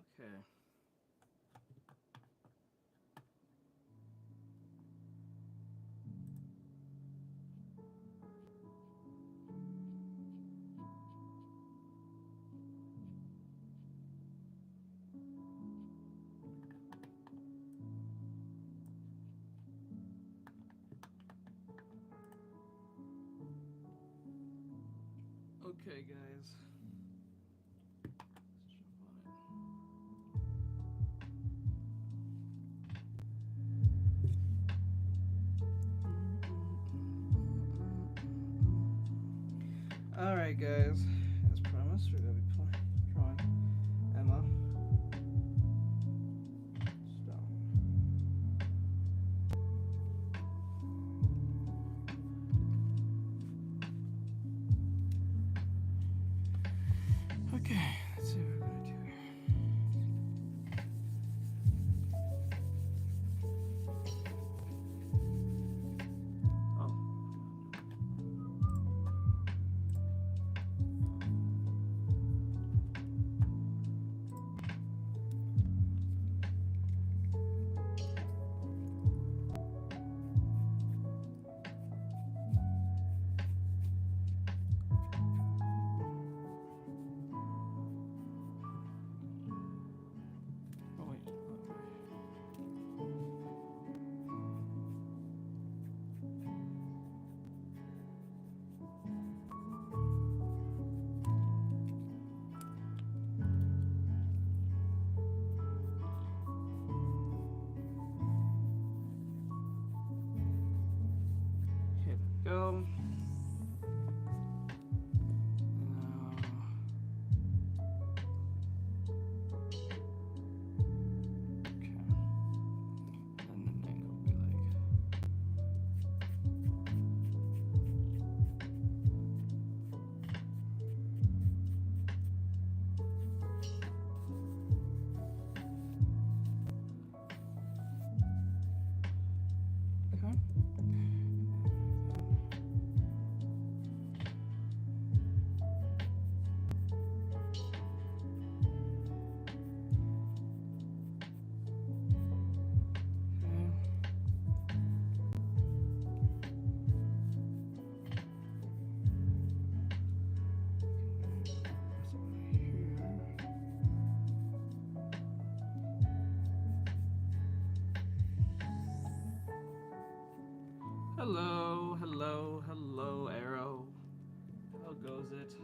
Okay. Okay, guys. Let's jump on it. Alright, guys. As promised, we're going to be drawing Emma Stone. Okay, let's see what we're going to do here. Oh. Oh, wait. Here we go. Okay. And then it'll be like. Okay. Hello, hello, hello, Arrow. How goes it?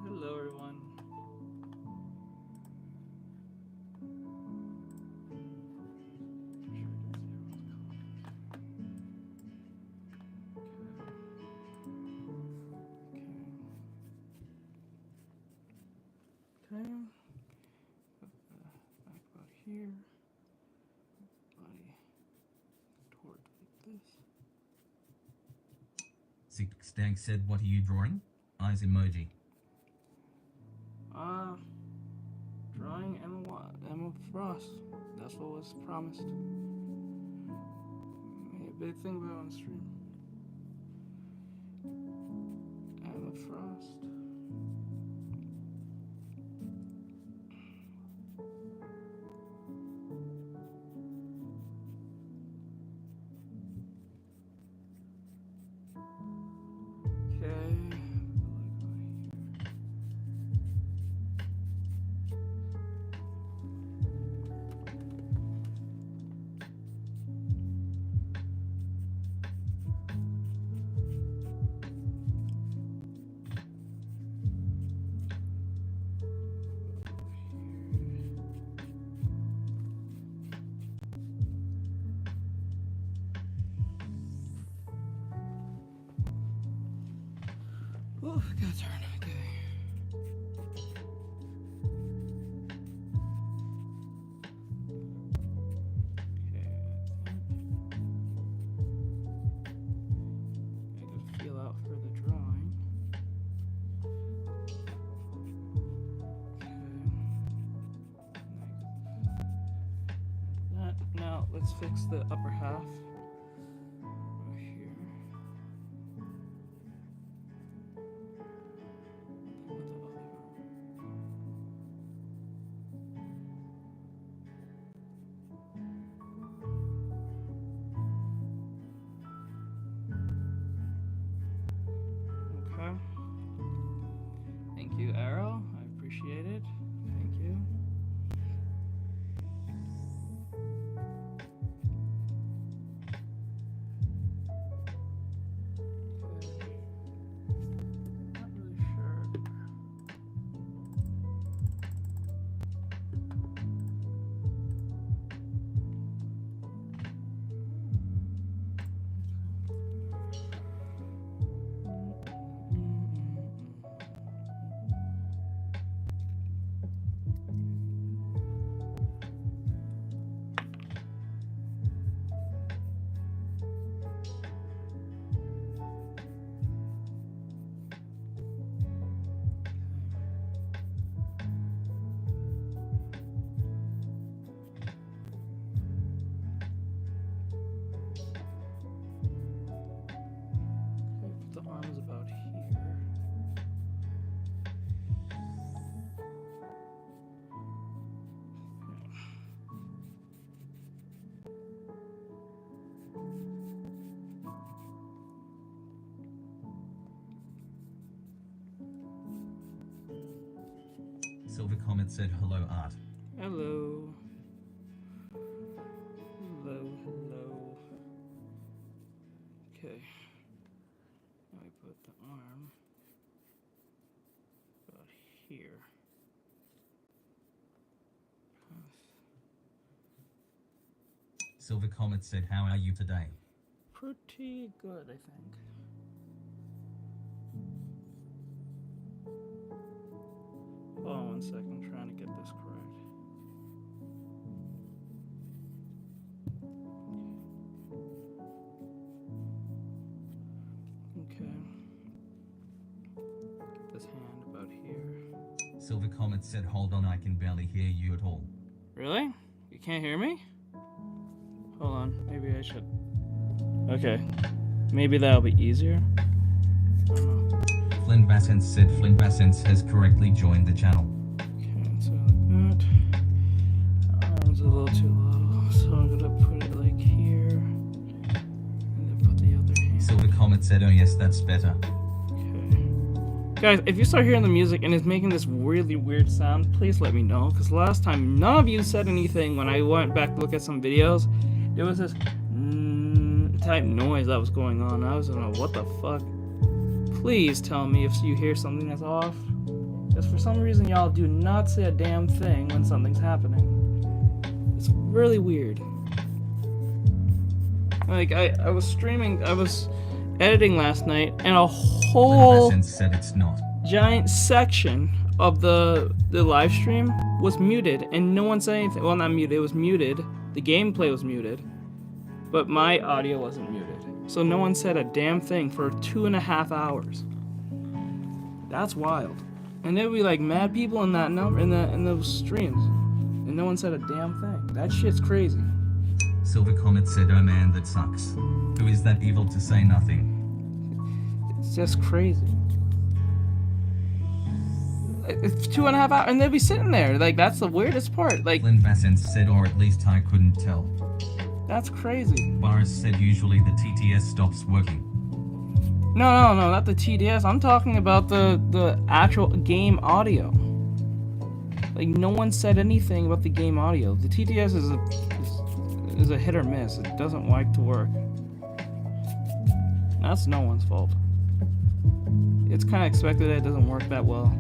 Hello, everyone. Okay. Put the back about here. Body toward like this. Stag said, "What are you drawing?" Eyes emoji. Drawing Emma Frost. That's what was promised. Made a big thing about it on stream. Emma Frost. Okay. Oh, got turn. Okay. I gotta feel out for the drawing. Okay. That. Now let's fix the upper half. Right here. With the other arm. Comet said hello, Art. Hello. Hello, hello. Okay. Now we put the arm about here. Silver Comet said, how are you today? Pretty good, I think. Hold on 1 second, I'm trying to get this correct. Okay. Get this hand about here. Silver Comet said, hold on, I can barely hear you at all. Really? You can't hear me? Hold on, maybe I should. Okay. Maybe that'll be easier. I don't know. Flynn Bassens said Flynn Bassens has correctly joined the channel. Okay, so like that. Arm's a little too low, so I'm gonna put it like here. And then put the other hand. Silver Comet said, oh yes, that's better. Okay. Guys, if you start hearing the music and it's making this really weird sound, please let me know. Because last time, none of you said anything when I went back to look at some videos. There was this type noise that was going on. I was like, what the fuck? Please tell me if you hear something that's off. Because for some reason y'all do not say a damn thing when something's happening. It's really weird. Like, I was streaming, I was editing last night, and a whole Flynn Bassens said it's not. giant section of the live stream was muted, and no one said anything. Well, not muted, it was muted. The gameplay was muted, but my audio wasn't muted. So no one said a damn thing for 2.5 hours. That's wild. And there'd be like mad people in that number in those streams, and no one said a damn thing. That shit's crazy. Silver Comet said, oh man, that sucks. Who is that evil to say nothing? It's just crazy. It's 2.5 hours, and they'd be sitting there. Like, that's the weirdest part. Like, Flynn Bassens said, or at least I couldn't tell. that's crazy. Boris said usually the TTS stops working. No, not the TDS. I'm talking about the actual game audio. Like, no one said anything about the game audio. The TTS is a hit or miss. It doesn't like to work. That's no one's fault. It's kind of expected that it doesn't work that well.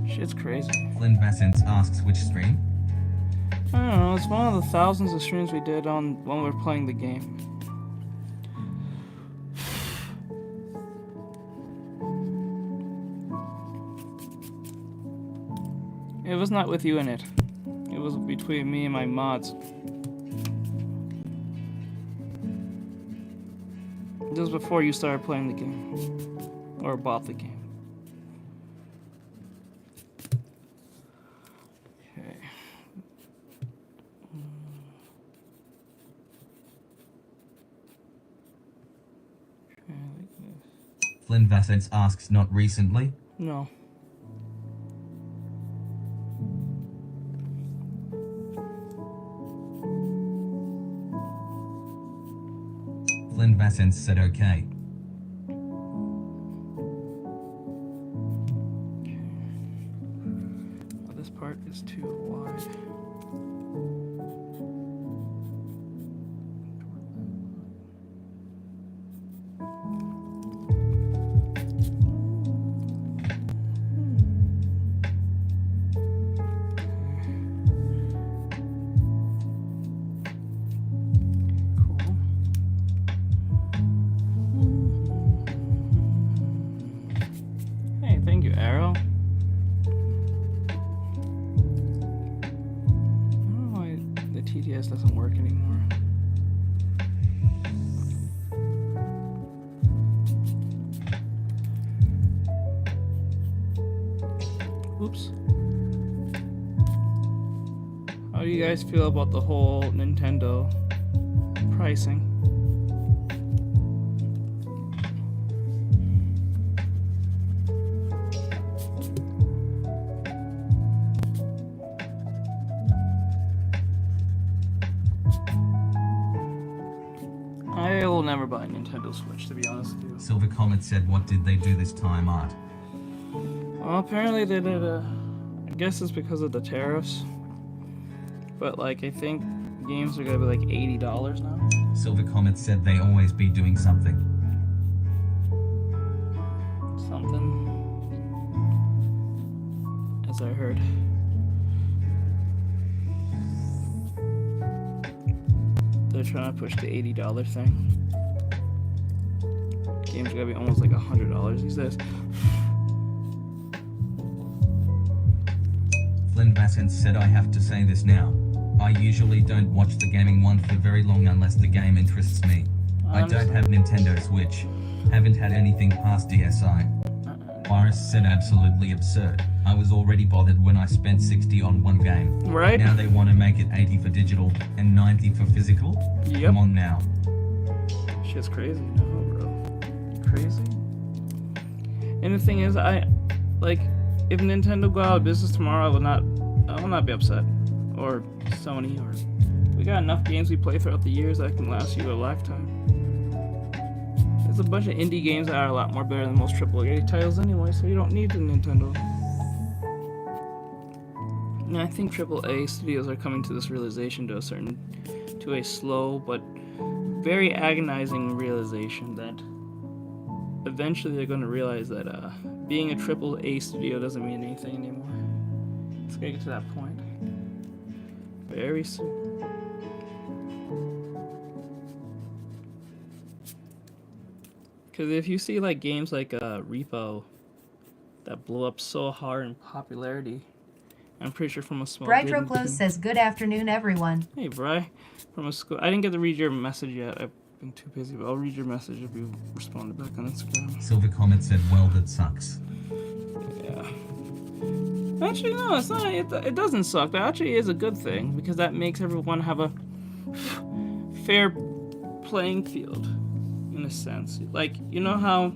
Shit's crazy. Flynn Bassens asks which stream? I don't know, it's one of the thousands of streams we did on when we were playing the game. It was not with you in it. It was between me and my mods. This was before you started playing the game. Or bought the game. Okay. Try like this. Flynn Bassens asks not recently. No. Flynn Bassens said okay. Oh, this part is too wide. Cool. Hey, thank you, Arrow. I don't know why the TTS doesn't work anymore. Oops. How do you guys feel about the whole Nintendo pricing? never buy a Nintendo Switch, to be honest with you. Silver Comet said, what did they do this time, Art? Well, apparently they did I guess it's because of the tariffs. But like, I think games are gonna be like $80 now. Silver Comet said they always be doing something. Something. As I heard. They're trying to push the $80 thing. Games are gonna be almost like $100 these days. Flynn Bassett said, I have to say this now. I usually don't watch the gaming one for very long unless the game interests me. I don't have Nintendo Switch. Haven't had anything past DSi. Virus said, absolutely absurd. I was already bothered when I spent 60 on one game. Right? Now they want to make it 80 for digital and 90 for physical? Yep. Come on now. Shit's crazy, no, bro. Crazy. And the thing is, if Nintendo go out of business tomorrow, I will not be upset. Or Sony, or we got enough games we play throughout the years that can last you a lifetime. There's a bunch of indie games that are a lot more better than most AAA titles anyway, so you don't need the Nintendo. And I think AAA studios are coming to this realization to a slow but very agonizing realization that eventually they're going to realize that being a AAA studio doesn't mean anything anymore. It's going to get to that point very soon. Because if you see like games like Repo that blew up so hard in popularity, I'm pretty sure from a small. Brytroclose says, good afternoon, everyone. Hey, Bry. From a school. I didn't get to read your message yet. I've been too busy, but I'll read your message if you responded back on Instagram. Silver Comet said, well, that sucks. Yeah. Actually, no, it's not. It doesn't suck. That actually is a good thing because that makes everyone have a fair playing field, in a sense. Like, you know how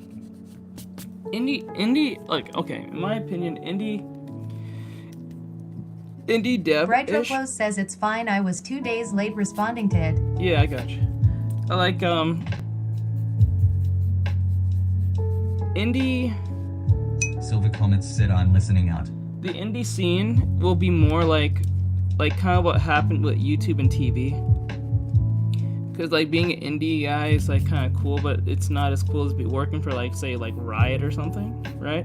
indie, like, okay, in my opinion, indie dev. Brytroclose says it's fine. I was 2 days late responding to it. Yeah, I got you. I like indie. Silver Comet said, I'm listening out. The indie scene will be more like kind of what happened with YouTube and TV. Because like being an indie guy is like kind of cool, but it's not as cool as be working for like say like Riot or something, right?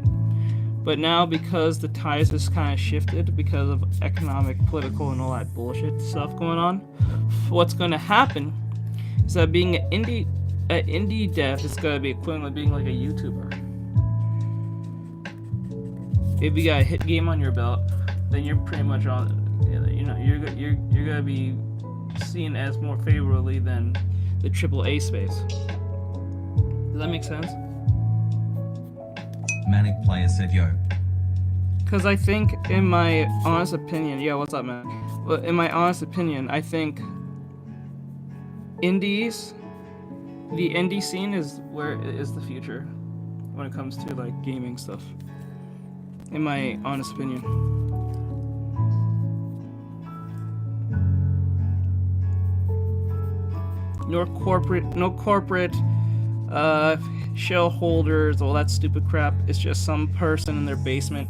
But now because the ties has kind of shifted because of economic, political, and all that bullshit stuff going on, what's going to happen is that being an indie dev is going to be equivalent to being like a YouTuber. If you got a hit game on your belt, then you're pretty much on. You know, you're gonna be seen as more favorably than the AAA space. Does that make sense? Manic Player said, yo. Because I think, in my honest opinion, yeah, what's up, man? Well, in my honest opinion, I think the indie scene is the future when it comes to like gaming stuff. In my honest opinion. No corporate shareholders, all that stupid crap. It's just some person in their basement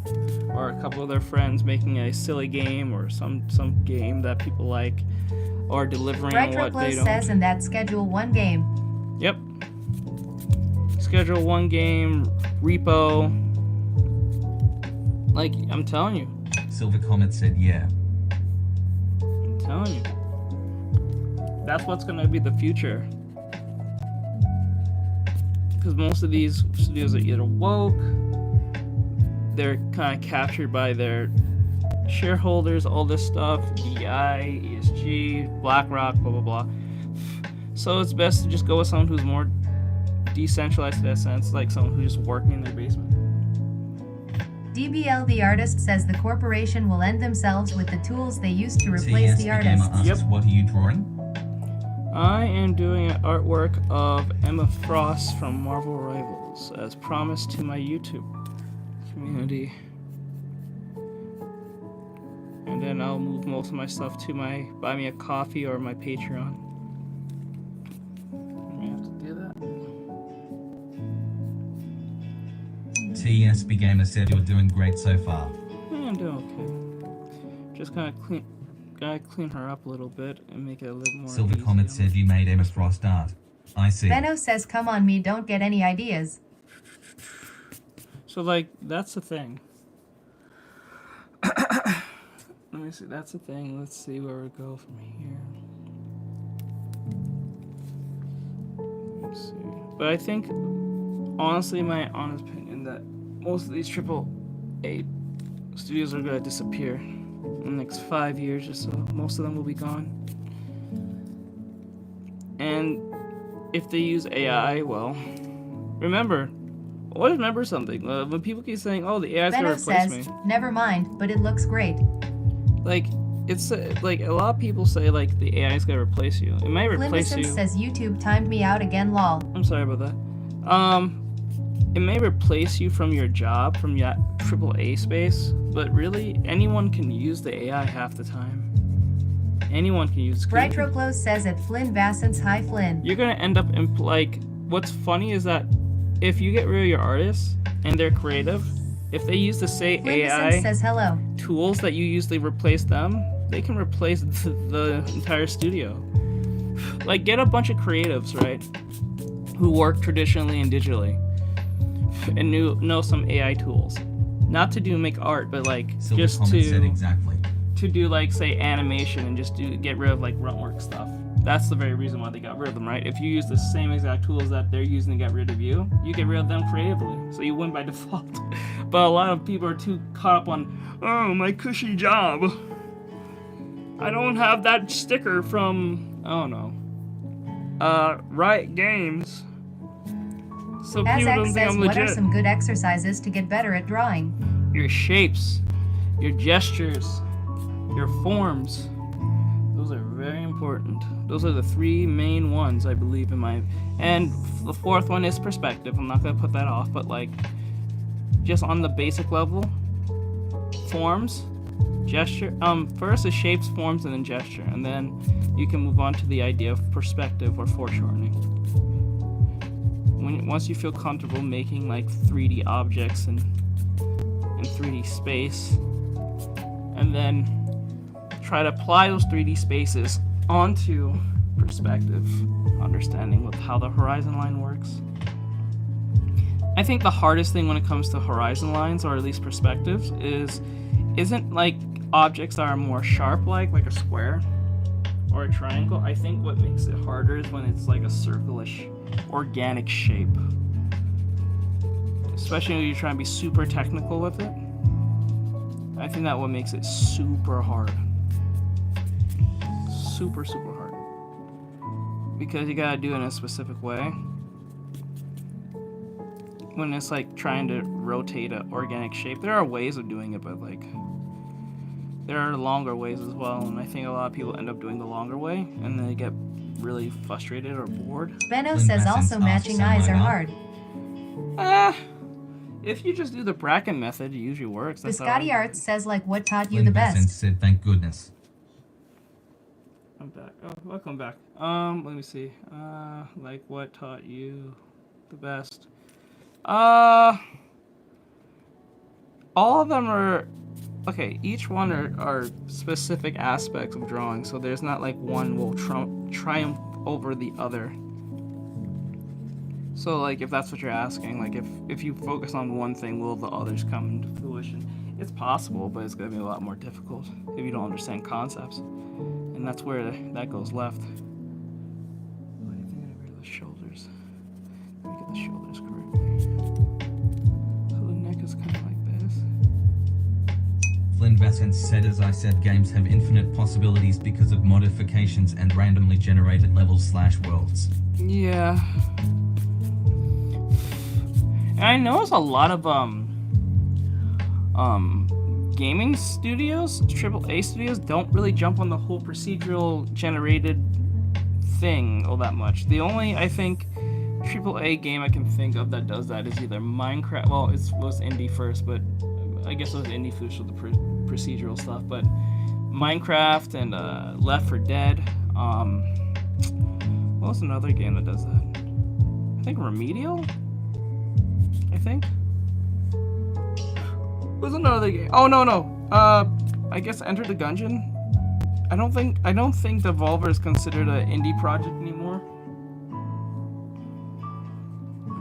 or a couple of their friends making a silly game or some game that people like or delivering what they don't. Says in that Schedule 1 game. Yep. Schedule 1 game, Repo. Like, I'm telling you. Silver Comet said, yeah. I'm telling you. That's what's going to be the future. Because most of these studios are either woke, they're kind of captured by their shareholders, all this stuff, DI, ESG, BlackRock, blah, blah, blah. So it's best to just go with someone who's more decentralized in that sense, like someone who's just working in their basement. DBL the artist says the corporation will end themselves with the tools they used to replace the artists. Yep. What are you drawing? I am doing an artwork of Emma Frost from Marvel Rivals, as promised to my YouTube community. And then I'll move most of my stuff to my Buy Me a Coffee or my Patreon. I have to do TSB Gamer said you're doing great so far. Yeah, I'm doing okay. Just gotta clean her up a little bit and make it a little more Silver easy Comet on said you made Emma Frost art. I see. Benno says, come on me, don't get any ideas. So, like, that's the thing. Let me see, that's the thing. Let's see where we go from here. Let's see. But I think, honestly, my honest opinion, that most of these AAA studios are going to disappear in the next 5 years or so. Most of them will be gone. And if they use AI, well, remember something. When people keep saying, "Oh, the AI's gonna Benno replace says, me," never mind, but it looks great. like it's like a lot of people say, like the AI's gonna replace you. It might replace you. Flimicent says YouTube timed me out again, lol. I'm sorry about that. It may replace you from your job, from your AAA space, but really anyone can use the AI half the time. Anyone can use. Brightroclose says at Flynn Vassant's hi Flynn. You're gonna end up in like. What's funny is that if you get rid of your artists and they're creative, if they use the same AI says hello. tools that you usually replace them, they can replace the entire studio. Like, get a bunch of creatives, right, who work traditionally and digitally, and know some AI tools, not to make art, but like Silver just Comet said exactly. to do like say animation and just get rid of like gruntwork stuff. That's the very reason why they got rid of them, right? If you use the same exact tools that they're using to get rid of you, you get rid of them creatively, so you win by default. But a lot of people are too caught up on, oh, my cushy job. I don't have that sticker from, I don't know, Riot Games. So people don't think says, I'm what legit. are some good exercises to get better at drawing? Your shapes, your gestures, your forms. Those are very important. Those are the three main ones, I believe, and the fourth one is perspective. I'm not gonna put that off, but like, just on the basic level, forms, gesture. First is shapes, forms, and then gesture, and then you can move on to the idea of perspective or foreshortening. Once you feel comfortable making like 3D objects in 3D space, and then try to apply those 3D spaces onto perspective, understanding with how the horizon line works. I think the hardest thing when it comes to horizon lines, or at least perspectives, isn't like objects that are more sharp, like a square or a triangle. I think what makes it harder is when it's like a circle-ish organic shape, especially when you're trying to be super technical with it. I think that what makes it super hard. Super hard, because you gotta do it in a specific way. When it's like trying to rotate an organic shape, there are ways of doing it, but like there are longer ways as well, and I think a lot of people end up doing the longer way and then they get really frustrated or bored. Benno says also matching eyes are hard. If you just do the bracket method, it usually works. Biscotti Arts says, like, what taught you Flynn the Vassant best? said thank goodness. I'm back. Oh, welcome back. Let me see. Like, what taught you the best? All of them are okay. Each one are specific aspects of drawing, so there's not like one will triumph over the other. So, like, if that's what you're asking, like, if you focus on one thing, will the others come to fruition? It's possible, but it's gonna be a lot more difficult if you don't understand concepts. And that's where that goes left. Wait, I think I got rid of the shoulders. Let me get the shoulders correctly. So the neck is kind of like this. Flynn Vassant said, as I said, games have infinite possibilities because of modifications and randomly generated levels/worlds. Yeah. And I notice a lot of gaming studios, AAA studios, don't really jump on the whole procedural generated thing all that much. The only, I think, AAA game I can think of that does that is either Minecraft. Well, it was indie first, but I guess it was indie first with the procedural stuff. But Minecraft and Left 4 Dead. What was another game that does that? I think Remedial. I think. What's another game? Oh no. I guess Enter the Gungeon. I don't think Devolver is considered an indie project anymore.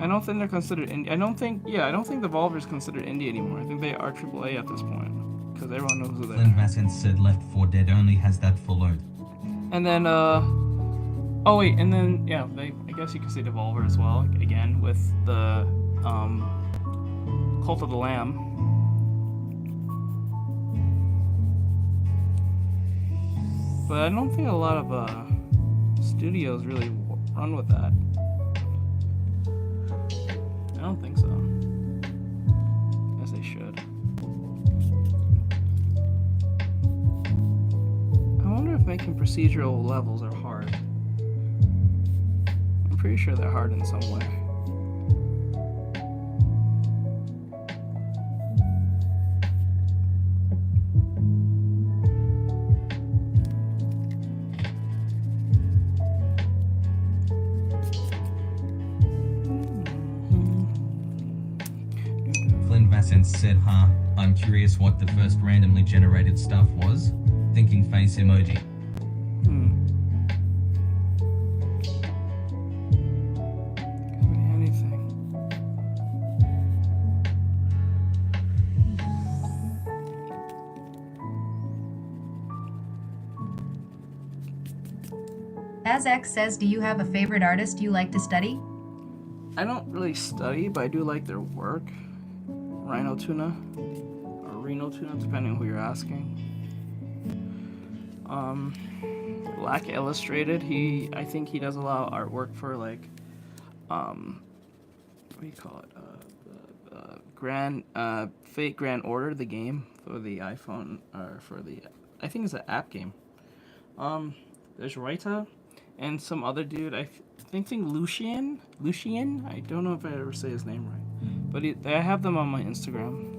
I don't think they're considered indie. I don't think Devolver is considered indie anymore. I think they are AAA at this point because everyone knows who they Flynn are. Vassant said Left 4 Dead only has that full load. And then oh wait, and then yeah, I guess you could say Devolver as well. Again with the Cult of the Lamb. But I don't think a lot of studios really run with that. I don't think so. As they should. I wonder if making procedural levels are hard. I'm pretty sure they're hard in some way. Vassant said, I'm curious what the first randomly generated stuff was. Thinking face emoji. Could be anything. As X says, do you have a favorite artist you like to study? I don't really study, but I do like their work. Rhino Tuna or Reno Tuna, depending on who you're asking. Black Illustrated, I think he does a lot of artwork for like what do you call it? Fate Grand Order, the game for the iPhone, or for the, I think it's an app game. There's Raita and some other dude, I think Lucian, I don't know if I ever say his name right. But I have them on my Instagram.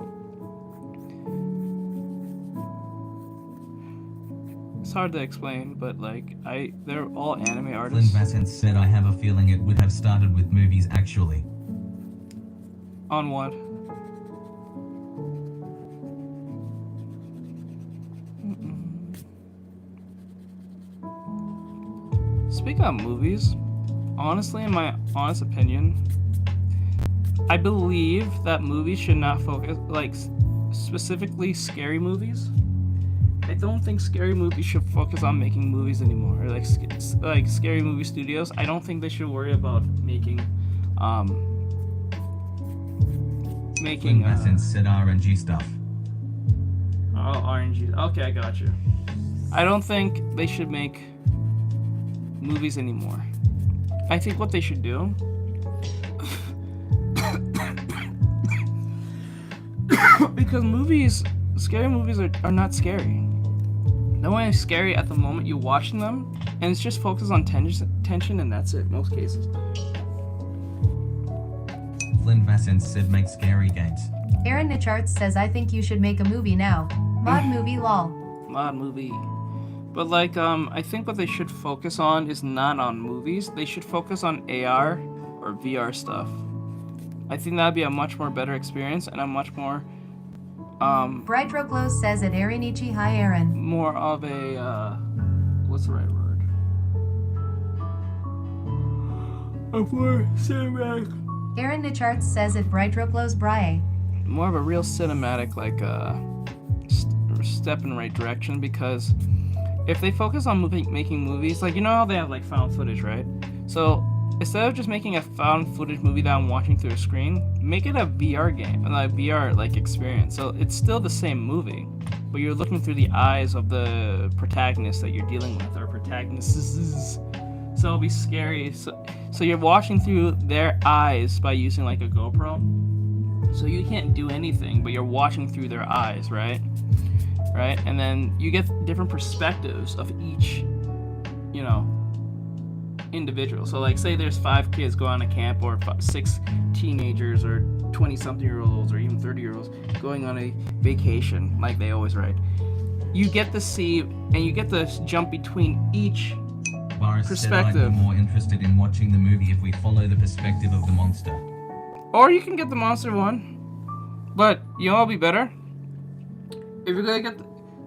It's hard to explain, but like they're all anime Flynn artists. Vassant said, I have a feeling it would have started with movies actually. On what? Speaking of movies, honestly, in my honest opinion, I believe that movies should not focus, like, specifically scary movies. I don't think scary movies should focus on making movies anymore. Or like scary movie studios, I don't think they should worry about making Flynn Vassant said RNG stuff. Oh, RNG. Okay, I got you. I don't think they should make movies anymore. I think what they should do because scary movies are not scary. No one is scary at the moment you're watching them, and it's just focused on tension, and that's it, most cases. Flynn Vassant said make scary games. Aaron Nicharts says, I think you should make a movie now. Mod movie lol. Mod movie. But like, I think what they should focus on is not on movies. They should focus on AR or VR stuff. I think that'd be a much more better experience and a much more Brightro says at Arinichi, hi Aaron. more of a what's the right word? A more cinematic. Aaron Nicharts says at Brightro Bry. More of a real cinematic, like step in the right direction, because if they focus on making movies, like, you know how they have like found footage, right? So instead of just making a found footage movie that I'm watching through a screen, make it a VR game, like VR like experience. So it's still the same movie, but you're looking through the eyes of the protagonist that you're dealing with, or protagonists. So it'll be scary. So you're watching through their eyes by using like a GoPro. So you can't do anything, but you're watching through their eyes, right? Right? And then you get different perspectives of each, you know, individual. So like, say there's 5 kids going on a camp, or 6 teenagers, or 20-something-year-olds, or even 30-year-olds going on a vacation, like they always write. You get to see, and you get to jump between each Boris perspective. said I'd be more interested in watching the movie if we follow the perspective of the monster. Or you can get the monster one, but you know what'll be better? if you're gonna get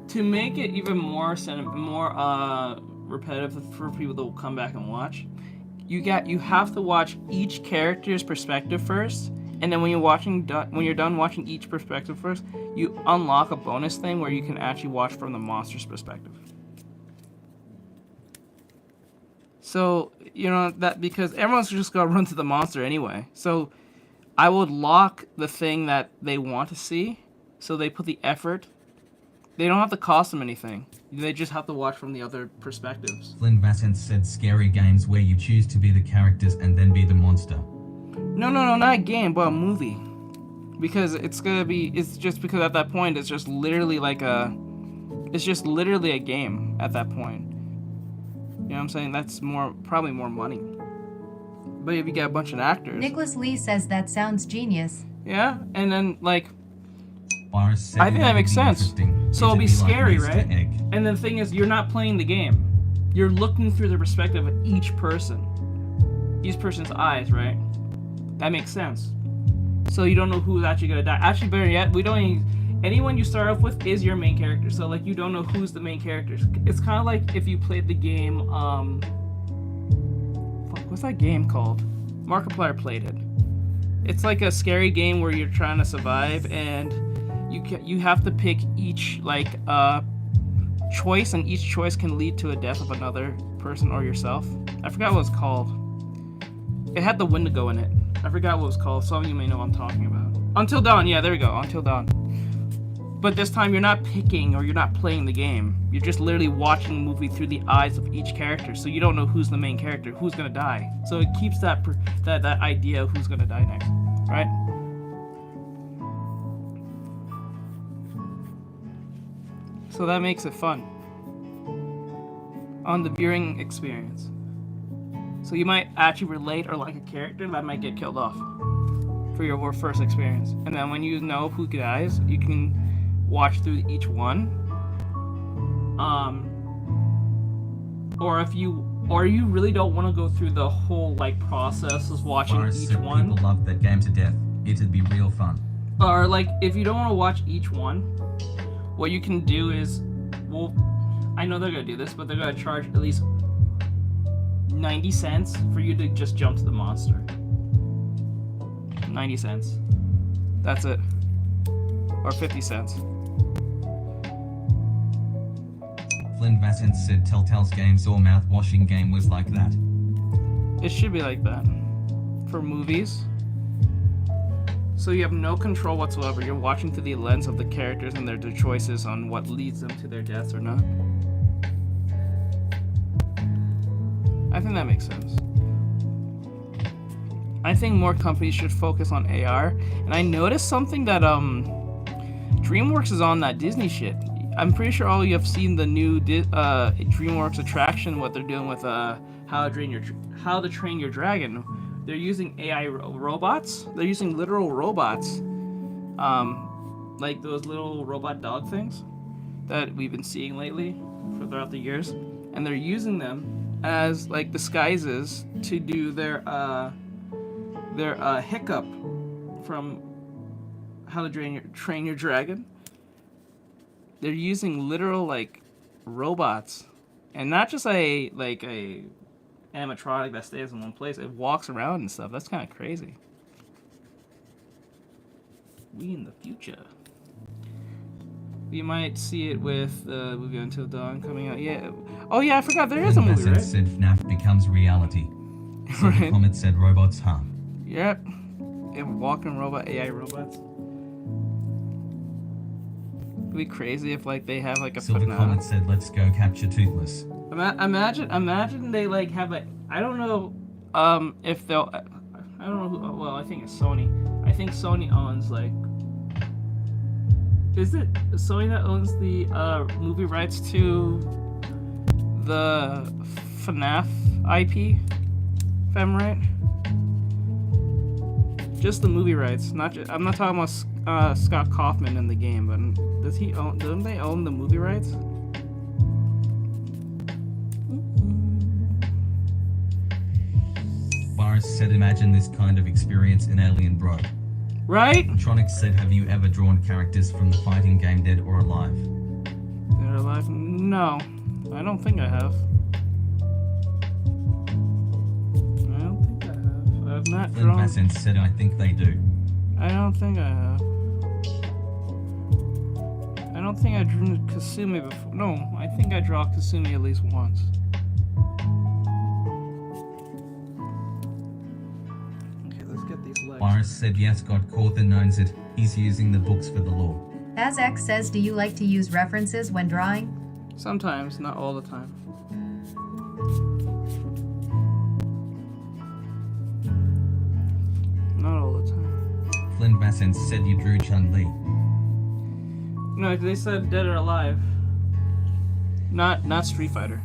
to make it even more repetitive for people to come back and watch, you have to watch each character's perspective first, and then when you're done watching each perspective first, you unlock a bonus thing where you can actually watch from the monster's perspective. So that because everyone's just gonna run to the monster anyway. So I would lock the thing that they want to see, so they put the effort. They don't have to cost them anything. They just have to watch from the other perspectives. Flynn Vassant said scary games where you choose to be the characters and then be the monster. No, not a game, but a movie. Because it's just because at that point it's just literally a game at that point. You know what I'm saying? That's probably more money. But if you get a bunch of actors. Nicholas Lee says that sounds genius. Yeah, and then I think that makes sense. So it'll be scary, right? Egg. And the thing is, you're not playing the game. You're looking through the perspective of each person's eyes, right? That makes sense. So you don't know who's actually gonna die. Actually, better yet, anyone you start off with is your main character. So you don't know who's the main character. It's kind of like if you played the game. What's that game called? Markiplier played it. It's like a scary game where you're trying to survive and you have to pick each choice, and each choice can lead to a death of another person or yourself. I forgot what it was called. It had the Wendigo in it. I forgot what it was called. Some of you may know what I'm talking about. Until Dawn. Yeah, there we go. Until Dawn. But this time you're not picking or you're not playing the game. You're just literally watching the movie through the eyes of each character. So you don't know who's the main character, who's gonna die. So it keeps that idea of who's gonna die next, right? So that makes it fun on the viewing experience. So you might actually relate or like a character that might get killed off for your first experience. And then when you know who dies, you can watch through each one. Or you really don't want to go through the whole process of watching each one. People love that game to death. It'd be real fun. Or if you don't want to watch each one, what you can do is, I know they're gonna do this, but they're gonna charge at least 90 cents for you to just jump to the monster. 90 cents. That's it. Or 50 cents. Flynn Vassant said Telltale's games or mouth-washing game was like that. It should be like that. For movies. So you have no control whatsoever. You're watching through the lens of the characters and their choices on what leads them to their deaths or not. I think that makes sense. I think more companies should focus on AR. And I noticed something that DreamWorks is on that Disney shit. I'm pretty sure all you have seen the new DreamWorks attraction, what they're doing with How to Train Your Dragon. They're using AI robots. They're using literal robots, like those little robot dog things that we've been seeing lately throughout the years, and they're using them as disguises to do their hiccup from How to Train Your Dragon. They're using literal robots, and not just a animatronic that stays in one place. It walks around and stuff. That's kind of crazy. We in the future. You might see it with the movie Until Dawn coming out. Yeah. Oh yeah, I forgot there is a movie, right? Said FNAF becomes reality. So Right. the comment said robots harm. Yep. And walking robot, AI robots. It'd be crazy if they have a So the FNAF. comment said let's go capture Toothless. Imagine they have I don't know if they'll, I don't know who, well I think it's Sony. I think Sony owns is it Sony that owns the movie rights to the FNAF IP, if I'm right? Just the movie rights, I'm not talking about Scott Kaufman in the game, but doesn't they own the movie rights? Boris said imagine this kind of experience in Alien Bro. Right? Tronic said, have you ever drawn characters from the fighting game Dead or Alive? They're alive? No. I don't think I have. I don't think I have. I've not Flynn drawn... Bassett said, I think they do. I don't think I have. I don't think I drew Kasumi before. No, I think I draw Kasumi at least once. Okay, let's get these legs. Iris said, yes, God Cawthon knows it. He's using the books for the law. As X says, do you like to use references when drawing? Sometimes, not all the time. Not all the time. Flynn Bassett said you drew Chun-Li. No, they said Dead or Alive. Not Street Fighter.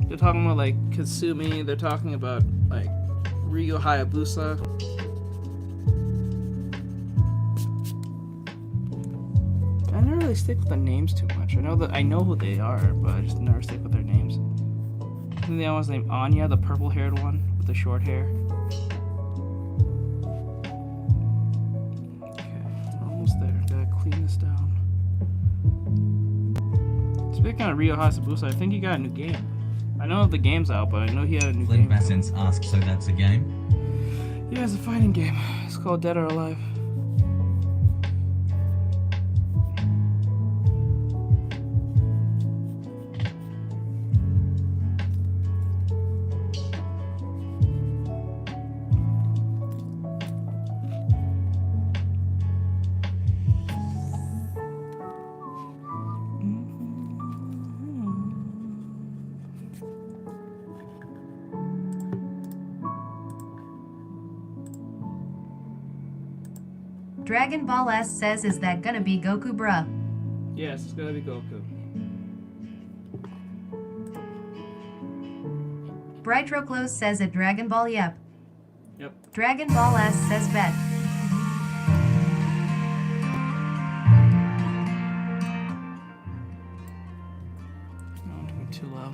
They're talking about like Kasumi, they're talking about like Ryu Hayabusa. I never really stick with the names too much. I know who they are, but I just never stick with their names. I think the other one's named Anya, the purple haired one with the short hair. Okay, we're almost there. Gotta clean this down. Speaking of Ryu Hayabusa, I think he got a new game. I know the game's out, but I know he had a new Flynn game. Bassett asked, so that's a game? Yeah, it's a fighting game. It's called Dead or Alive. Dragon Ball S says, is that gonna be Goku, bruh? Yes, it's gonna be Goku. Brightroclose says at Dragon Ball, yep. Yep. Dragon Ball S says bet. No, I'm doing too loud.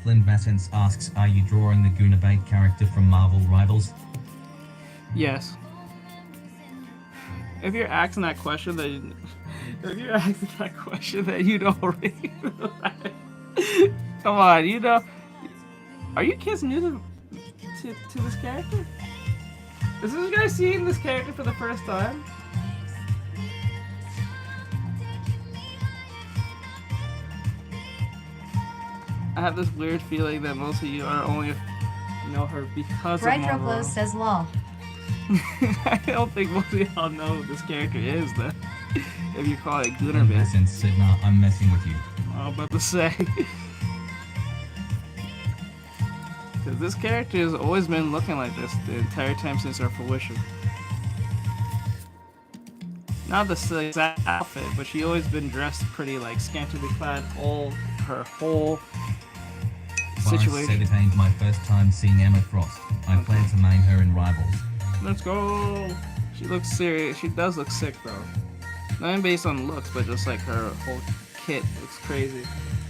Flynn Bassett asks, are you drawing the Gunabate character from Marvel Rivals? Yes. If you're asking that question, then you don't already know that. Come on, you know. Are you kids new to this character? Is this guy seeing this character for the first time? I have this weird feeling that most of you are only know her because of Marvel. Brightroclose says lol. I don't think most of y'all know who this character is, though. If you call it Flynn Gunnerman. Bassett said, nah, I'm messing with you. I was about to say. Because this character has always been looking like this the entire time since her fruition. Not the exact outfit, but she always been dressed pretty like scantily clad all her whole Boris situation. said it ain't my first time seeing Emma Frost. I plan to main her in Rivals. Let's go! She looks serious. She does look sick though. Not even based on looks, but just like her whole kit looks crazy.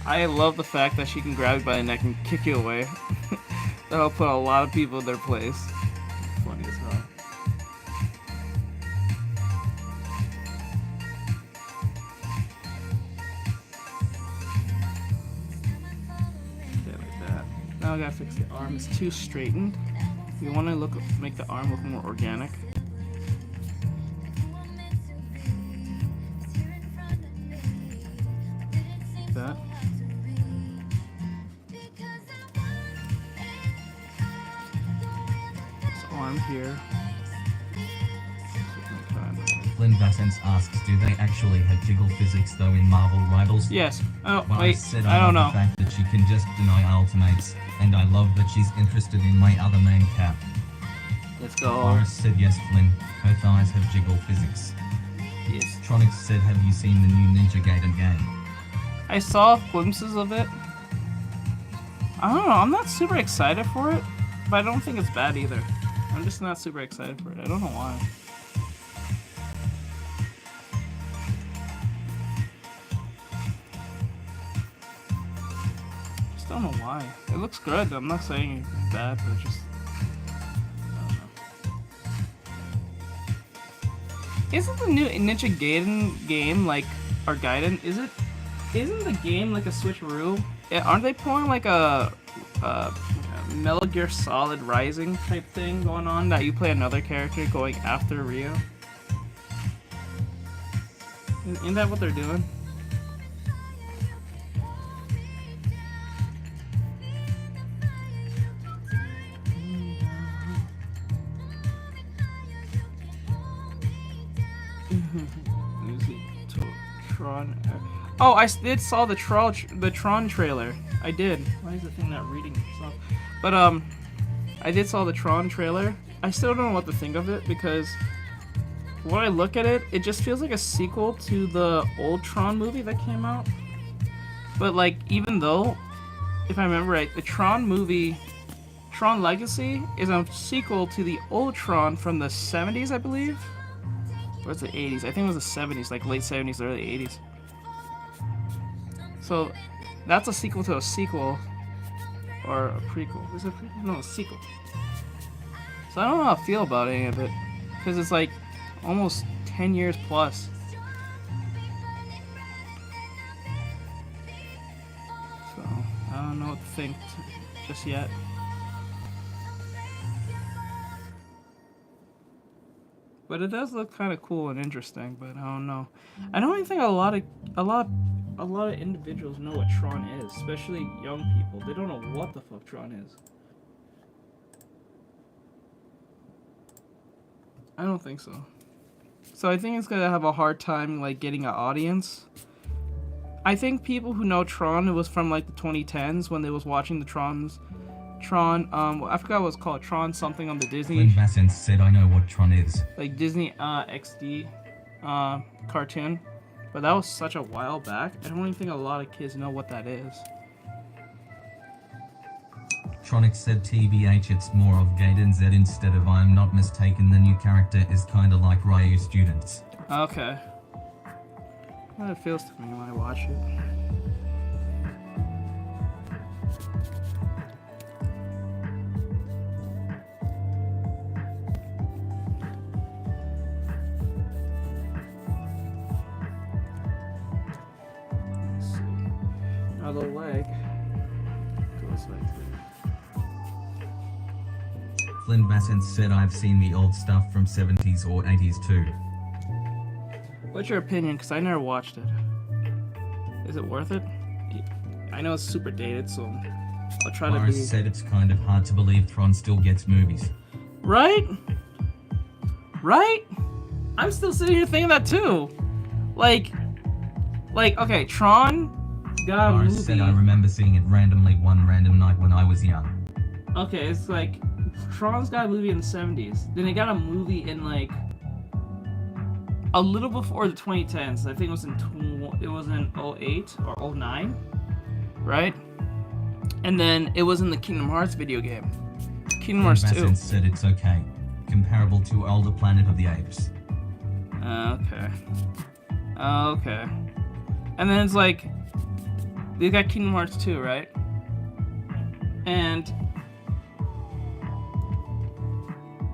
I love the fact that she can grab you by the neck and kick you away. That'll put a lot of people in their place. Funny as hell. Okay, like that. Now I gotta fix the arm. It's too straightened. You want to make the arm look more organic. Like that. This arm here. Flynn Bassett asks, do they actually have jiggle physics though in Marvel Rivals? Yes. Oh, Boris wait. said, I don't love know. the fact that she can just deny ultimates, and I love that she's interested in my other main cap. Let's go. Boris said, yes, Flynn, her thighs have jiggle physics. Yes. Tronic said, have you seen the new Ninja Gaiden game? I saw glimpses of it. I don't know. I'm not super excited for it, but I don't think it's bad either. I'm just not super excited for it. I don't know why. just don't know why. It looks good. I'm not saying it's bad, but just I don't know. Isn't the new Ninja Gaiden game like, or Gaiden? Isn't the game like a switcheroo? Aren't they pulling like a Metal Gear Solid Rising type thing going on that you play another character going after Ryo? Isn't that what they're doing? Tron. Oh, I did saw the Tron trailer. I did. Why is the thing not reading itself? But I did saw the Tron trailer. I still don't know what to think of it because when I look at it, it just feels like a sequel to the old Tron movie that came out. But like, even though, if I remember right, the Tron movie, Tron Legacy, is a sequel to the old Tron from the 70s, I believe. Or it's the 80s. I think it was the 70s, like late 70s, early 80s. So that's a sequel to a sequel. Or a prequel. Is it a prequel? No, a sequel. So I don't know how I feel about any of it. Because it's like almost 10 years plus. So I don't know what to think just yet. But it does look kind of cool and interesting, but I don't know. I don't even think a lot of individuals know what Tron is, especially young people. They don't know what the fuck Tron is. I don't think so. So I think it's gonna have a hard time like getting an audience. I think people who know Tron, it was from like the 2010s when they was watching the Tron, I forgot what it's called, Tron something on the Disney. Lynn Bassins said I know what Tron is. Like Disney XD cartoon. But that was such a while back. I don't even think a lot of kids know what that is. Tronic said TBH it's more of Gaiden Z instead of I'm not mistaken the new character is kinda like Ryu students. Okay. Well, it feels to me when I watch it. Let's see. Now the leg goes like this. Flynn Bassins said I've seen the old stuff from 70s or 80s too. What's your opinion? Because I never watched it. Is it worth it? I know it's super dated, so I'll try to be... Morris said it's kind of hard to believe Tron still gets movies. Right? Right? I'm still sitting here thinking that too. Like, okay, Tron got a Morris movie. said I remember seeing it randomly one random night when I was young. Okay, it's like, Tron's got a movie in the 70s. Then it got a movie in like a little before the 2010s. I think it was in 08 or 09, right? And then it was in the Kingdom Hearts video game. Kingdom Hearts 2. Bassins said it's okay. Comparable to older Planet of the Apes. Okay. Okay. And then it's like, they got Kingdom Hearts 2, right? And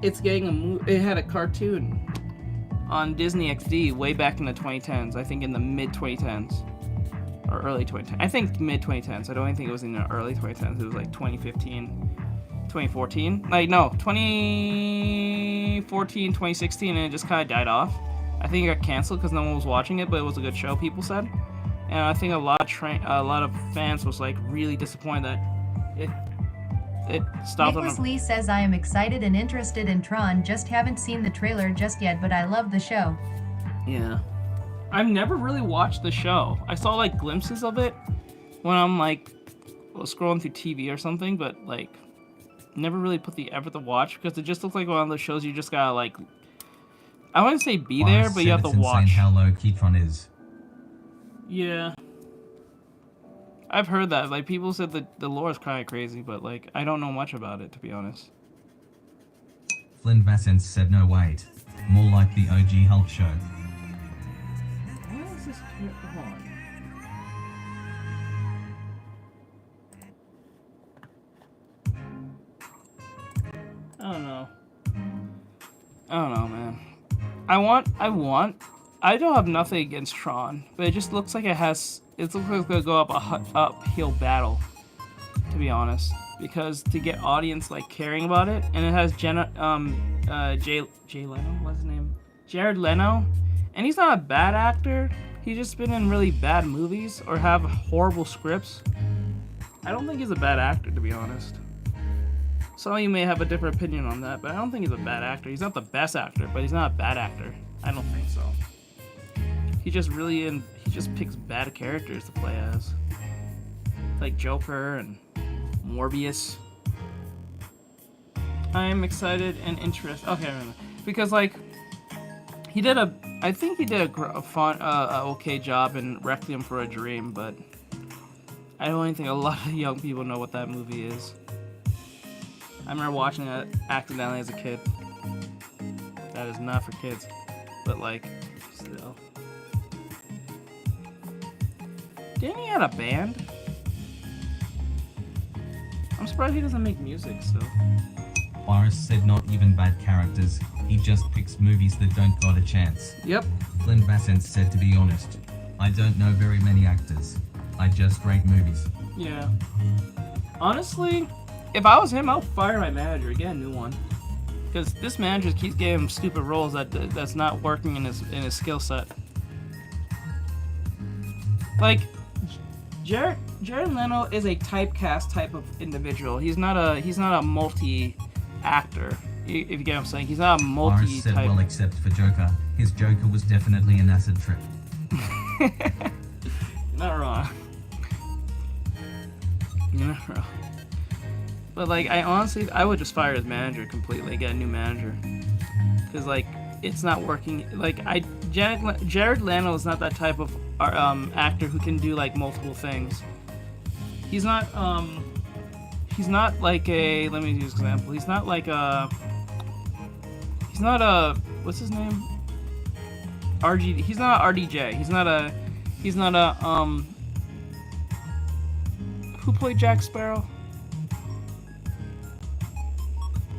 it's getting it had a cartoon on Disney XD way back in the 2010s. I think in the mid 2010s or early 2010s. I think mid 2010s. I don't even think it was in the early 2010s. It was like 2015, 2014. Like no, 2014, 2016, and it just kind of died off. I think it got canceled because no one was watching it, but it was a good show, people said. And I think a lot of fans was like really disappointed that it stopped. Nicholas Lee says I am excited and interested in Tron, just haven't seen the trailer just yet, but I love the show. Yeah. I've never really watched the show. I saw like glimpses of it when I'm like scrolling through TV or something, but like never really put the effort to watch because it just looks like one of those shows you just gotta like, I wouldn't say be there, but you have to watch. How low key Tron is. Yeah. I've heard that. Like, people said that the lore is kind of crazy, but, like, I don't know much about it, to be honest. Flynn Bassins said no wait. More like the OG Hulk show. What is this character on? I don't know, man. I don't have nothing against Tron, but it just looks like it looks like it's gonna go up a uphill battle, to be honest. Because to get audience like caring about it, and it has Jay Leno, what's his name? Jared Leno, and he's not a bad actor. He's just been in really bad movies or have horrible scripts. I don't think he's a bad actor, to be honest. Some of you may have a different opinion on that, but I don't think he's a bad actor. He's not the best actor, but he's not a bad actor. I don't think so. He just picks bad characters to play as. Like Joker and Morbius. I'm excited and interested. Okay, because like I think he did a fun, okay job in Requiem for a Dream, but I don't think a lot of young people know what that movie is. I remember watching it accidentally as a kid. That is not for kids, but like, still. Didn't he have a band? I'm surprised he doesn't make music still. Boris said not even bad characters, he just picks movies that don't got a chance. Yep. Lynn Bassent said, to be honest, I don't know very many actors. I just rate movies. Yeah. Honestly, if I was him, I would fire my manager, get a new one. Because this manager keeps giving him stupid roles that's not working in his skill set. Like, Jared Leno is a typecast type of individual. He's not a multi-actor. If you get what I'm saying, he's not a multi-type. Boris said, well, except for Joker. His Joker was definitely an acid trip. Not wrong. You're not wrong. But like, I would just fire his manager completely, get a new manager. Cause like, it's not working. Like, Jared Leno is not that type of actor who can do like multiple things. He's not like a. Let me use an example. He's not a. What's his name? RG. He's not RDJ. He's not a. Who played Jack Sparrow?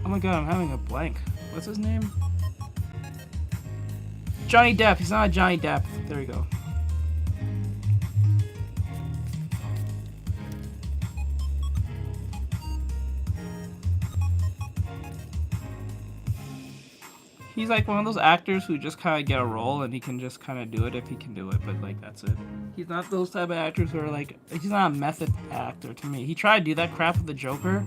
Oh my god, I'm having a blank. What's his name? Johnny Depp. He's not a Johnny Depp. There we go. He's like one of those actors who just kind of get a role and he can just kind of do it if he can do it, but like that's it. He's not those type of actors who are like, he's not a method actor to me. He tried to do that crap with the Joker.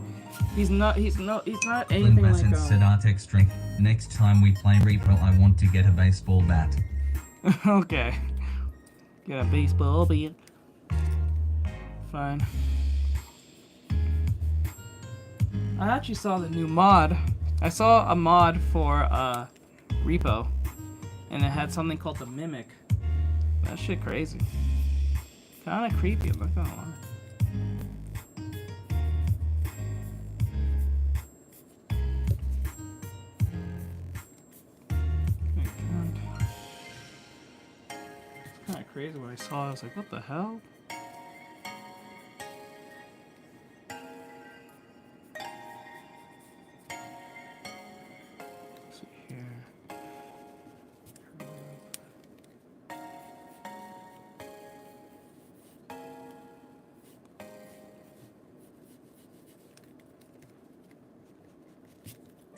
He's not anything like said Artextric, next time we play Repo I want to get a baseball bat. Okay. Get a baseball bat. Fine. I actually saw the new mod. I saw a mod for Repo, and it had something called the Mimic. That shit crazy. Kinda creepy, I'm not gonna lie. It's kinda crazy when I saw it. I was like, what the hell?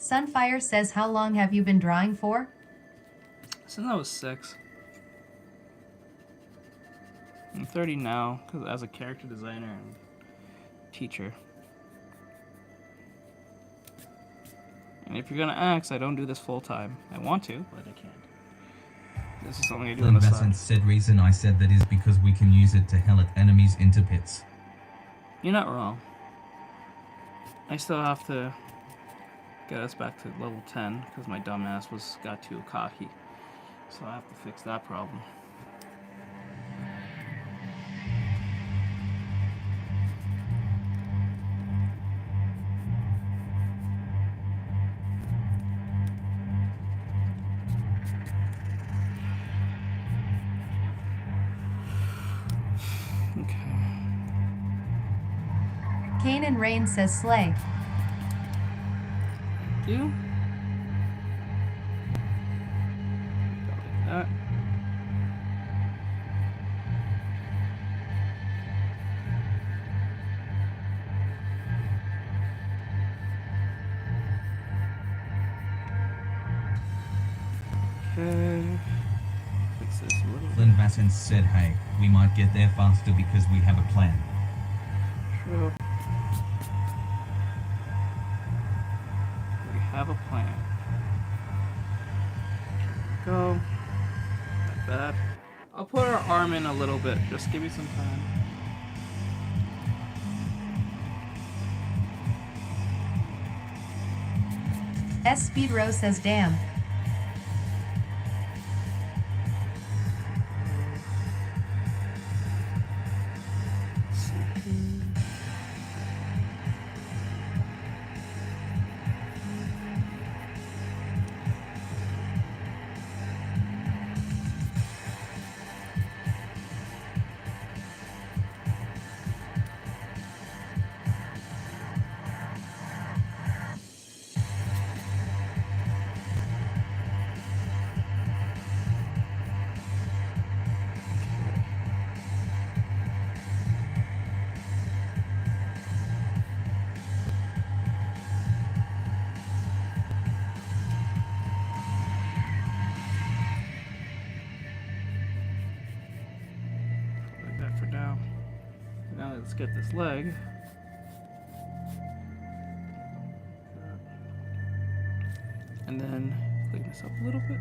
Sunfire says, how long have you been drawing for? Since I was 6. I'm 30 now, because as a character designer and teacher. And if you're gonna ask, I don't do this full time. I want to, but I can't. This is something I do on the side. Said reason I said that is because we can use it to hell at enemies into pits. You're not wrong. I still have to get us back to level 10 because my dumbass got too cocky. So I have to fix that problem. Okay. Kane and Rain says, slay. You? that. Okay. Fix this a little bit. Flynn Vassens said, hey, we might get there faster because we have a plan. True. We have a plan. Go. Like that. I'll put our arm in a little bit. Just give me some time. S Speed Rose says, damn. Like that for now. Now let's get this leg. And then clean this up a little bit.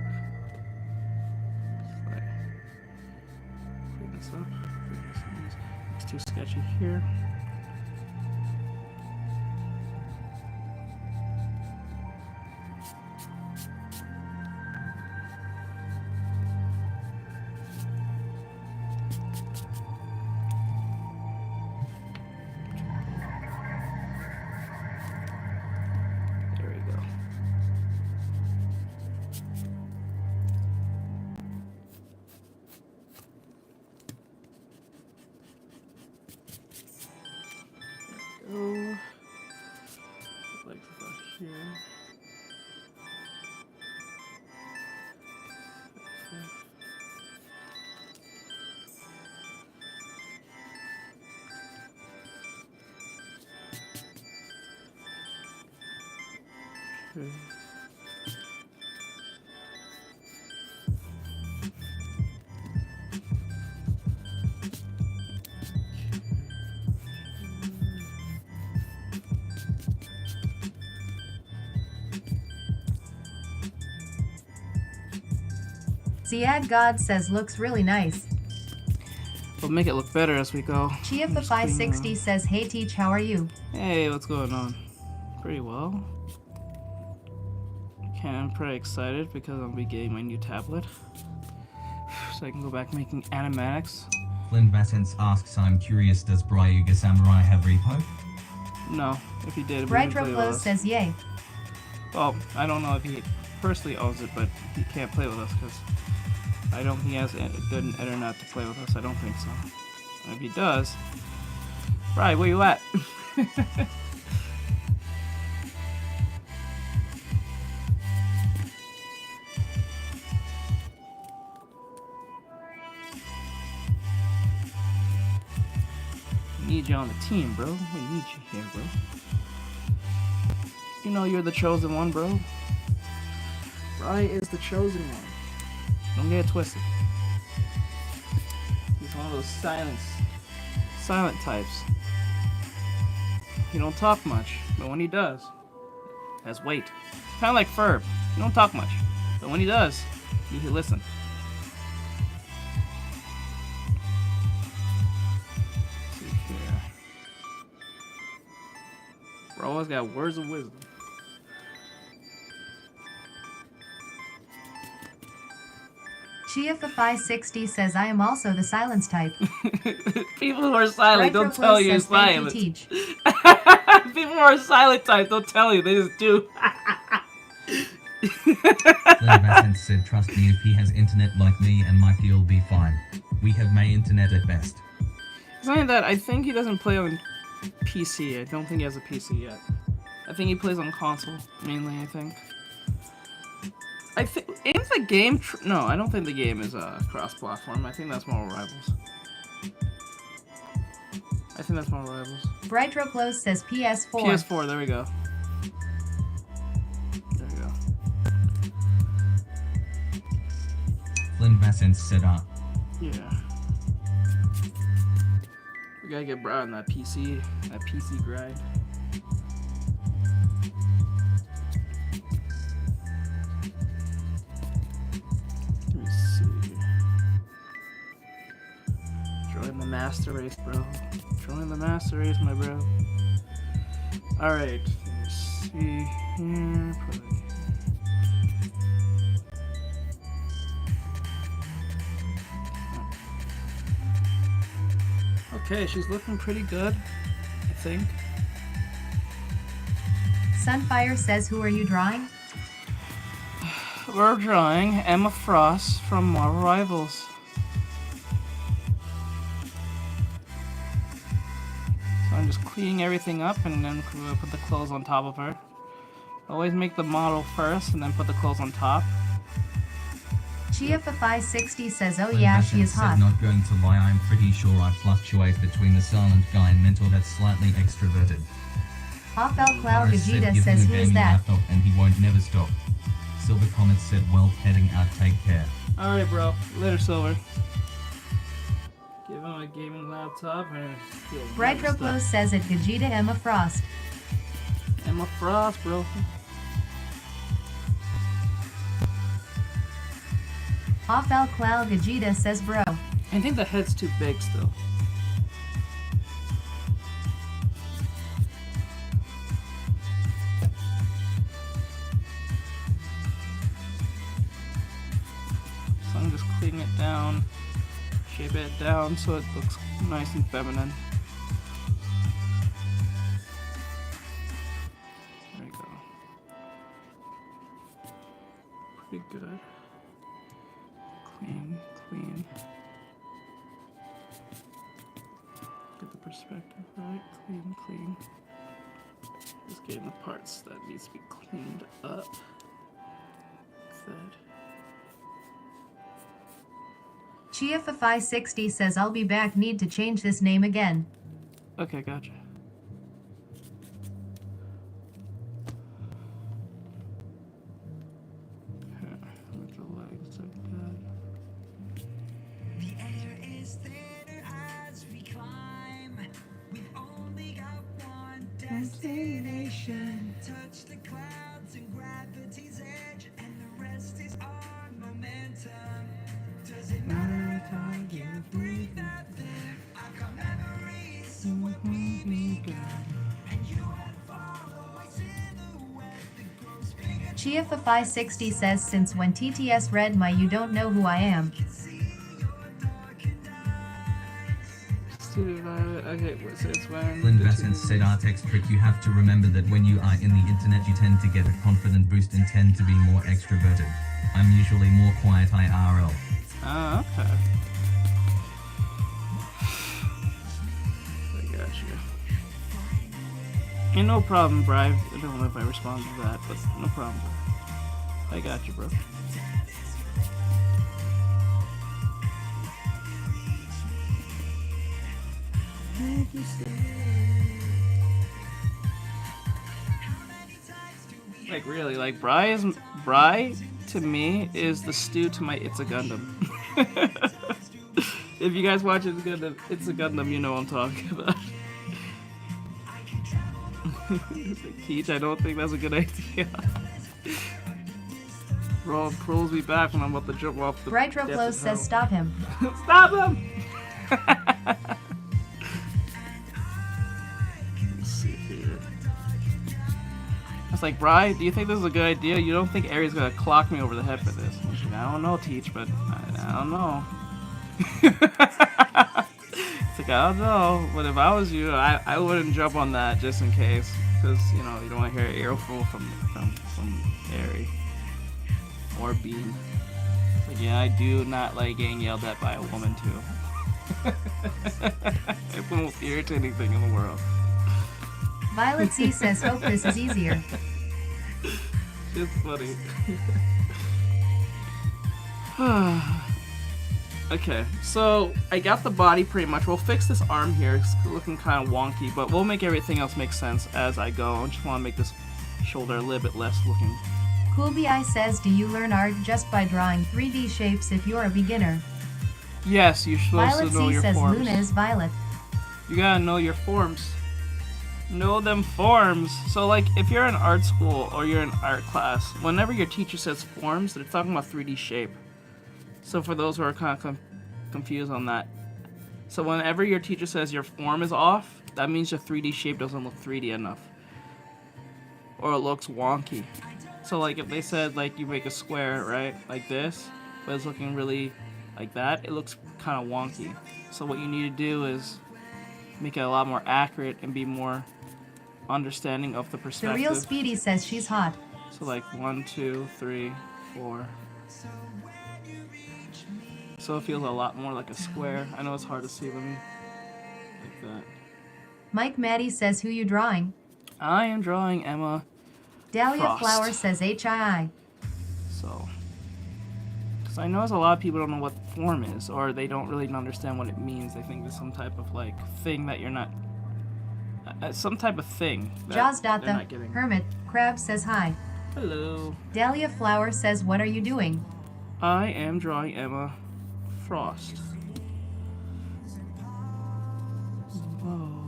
Just like clean this up. It's too sketchy here. There we go. Go. Legs about here. Okay. Ziad God says, looks really nice. We'll make it look better as we go. Chia I'm for just cleaning 560 says, hey Teach, how are you? Hey, what's going on? Pretty well. Okay, I'm pretty excited because I'll be getting my new tablet. So I can go back making animatics. Flynn Vassens asks, I'm curious, does Bryuga Samurai have repo? No, if he did, we Bright would play with Flow us. says, yay. Well, I don't know if he personally owns it, but he can't play with us because I don't think he has a good internet to play with us. I don't think so. And if he does, right, where you at? We need you on the team, bro. We need you here, bro. You know you're the chosen one, bro. Rye is the chosen one. Don't get it twisted. He's one of those silent types. He don't talk much, but when he does, has weight. Kind of like Ferb. He don't talk much, but when he does, you listen. Let's see here. Bro always got words of wisdom. Chia for 560 says, I am also the silence type. People who are silent don't Retro tell Plus you says, thank silent. you, Teach. People who are silent type don't tell you, they just do. Flynn Vassens said, trust me, if he has internet like me and Mikey, will be fine. We have May internet at best. It's not that, I think he doesn't play on PC. I don't think he has a PC yet. I think he plays on console, mainly, I think. I think ain't the game. No, I don't think the game is cross-platform. I think that's more Rivals. I think that's more Rivals. Brightro Close says PS4. PS4. There we go. There we go. Flynn Bassens said Yeah. We gotta get Brian that PC grind. Let me see. Join the master race, bro. Join the master race, my bro. Alright, let's see here. Okay, she's looking pretty good, I think. Sunfire says, who are you drawing? We're drawing Emma Frost from Marvel Rivals. So I'm just cleaning everything up and then we'll put the clothes on top of her. Always make the model first and then put the clothes on top. GFFI60 says, oh Flynn yeah, Bassens she is said, hot. not going to lie, I'm pretty sure I fluctuate between the silent guy and mentor that's slightly extroverted. Hofel Cloud Boris said, Vegeta give says, him a who is gaming that? laptop and he won't never stop. Silver Comet said, well, heading out, take care. Alright, bro. Later, Silver. Give him a gaming laptop and Brightro Close says it, Vegeta Emma Frost. Emma Frost, bro. Hofel Cloud Vegeta says, bro. I think the head's too big still. So I'm just cleaning it down, shape it down so it looks nice and feminine. There we go. Pretty good. Clean, clean. Get the perspective right. Clean, clean. Just getting the parts that needs to be cleaned up. Good. GFFI60 says, I'll be back, need to change this name again. Okay, gotcha. Here, with the legs like that. The air is thinner as we climb. We've only got one destination. Touch the clouds and gravity's edge, and the rest is our momentum. Does it matter if I can't breathe out there? I've got memories, so what we began. And you had followers in the web that grows bigger. GFFI60 says, since when TTS read my You Don't Know Who I Am. Okay, so it's when. Flynn Bassens said, Artextric, you have to remember that when you are in the internet you tend to get a confident boost and tend to be more extroverted. I'm usually more quiet IRL. Oh, okay. I got you. Ain't no problem, Bri. I don't know if I respond to that, but no problem, bro. I got you, bro. Like really, like Bri to me is the stew to my It's a Gundam. If you guys watch It's a Gundam, you know what I'm talking about. Keach, I don't think that's a good idea. Bro, pulls me back when I'm about to jump off the. Brightro Close says, stop him. Stop him! Let's see here. I was like, Bri, do you think this is a good idea? You don't think Aries gonna clock me over the head for this? I was like, I don't know, Teach, but I don't know. It's like, I don't know, but if I was you, I wouldn't jump on that just in case, because you know you don't want to hear earful from Aries or Bean. But yeah, I do not like getting yelled at by a woman too. It's the most irritating thing in the world. Violet C says, hope this is easier. It's funny. Okay, so I got the body pretty much. We'll fix this arm here. It's looking kind of wonky, but we'll make everything else make sense as I go. I just want to make this shoulder a little bit less looking. Coolbi says, do you learn art just by drawing 3D shapes if you're a beginner? Yes, you're supposed Violet to know C your says forms. Luna is violet. You gotta know your forms. Know them forms. So like if you're in art school or you're in art class, whenever your teacher says forms, they're talking about 3D shape. So for those who are kind of confused on that. So whenever your teacher says your form is off, that means your 3D shape doesn't look 3D enough. Or it looks wonky. So like if they said like you make a square, right? Like this, but it's looking really like that, it looks kind of wonky. So what you need to do is make it a lot more accurate and be more understanding of the The perspective. real Speedy says she's hot. So like 1, 2, 3, 4. So it feels a lot more like a square. I know it's hard to see, let me like that. Mike Maddie says who you drawing? I am drawing Emma. Dahlia Frost. Flower says HII. So, because I know a lot of people don't know what form is, or they don't really understand what it means. They think it's some type of like thing that you're not, some type of thing that Jaws they're the not getting. Hermit Crab says hi. Hello. Dahlia Flower says what are you doing? I am drawing Emma Frost. Whoa.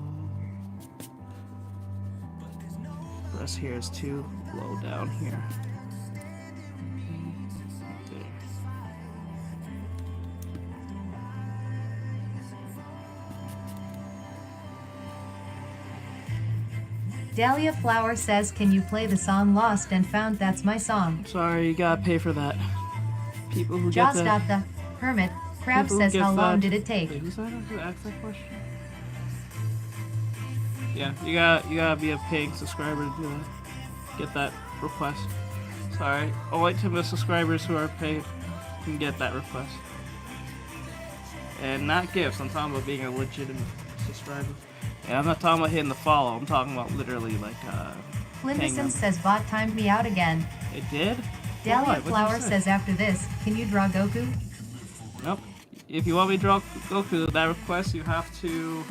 Press here is too low down here. There. Dahlia Flower says can you play the song Lost and Found? That's my song. Sorry, you gotta pay for that. People who Jaws get that. the Hermit Crab People who says get how long that- did it take? Wait, who's that who asked that question? Yeah, you gotta be a paying subscriber to do that. Get that request. Sorry, only to the subscribers who are paid can get that request. And not gifts. I'm talking about being a legitimate subscriber. And I'm not talking about hitting the follow. I'm talking about literally like paying Flindison them. says bot timed me out again. It did? Dahlia Why? What'd you Flower say? says after this, can you draw Goku? Nope. If you want me to draw Goku, that request you have to.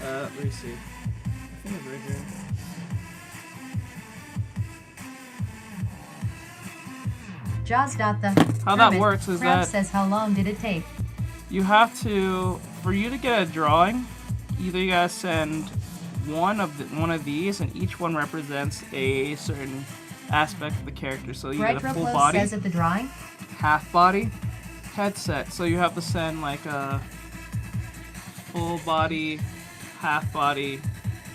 Let me see. I think it's right here. Jaws the How that Hermit works is Crab that says how long did it take? you have to, for you to get a drawing, either you gotta send one of these, and each one represents a certain aspect of the character. So you get a full Retroplo body, says at the drawing. half body, headset. So you have to send like a full body, half body,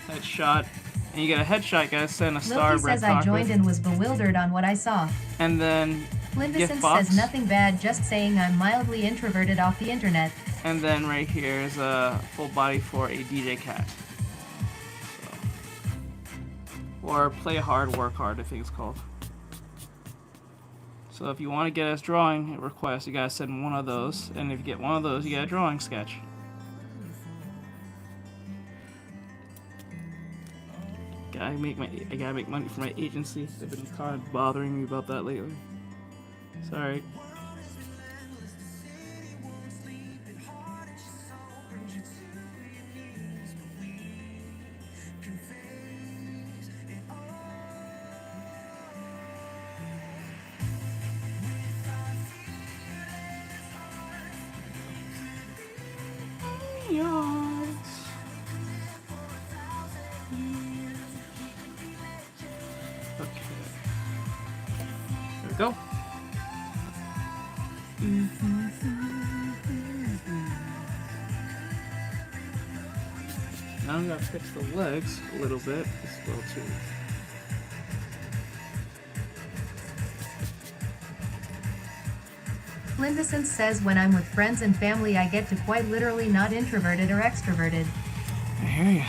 headshot, and you get a headshot. You gotta send a star Loki red says I joined cockpit, and was bewildered on what I saw. and then Flindison gift box. says nothing bad, just saying I'm mildly introverted off the internet. And then right here is a full body for a DJ cat. So. Or play hard, work hard, I think it's called. So if you want to get us drawing request, you gotta send one of those. And if you get one of those, you get a drawing sketch. I gotta make money for my agency. They've been kind of bothering me about that lately. Sorry. Yes. Okay. There we go. Now I'm gonna fix the legs a little bit. It's a little too. Flindison says when I'm with friends and family I get to quite literally not introverted or extroverted. I hear you.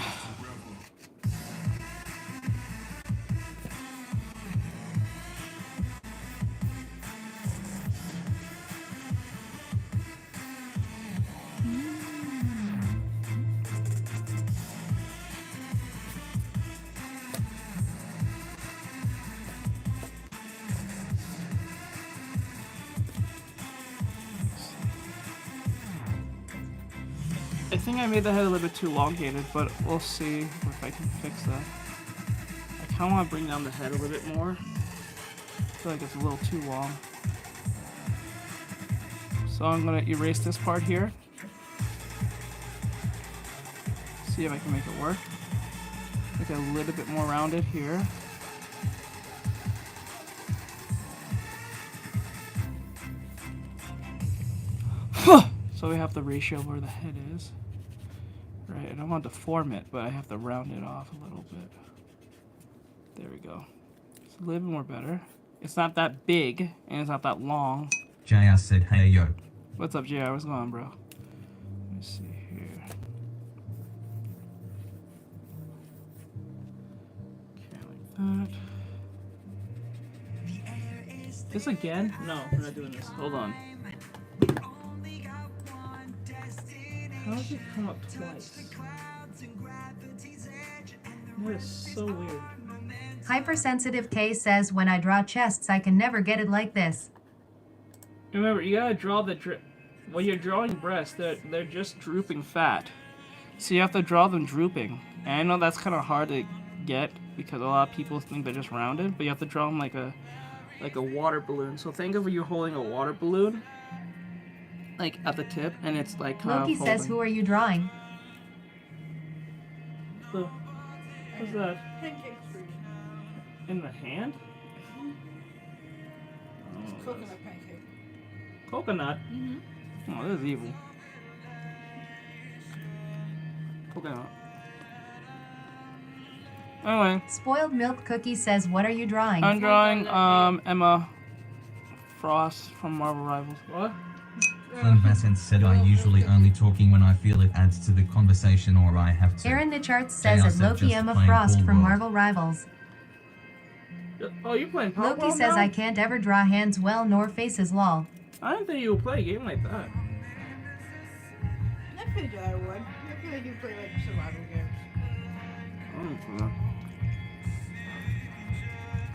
think I made the head a little bit too elongated, but we'll see if I can fix that. I kind of want to bring down the head a little bit more. I feel like it's a little too long. So I'm going to erase this part here. See if I can make it work. Make it a little bit more rounded here. So we have the ratio where the head is. Right, I don't want to deform it, but I have to round it off a little bit. There we go. It's a little bit more better. It's not that big, and it's not that long. JR said, hey yo. What's up, JR? What's going on, bro? Let me see here. Okay, like that. This again? No, we're not doing this. Hold on. How does it come up twice? That is so weird. Hypersensitive K says, when I draw chests, I can never get it like this. Remember, you gotta draw the when you're drawing breasts, they're just drooping fat. So you have to draw them drooping. And I know that's kind of hard to get because a lot of people think they're just rounded, but you have to draw them like a water balloon. So think of you holding a water balloon, like at the tip, and it's like kind Loki of says, holding. who are you drawing? So, what's that? In the hand? Coconut pancake. Coconut? Oh, this is evil. Coconut. Anyway, Spoiled Milk Cookie says, what are you drawing? I'm drawing Emma Frost from Marvel Rivals. What? Flynn Vassant said, I usually only talking when I feel it adds to the conversation or I have to. Aaron Nicharts says, JR at said, Loki just Emma playing Frost Pool from World. Marvel Rivals. Oh, you playing Power Loki says, I can't ever draw hands well nor faces lol. I didn't think you would play a game like that. I figured I would. I feel like you play like survival games. I don't know.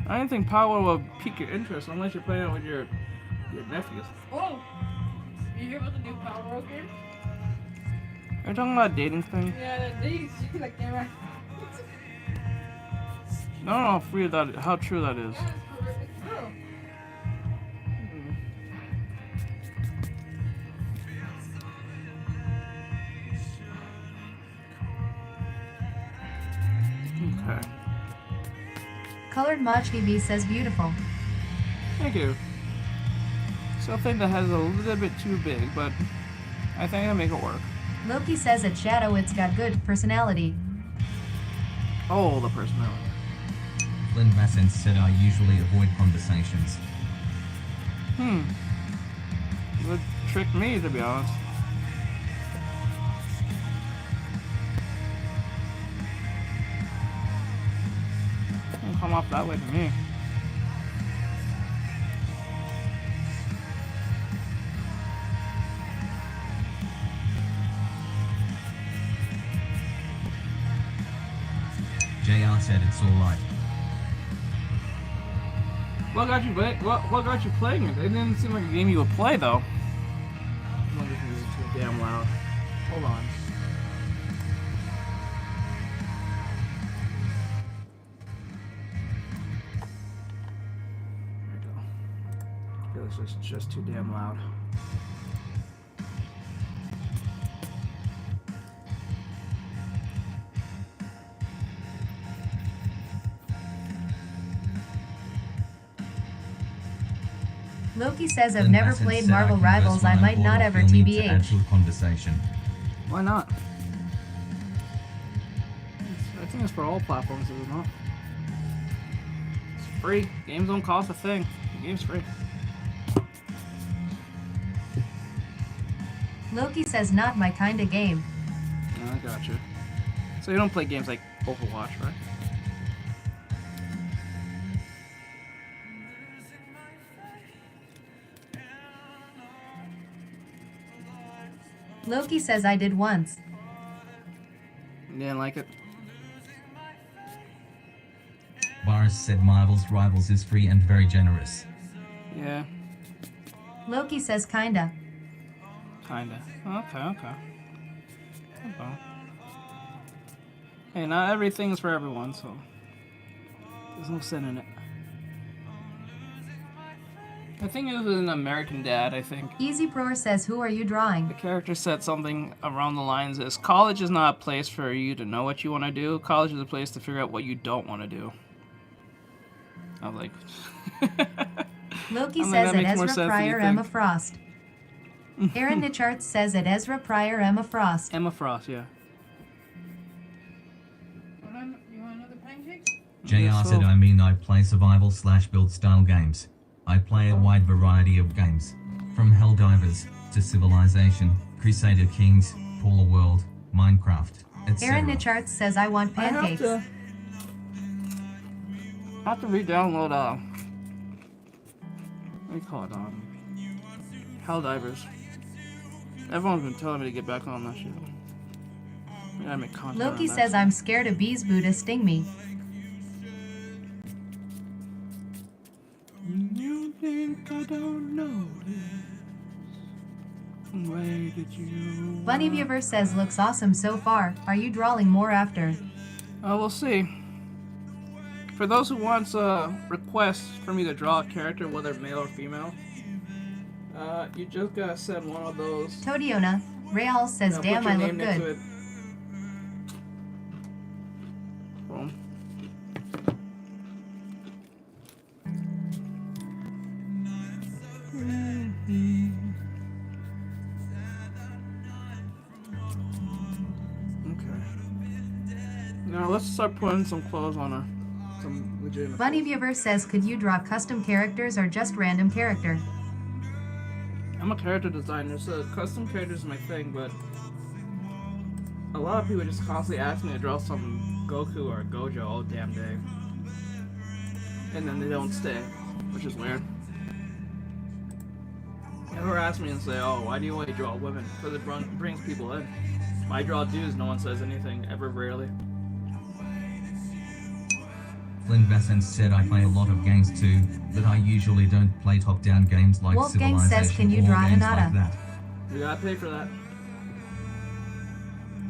I didn't think Power would pique your interest unless you're playing it with your nephews. Oh! You hear about the new Power World game? Are you talking about a dating thing? Yeah, these like they're right. I don't know how true that is. It's true. Okay. Colored Mach TV says, beautiful. Thank you. Still think the head's a little bit too big, but I think I'll make it work. Loki says, at Shadow it's got good personality. Oh, the personality. Flynn Vassant said, I usually avoid conversations. Would trick me, to be honest. Don't come off that way to me. JR said, it's alright. What got you playing it? It didn't seem like a game you would play, though. I wonder if this is too damn loud. Hold on. There we go. I feel this is just too damn loud. Loki says, I've Flynn never Vassant played said, Marvel I converse Rivals, when I I'm might bored not or ever feel need to add TBH. to a conversation. Why not? I think it's for all platforms, is it not? It's free. Games don't cost a thing. The game's free. Loki says, not my kinda game. I gotcha. So you don't play games like Overwatch, right? Loki says, I did once. You didn't like it? Boris said, Marvel's Rivals is free and very generous. Yeah, Loki says, kinda. kinda. Okay, okay. Well. Hey, not everything's for everyone, so there's no sin in it. I think it was an American Dad, I think. Easy Pro says, who are you drawing? The character said something around the lines is, college is not a place for you to know what you want to do. College is a place to figure out what you don't want to do. I was like... Loki I'm like, says that at makes more Ezra sense than you Pryor, think. Emma Frost. Aaron Nicharts says at Ezra Pryor, Emma Frost. Emma Frost, yeah. You want another pancake? JR said I play survival/build style games. I play a wide variety of games, from Helldivers to Civilization, Crusader Kings, Polar World, Minecraft, etc. Aaron Nicharts says I want pancakes. I have to re-download, what do you call it, Helldivers. Everyone's been telling me to get back on that shit. I gotta make content Loki around that says shit. I'm scared of bees boo to sting me. You think I don't know this? Why did you... Bunny Viewer says looks awesome so far. Are you drawing more after? We'll see. For those who wants requests for me to draw a character, whether male or female, you just gotta send one of those. Todiona, Real says Now damn put I your look name next to good. it. Boom. Okay. Now let's start putting some clothes on her. Some legitimate Bunny clothes. Viewer says could you draw custom characters or just random character? I'm a character designer, so custom characters is my thing, but a lot of people just constantly ask me to draw some Goku or Gojo all damn day. And then they don't stay, which is weird. Never ask me and say, oh, why do you only draw women? Because it brings people in. When I draw dudes, no one says anything, ever rarely. Flynn Vassant said I play a lot of games too, but I usually don't play top-down games like Wolfgang Civilization says, can you or draw games Hinata? like that. You gotta pay for that.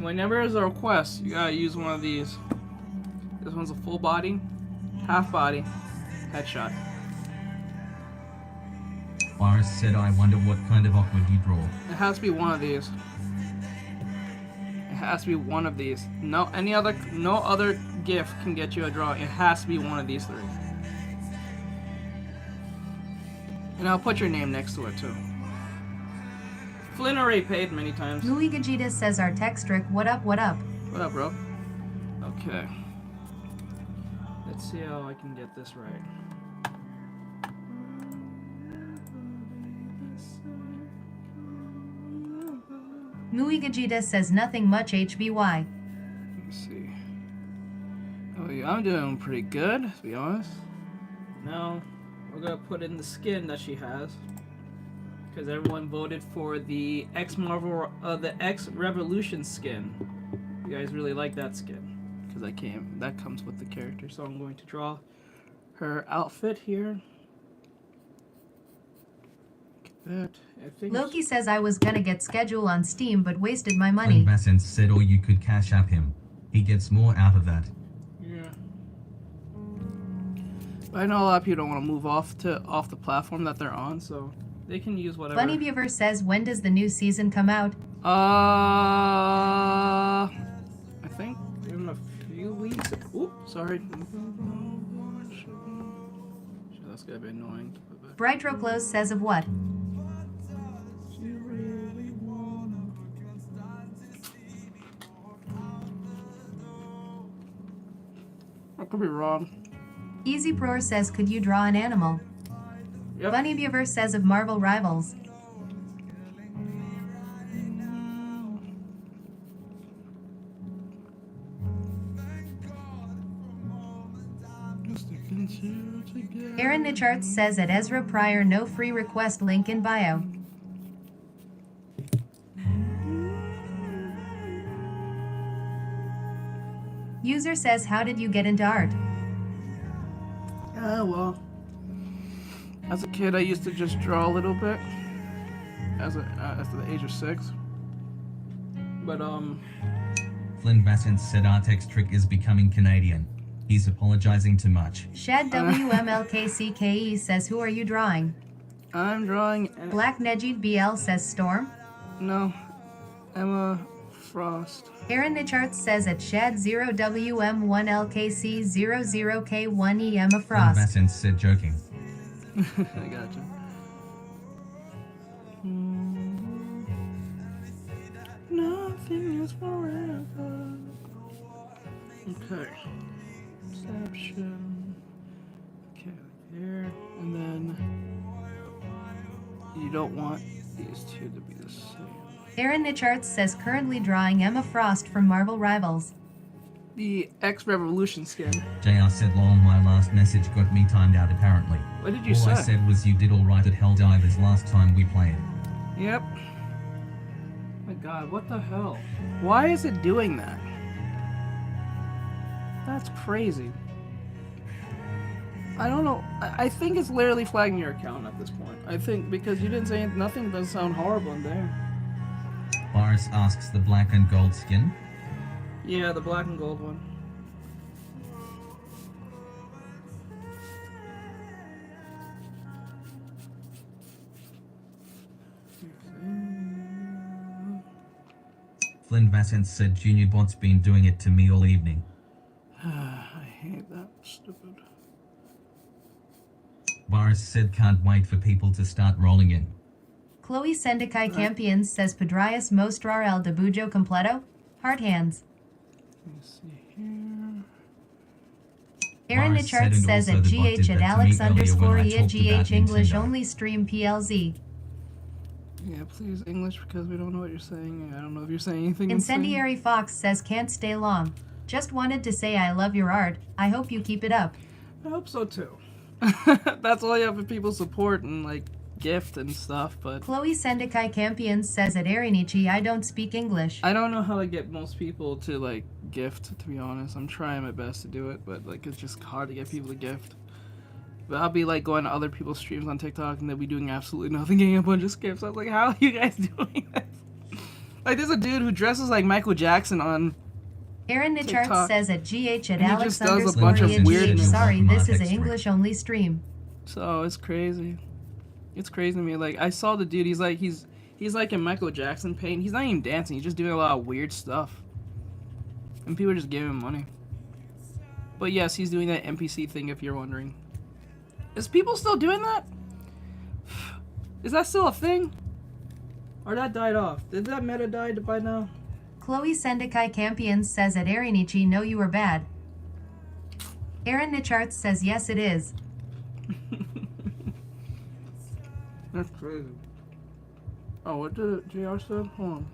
Whenever there's a request, you gotta use one of these. This one's a full body, half body, headshot. Iris said I wonder what kind of awkward you draw. It has to be one of these. It has to be one of these. No other GIF can get you a drawing. It has to be one of these three. And I'll put your name next to it too. Flynn already paid many times. Louis Gajita says Artextric, what up, what up? What up, bro? Okay. Let's see how I can get this right. Louis Gajita says nothing much HBY. Let me see. Oh yeah, I'm doing pretty good, to be honest. Now, we're gonna put in the skin that she has. Because everyone voted for the the X Revolution skin. You guys really like that skin. Because that comes with the character. So I'm going to draw her outfit here. That, I think Loki says I was gonna get schedule on Steam but wasted my Flynn money. Vassant said or you could cash app him. He gets more out of that. yeah. But I know a lot of people don't want to move off the platform that they're on, so they can use whatever. Bunny Viewer says when does the new season come out? I think in a few weeks. Oop, sorry. Shit, that's gonna be annoying to put back. Brightro Close says of what? I could be wrong. Easy Proer says could you draw an animal? Yep. Bunny Viewer says of Marvel Rivals. Aaron Nicharts says at Ezra Pryor no free request link in bio. User says how did you get into art? Well, as a kid, I used to just draw a little bit. At the age of 6. But Flynn Vassant said Artextric is becoming Canadian. He's apologizing too much. Shad WMLKCKE says, who are you drawing? I'm drawing. Black Nejid BL says, Storm. No, Emma Frost. Aaron Nicharts says at Shad 0WM1LKC00K1E Emma Flynn Frost. Vassant said joking. I gotcha. Nothing is forever. Okay. Perception. Okay, here. And then you don't want these two to be the same. Aaron Nicharts says currently drawing Emma Frost from Marvel Rivals. The X Revolution skin. JR said lol, my last message got me timed out apparently. What did you All say? I said was you did alright at Helldivers last time we played. Yep. My god, what the hell? Why is it doing that? That's crazy. I don't know. I think it's literally flagging your account at this point. I think because you didn't say nothing does sound horrible in there. Boris asks the black and gold skin. Yeah, the black and gold one. Flynn Vassant said Junior Bot's been doing it to me all evening. I hate that. Stupid. Boris said can't wait for people to start rolling in. Chloe Sendikai Campions says Pedrias mostrar el debujo completo? Heart hands. Let me see here. Aaron Boris said, Nicharts and says also at the bot did GH at that to me Alex earlier when underscore I EA talked about GH English Nintendo. only stream PLZ. Yeah, please English because we don't know what you're saying. I don't know if you're saying anything. insane. Incendiary Fox says can't stay long. Just wanted to say I love your art. I hope you keep it up. I hope so too. That's all you have for people support and like gift and stuff, but Chloe Sendikai Campions says at Arinichi I don't speak English. I don't know how to get most people to like gift, to be honest. I'm trying my best to do it, but like it's just hard to get people to gift. But I'll be like going to other people's streams on TikTok and they'll be doing absolutely nothing, getting a bunch of skips. I was like, how are you guys doing this? Like there's a dude who dresses like Michael Jackson on Aaron Nicharts TikTok. says at GH at And he Alex just does a underscore bunch of EA weirdness. GH. Sorry, this is an Artextric. English only stream. So it's crazy. It's crazy to me. Like I saw the dude. He's like in Michael Jackson paint. He's not even dancing. He's just doing a lot of weird stuff. And people are just giving him money. But yes, he's doing that NPC thing. If you're wondering, is people still doing that? Is that still a thing? Or that died off? Did that meta die by now? Chloe Sendikai Campions says at Arinichi no you were bad. Aaron Nicharts says yes it is. That's crazy. Oh, what did JR said? Hold on.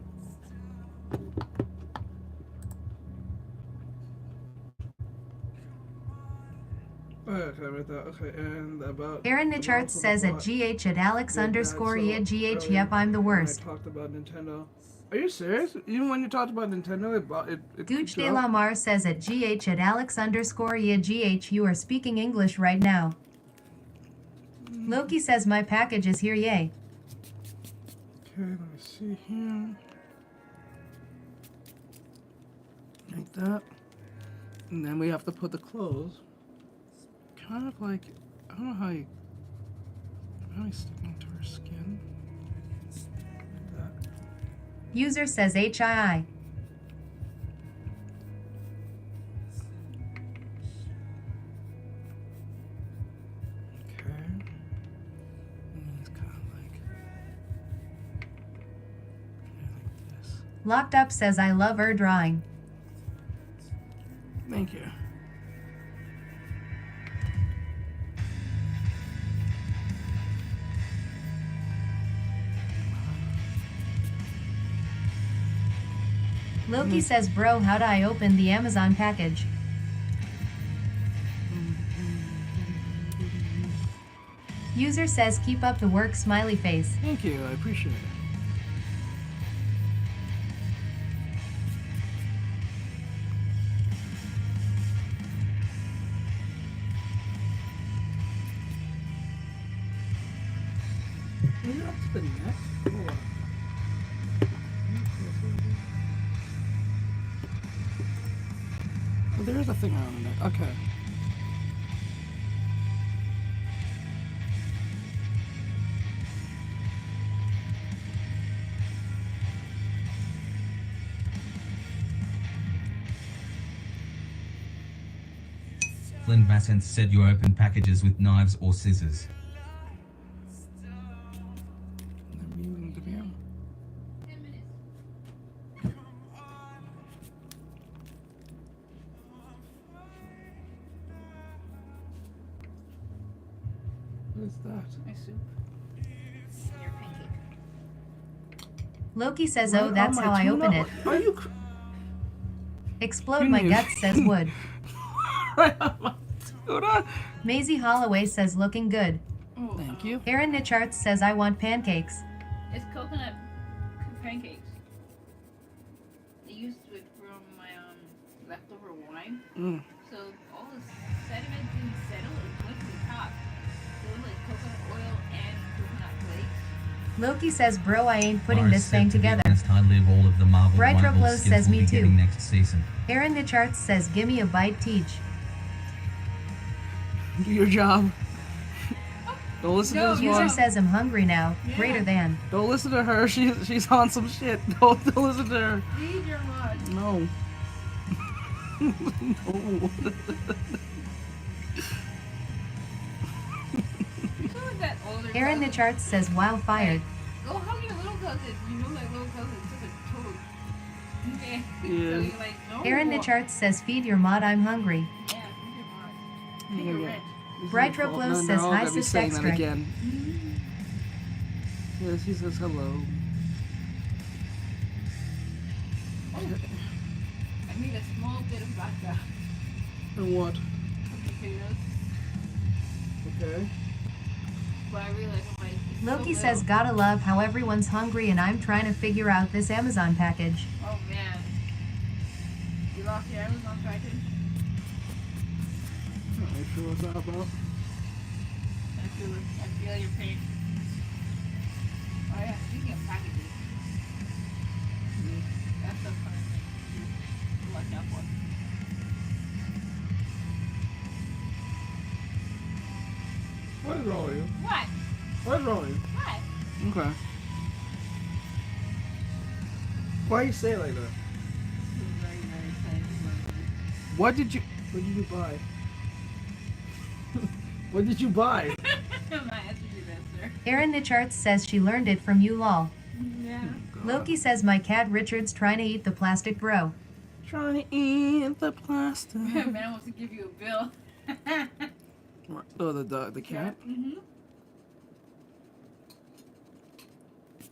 Okay, I read that. Okay, and about... Aaron Nicharts says at GH at Alex underscore EA GH yep I'm the worst. I talked about Nintendo. Are you serious? Even when you talked about Nintendo, it Gooch kicked you de out? la Mar says at GH at Alex underscore EA GH you are speaking English right now. Loki says my package is here yay. Okay, let me see here. Like that. And then we have to put the clothes. Kind of like, I don't know how you stick into her skin. Like that. User says HII. Okay. And it's kind of like this. Locked Up says I love her drawing. Thank you. Loki says bro how do I open the Amazon package? User says keep up the work smiley face. Thank you, I appreciate it. Maybe up to the neck? Hold on. But there is a thing around there. Okay. Flynn Vassant said you open packages with knives or scissors. They're muting the video. 10 minutes. What is that? My soup. Your pancake. Loki says, Right oh, that's on how my I open it. tuna? Are you Explode You my knew. guts says wood. right on my tuna? Maisie Holloway says looking good. Oh, Thank you. Aaron Nicharts says I want pancakes. It's coconut pancakes. They used it from my leftover wine. Mm. So all the sediment didn't settle. It went to the top. So it was like coconut oil and coconut flakes. Loki says, bro, I ain't putting Boris this said, thing to be together. honest, I live all of the Marvel Bright rival Roblos skills says will me be too. getting next season. Aaron Nicharts says, gimme a bite, teach. Do your job. Don't listen No, to this User one. says I'm hungry now. Yeah. Greater than. Don't listen to her. She's on some shit. Don't listen to her. Read your mod. No. No. So is that older Aaron cousin? Nicharts says, wow, fired. Go hug your little cousin. You know like little cousin took a toad. Okay. Yeah. So you're like, no. Aaron Nicharts says, feed your mod, I'm hungry. Yeah, feed your mod. Pay your Yeah. rent. This is Bright your fault. Roblos No, says, they're all hi, gonna be sis saying that Artextric. again. Yes, he says hello. I need a small bit of vodka. And what? Potatoes. Okay. But I realize I'm like, it's so Loki says, little. gotta love how everyone's hungry and I'm trying to figure out this Amazon package. Oh man. You lost your Amazon package? Not really sure what's that about. I feel your pain. Oh yeah, speaking of packages. That's the fun thing to watch out for. What is wrong with you? What? What is wrong with you? What? Okay. Why you say it like that? Very, very excited. What did you buy? What did you buy? I'm not answering you that, sir. Aaron Nicharts says she learned it from you, lol. Yeah. Loki says my cat Richard's trying to eat the plastic bro. Trying to eat the plastic. Man wants to give you a bill. Oh, the cat? Mm-hmm.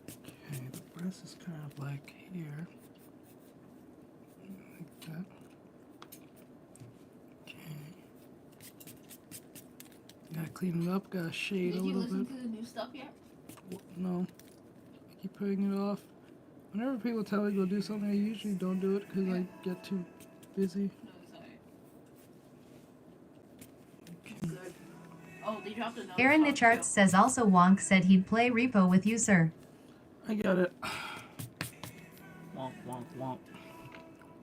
Okay, the breast is kind of like here. Like that. Okay. Gotta clean it up, gotta shade Did a you little listen bit. to the new stuff yet? No. I keep putting it off. Whenever people tell me to go do something, I usually don't do it because I get too busy. No, it's alright. Good. Oh, they dropped another Aaron song, Nicharts too. says also Wonk said he'd play repo with you, sir. I got it. Wonk, wonk, wonk.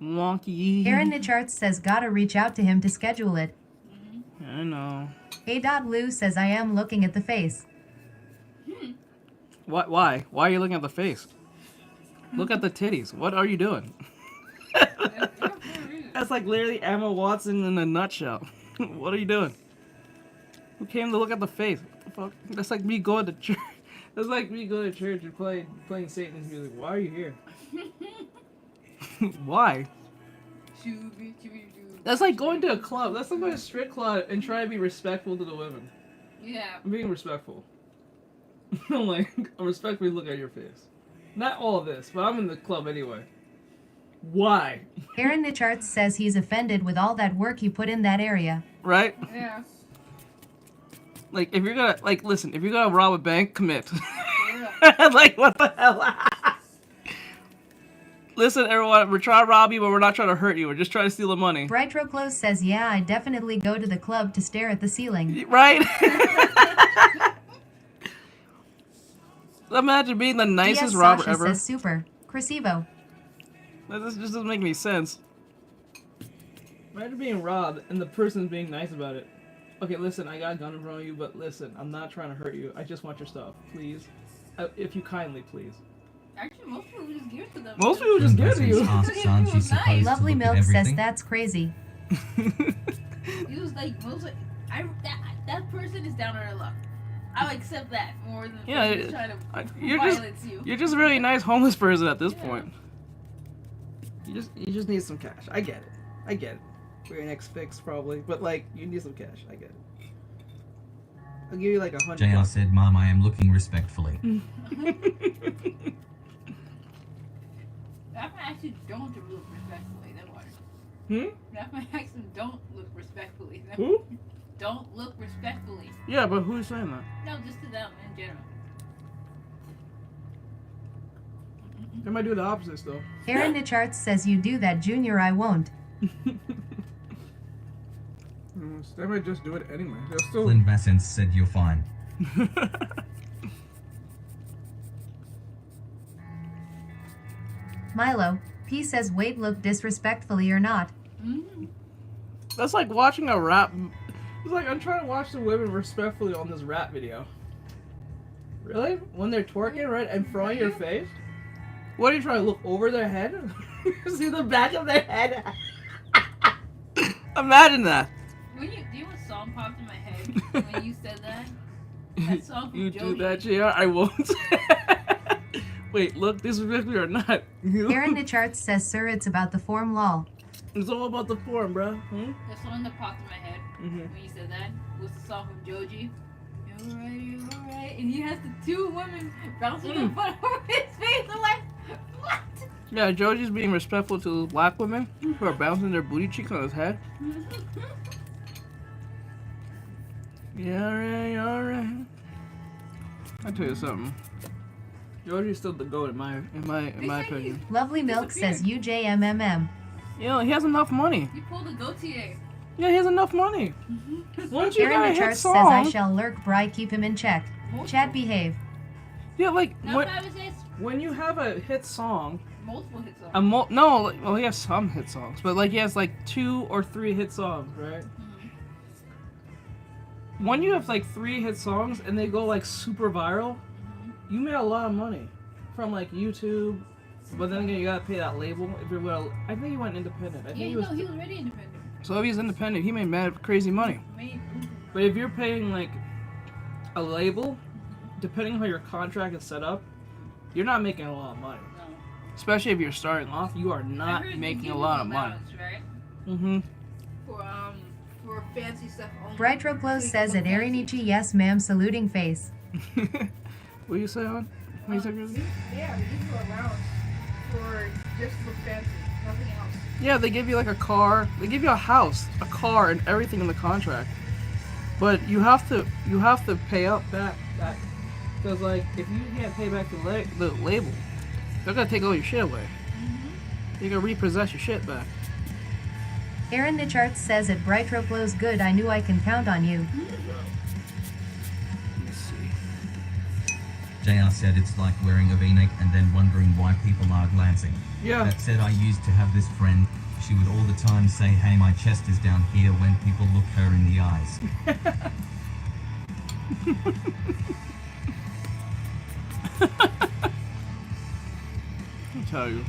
Wonky. Aaron Nicharts says gotta reach out to him to schedule it. I know. A.Lou says I am looking at the face. What? Why? Why are you looking at the face? Look at the titties. What are you doing? That's like literally Emma Watson in a nutshell. What are you doing? Who came to look at the face? What the fuck? That's like me going to church. That's like me going to church and playing Satan's music. Why are you here? Why? That's like going to a club. That's like going to a strip club and trying to be respectful to the women. Yeah. I'm being respectful. I'm like, I'm respectfully looking at your face. Not all of this, but I'm in the club anyway. Why? Aaron Nicharts says he's offended with all that work you put in that area. Right? Yeah. Like, if you're gonna, like, listen, if you're gonna rob a bank, commit. Yeah. Like, what the hell? Listen, everyone, we're trying to rob you, but we're not trying to hurt you. We're just trying to steal the money. Bright Close says, yeah, I definitely go to the club to stare at the ceiling. Right? Imagine being the nicest DS robber Sasha ever. says super. Cresivo. This just doesn't make any sense. Imagine being robbed and the person's being nice about it. Okay, listen, I got a gun in front of you, but listen, I'm not trying to hurt you. I just want your stuff, please. If you kindly, please. Actually, most people would just give it to them. Most people just give it to you. Asks, aren't you supposed to Lovely look at Milk says everything? that's crazy. He was like, most like, that person is down on their luck. I'll accept that more than the Yeah, person who's trying to you're just violence you. you're just a really nice homeless person at this Yeah. point. You just need some cash. I get it. I get it. For your next fix probably, but like you need some cash. I get it. I'll give you like $100. JR said, Mom, I am looking respectfully. That might actually don't look respectfully. That water. That might actually don't look respectfully. Who? Don't look respectfully. Yeah, but who's saying that? No, just to them in general. They might do the opposite still. Aaron Nicharts says you do that, Junior. I won't. They might just do it anyway. They'll still. Flynn Vassens said, you're fine. Milo, P says wait, look disrespectfully or not. That's like watching a rap. It's like I'm trying to watch the women respectfully on this rap video. Really? When they're twerking right in front of your face? What are you trying to look over their head? See the back of their head? Imagine that. Do you know what song popped in my head when you said that? That song from You Jody. do that, JR? I won't. Wait, look, disrespectfully or not? Aaron Nicharts says, sir, it's about the form lol. It's all about the form, bro. Hmm? The song that popped in my head when you said that was the song from Joji. You're right, and he has the two women bouncing in front of his face. I'm like, what? Yeah, Joji's being respectful to black women who are bouncing their booty cheeks on his head. Yeah, alright. I tell you something. Joji's still the goat in my opinion. Lovely Milk says UJMMM. You know, he has enough money. You pulled a goatee. Yeah, he has enough money. Once you got Aaron a hit Nicharts says I song, shall lurk, Bry, keep him in check. Chad, behave. yeah, like No, I was just when you have a hit song, multiple hit songs. well, he has some hit songs, but like he has like 2 or 3 hit songs, right? When you have like 3 hit songs and they go like super viral, you made a lot of money from like YouTube. But then again, you gotta pay that label if you're well. I think he went independent. I think Yeah, he was. no, he was already independent. So if he's independent, he made mad crazy money. But if you're paying like a label, depending on how your contract is set up, you're not making a lot of money. No. Especially if you're starting off, you are I not heard they making give a you lot of money. allowance, right? Mm-hmm. For fancy stuff only. Bright Roclo says at Arinichi, yes ma'am, saluting face. What do you say, on? What do you say, Grizzly? Yeah, they give you allowance for just look fancy, nothing else. Yeah, they give you like a car. They give you a house, a car, and everything in the contract. But you have to pay up back that because like if you can't pay back the label, they're gonna take all your shit away. You're gonna repossess your shit back. Aaron Nicharts says at Bright Roclo's good, I knew I can count on you. Let me see. JR said it's like wearing a v-neck and then wondering why people are glancing. Yeah. That said, I used to have this friend. She would all the time say, hey, my chest is down here when people look her in the eyes. I'll tell you.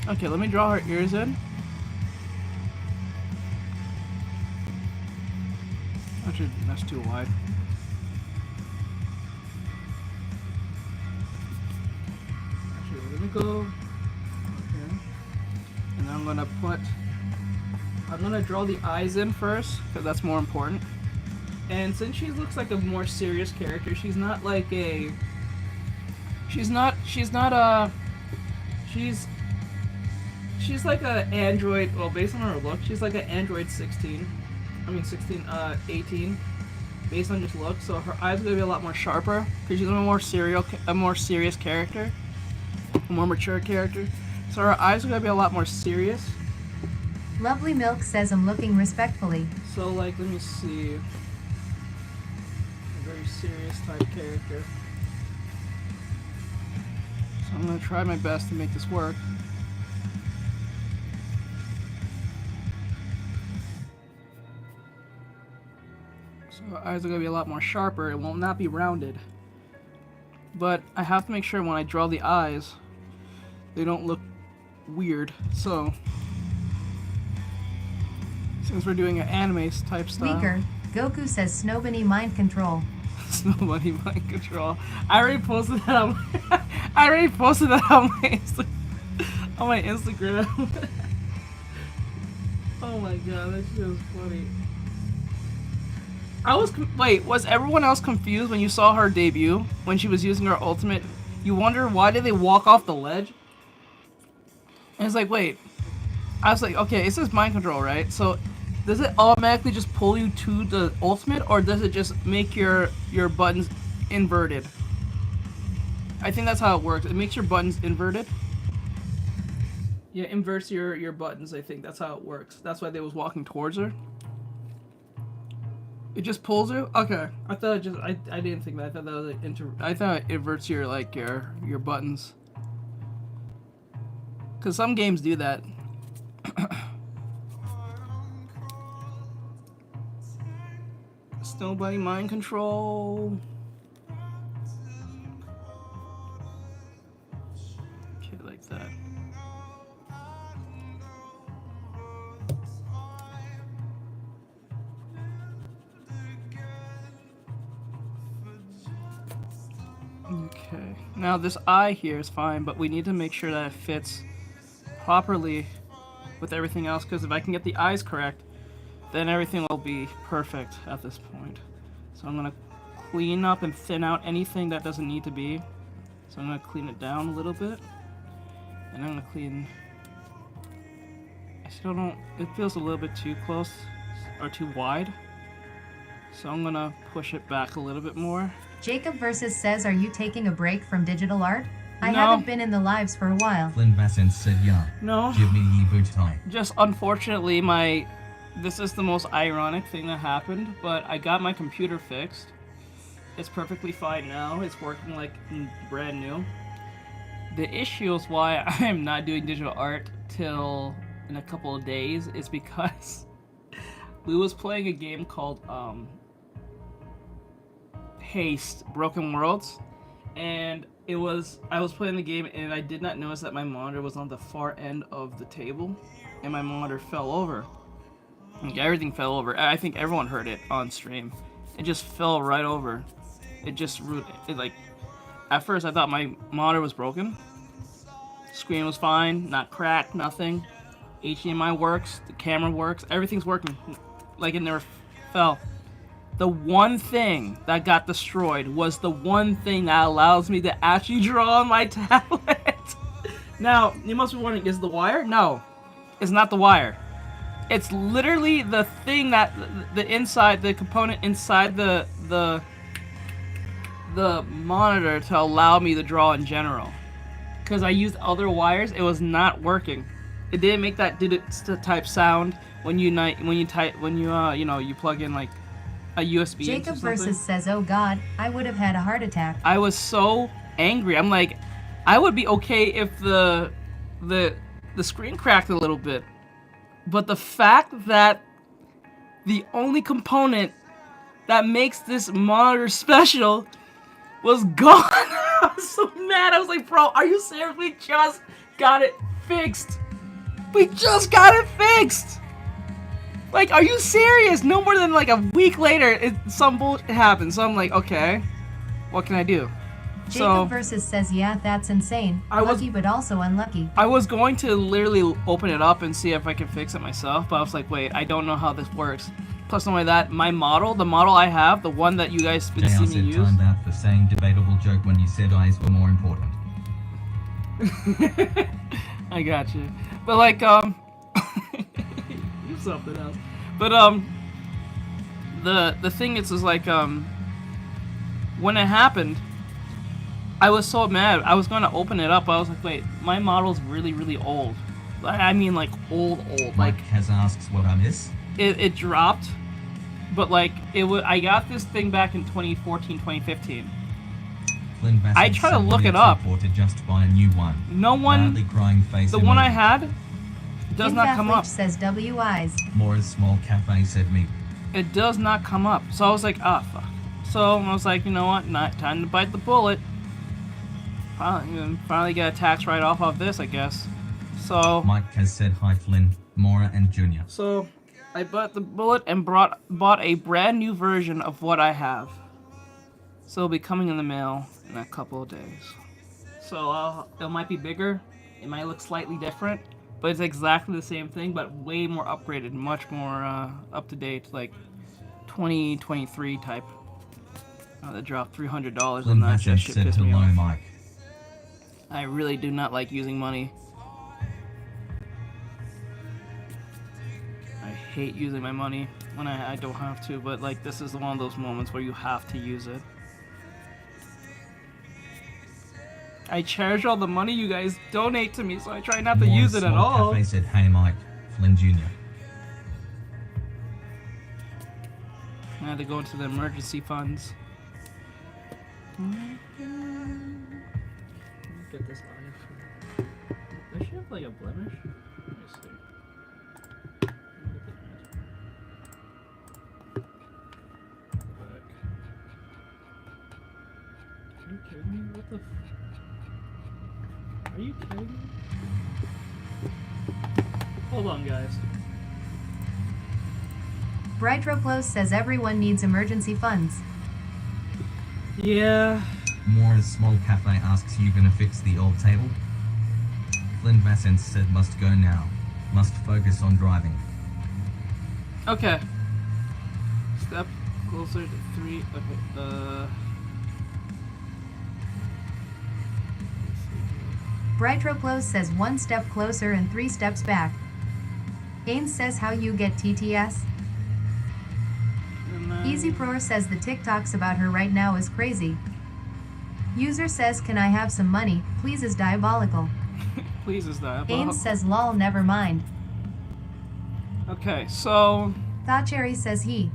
Okay, let me draw her ears in. Actually, that's too wide. Actually, let me go. Okay. And I'm gonna draw the eyes in first, because that's more important. And since she looks like a more serious character, she's not like a. She's like a Android, well, based on her look, she's like an Android 18, based on just look. So her eyes are gonna be a lot more sharper because she's a more serious character, a more mature character. So her eyes are gonna be a lot more serious. Lovely Milk says I'm looking respectfully. So like, let me see, a very serious type character. So I'm gonna try my best to make this work. eyes are gonna be a lot more sharper. It will not be rounded. But I have to make sure when I draw the eyes, they don't look weird. So, since we're doing an anime type style. Weaker. Goku says Snowbunny mind control. Snowbunny mind control. I already posted that on my, I already posted that on my Instagram. Oh my god, that shit was funny. Wait, was everyone else confused when you saw her debut? When she was using her ultimate? You wonder why did they walk off the ledge? And it's like, wait. I was like, okay, it says mind control, right? So, does it automatically just pull you to the ultimate, or does it just make your buttons inverted? I think that's how it works. It makes your buttons inverted. Yeah, inverts your buttons, I think. That's how it works. That's why they was walking towards her. It just pulls her? Okay. I thought it just... I didn't think that. I thought that was like I thought it inverts your, like, your buttons. Because some games do that. Snowbunny mind control. Okay, like that. Okay, now this eye here is fine, but we need to make sure that it fits properly with everything else, because if I can get the eyes correct, then everything will be perfect at this point. So I'm going to clean up and thin out anything that doesn't need to be. So I'm going to clean it down a little bit. And I'm going to clean... I still don't... It feels a little bit too close or too wide. So I'm going to push it back a little bit more. Jacob versus says, are you taking a break from digital art? I No. haven't been in the lives for a while. Flynn Vassant said, yeah. No. Give me the boot tie. Just unfortunately, this is the most ironic thing that happened, but I got my computer fixed. It's perfectly fine now. It's working like brand new. The issue is why I'm not doing digital art till in a couple of days is because we was playing a game called Haste Broken Worlds, and I was playing the game and I did not notice that my monitor was on the far end of the table, and my monitor fell over. Like, everything fell over. I think everyone heard it on stream. It just fell right over. It just like, at first I thought my monitor was broken. Screen was fine, not cracked, nothing. HDMI works, the camera works, everything's working. Like it never fell. The one thing that got destroyed was the one thing that allows me to actually draw on my tablet. Now, you must be wondering, is it the wire? No, it's not the wire. It's literally the thing that the component inside the monitor to allow me to draw in general. Because I used other wires, it was not working. It didn't make that type sound when you plug in like a USB. Jacob versus says, oh god, I would have had a heart attack. I was so angry. I'm like, I would be okay if the screen cracked a little bit. But the fact that the only component that makes this monitor special was gone. I was so mad. I was like, bro, are you serious? We just got it fixed. We just got it fixed. Like, are you serious? No more than like a week later, some bullshit happened. So I'm like, okay, what can I do? Jacob versus says, yeah, that's insane. Lucky but also unlucky. I was going to literally open it up and see if I can fix it myself, but I was like, wait, I don't know how this works. Plus, not only that, the model I have, the one that you guys been seeing me use. timed out for saying debatable joke when you said eyes were more important. I got you. But like, something else. But the thing is like, when it happened, I was so mad. I was going to open it up. I was like, wait, my model's really, really old. I mean, like, old. Mike Like, has asked what I miss. it dropped. But, like, I got this thing back in 2014, 2015. Flynn Vassant I try to said look when it it's up. reported, just buy a new one. No one... Badly crying face The one emoji. I had does not come up. says W eyes. Mora's small cafe said me. it does not come up. So I was like, ah, fuck. So I was like, you know what? Not time to bite the bullet. Finally get a tax write-off of this, I guess. So Mike has said hi Flynn, Mora and Junior. So I bought the bullet and bought a brand new version of what I have. So it'll be coming in the mail in a couple of days. So it might be bigger. It might look slightly different, but it's exactly the same thing, but way more upgraded, much more up to date, like 2023 type. They dropped $300 on Flynn that. That Bassett shit said pissed me hello off. Mike. I really do not like using money. I hate using my money when I don't have to, but like this is one of those moments where you have to use it. I cherish all the money you guys donate to me, so I try not to use it at Small all. Cafe said hey Mike, Flynn Jr. I had to go into the emergency funds. Get this eye. Does she have like a blemish? Let me see. Are you kidding me? What the Are you kidding me? Hold on, guys. Brightroplos says everyone needs emergency funds. Yeah. Mora's Small Cafe asks you gonna fix the old table? Flynn Bassett said must go now. Must focus on driving. Okay. Step closer to 3. Okay. Brightroplos says 1 step closer and 3 steps back. Ains says how you get TTS. EasyPro says the TikToks about her right now is crazy. User says can I have some money, please is diabolical. Please is diabolical. Ains says lol never mind. Okay, so Thacheri says he.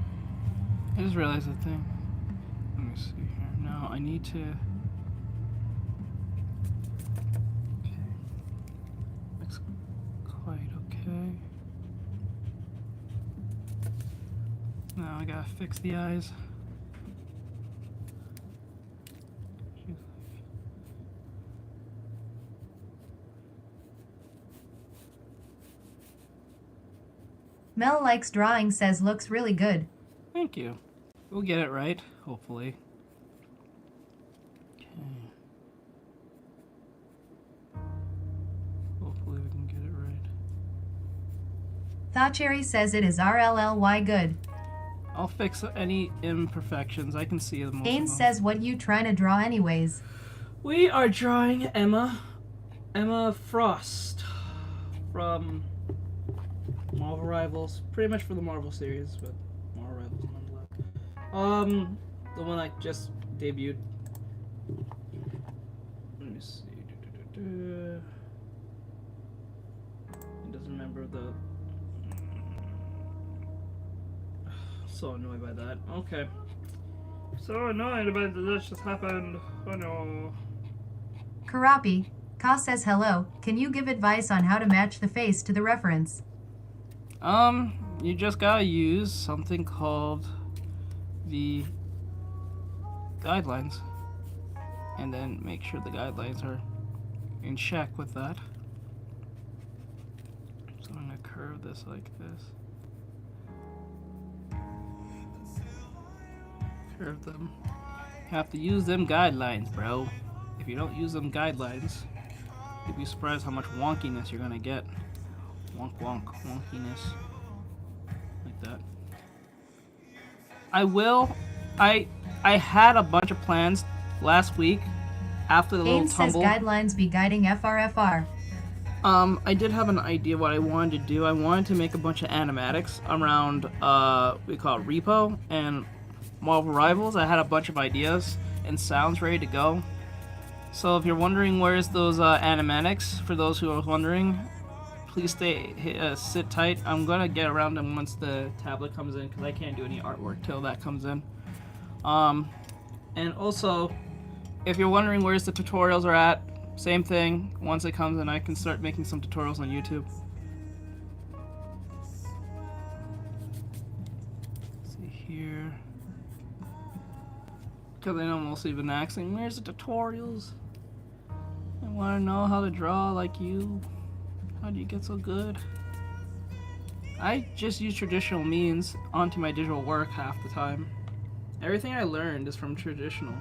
I just realized a thing. Let me see here. Now I need to. Okay. Looks quite okay. Now I gotta fix the eyes. Mel likes drawing says looks really good. Thank you. We'll get it right, hopefully. Okay. Hopefully we can get it right. Thacheri says it is RLLY good. I'll fix any imperfections. I can see them. Ains says what you trying to draw anyways. We are drawing Emma Frost from Marvel Rivals, pretty much for the Marvel series, but Marvel Rivals nonetheless. The one I just debuted. Let me see. It doesn't remember the. So annoyed by that. Okay. So annoyed about this just happened. Oh no. Karapi, Ka says hello, can you give advice on how to match the face to the reference? You just gotta use something called the guidelines. And then make sure the guidelines are in check with that. So I'm gonna curve this like this. Curve them. Have to use them guidelines, bro. If you don't use them guidelines, you'd be surprised how much wonkiness you're gonna get. Wonkiness. Like that. I had a bunch of plans last week after the little Ains says tumble. guidelines be guiding FRFR. I did have an idea what I wanted to do. I wanted to make a bunch of animatics around we call it Repo and Marvel Rivals. I had a bunch of ideas and sounds ready to go. So if you're wondering where's those animatics, for those who are wondering, please sit tight. I'm gonna get around them once the tablet comes in because I can't do any artwork till that comes in. And also, if you're wondering where's the tutorials are at, same thing. Once it comes in, I can start making some tutorials on YouTube. Because I know mostly been asking, where's the tutorials? I want to know how to draw like you. How do you get so good? I just use traditional means onto my digital work half the time. Everything I learned is from traditional.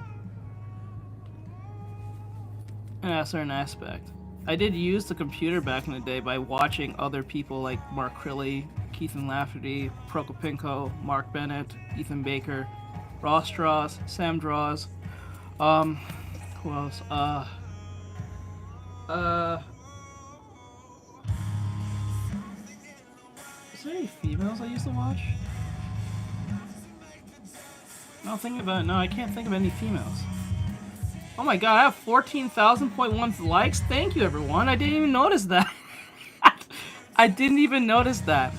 In a certain aspect. I did use the computer back in the day by watching other people like Mark Crilly, Keithan Lafferty, Prokopinko, Mark Bennett, Ethan Baker, Ross Draws, Sam Draws, who else? Is there any females I used to watch? No, thinking about it, no, I can't think of any females. Oh my god, I have 14,000.1 likes? Thank you, everyone. I didn't even notice that. I didn't even notice that.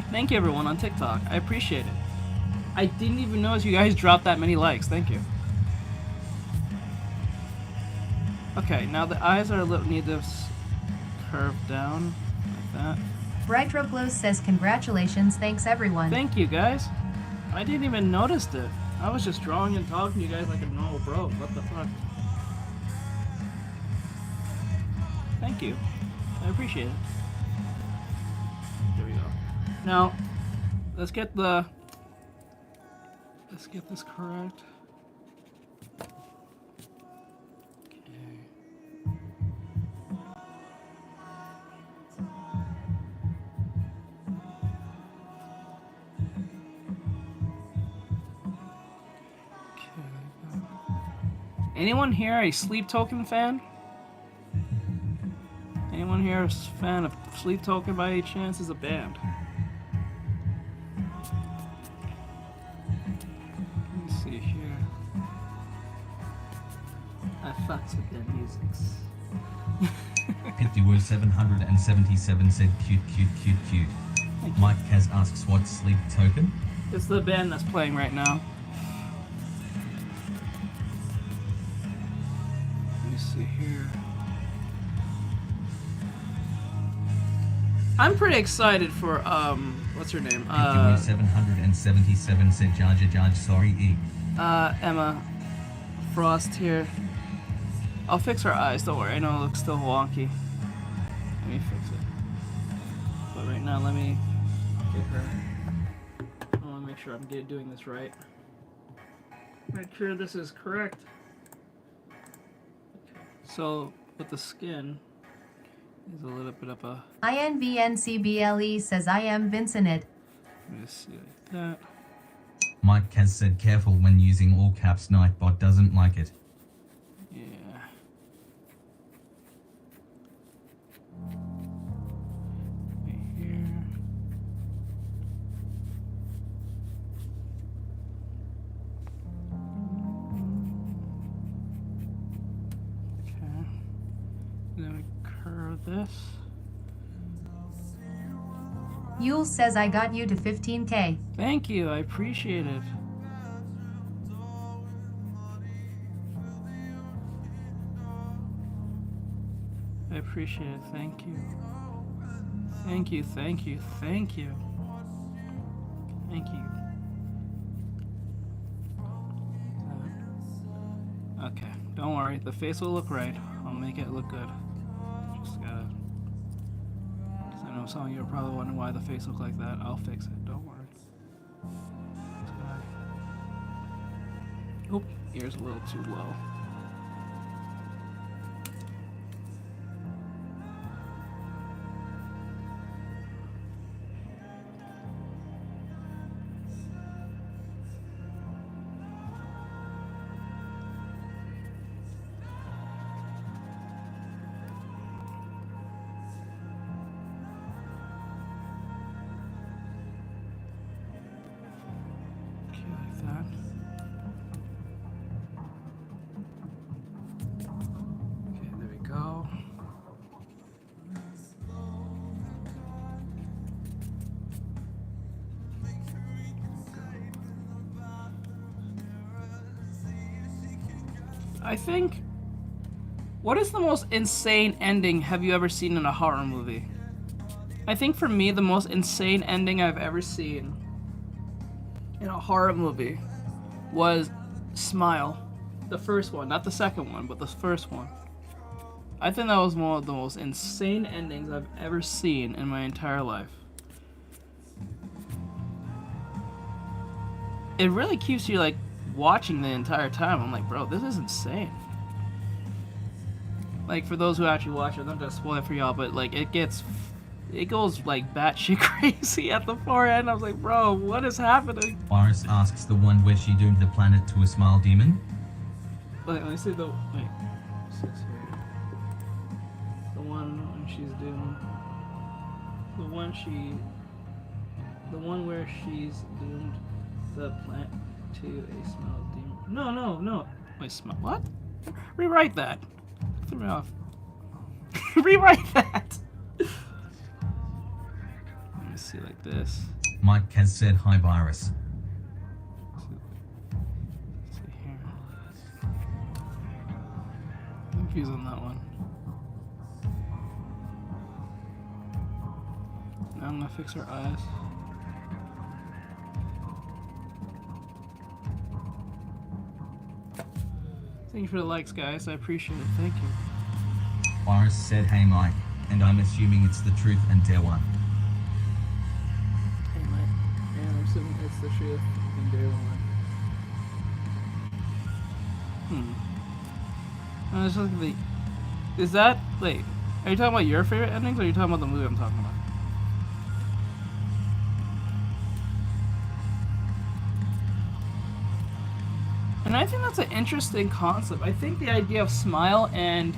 Thank you, everyone, on TikTok. I appreciate it. I didn't even notice you guys dropped that many likes. Thank you. Okay, now the eyes are a little need to curve down like that. Brightroglows says congratulations, thanks everyone. Thank you, guys. I didn't even notice it. I was just drawing and talking to you guys like a normal bro. What the fuck? Thank you. I appreciate it. There we go. Now, let's get this correct. Okay. Anyone here a Sleep Token fan? Anyone here a fan of Sleep Token by any chance as a band? Let me see here. I fucks with their musics. 50word777 said cute. Mike Kaz asks what's Sleep Token? It's the band that's playing right now. Let me see here. I'm pretty excited for what's her name? 50word777 said Jarge sorry E. Emma Frost here. I'll fix her eyes, don't worry. I know it looks still wonky. Let me fix it. But right now, let me get her. I want to make sure I'm doing this right. Make sure this is correct. Okay. So, with the skin, there's a little bit of a... INVNCBLE says I am Vincent. Let me see like that. Mike Kaz said careful when using all caps, Nightbot doesn't like it. Yeah. Right here. Okay. Then we curve this. Yule says I got you to 15k. Thank you, I appreciate it. I appreciate it, thank you. Thank you. Thank you. Okay, don't worry, the face will look right. I'll make it look good. Just gotta... Cause I know some of you are probably wondering why the face look like that. I'll fix it, don't worry. Oop, ear's a little too low. I think, what is the most insane ending have you ever seen in a horror movie? I think for me, the most insane ending I've ever seen in a horror movie was Smile. The first one, not the second one, but the first one. I think that was one of the most insane endings I've ever seen in my entire life. It really keeps you like watching the entire time. I'm like, bro, this is insane. Like, for those who actually watch it, I'm not gonna spoil it for y'all, but like it goes like batshit crazy at the far end. I was like, bro, what is happening? Iris asks the one where she doomed the planet to a smile demon. Wait, let me see the wait. The one when she's doomed. The one where she's doomed the planet to a smile demon. No. Wait, smile what? Rewrite that. Threw me off. Rewrite that. Let me see like this. Mike has said hi, Iris. Let's see here. I'm confused on that one. Now I'm gonna fix her eyes. Thank you for the likes, guys. I appreciate it. Thank you. Iris said hey, Mike, and I'm assuming it's the truth and dare one. Hey, Mike. Yeah, I'm assuming it's the truth and dare one. I was looking at the. Is that. Wait. Are you talking about your favorite endings or are you talking about the movie I'm talking about? And I think that's an interesting concept. I think the idea of Smile and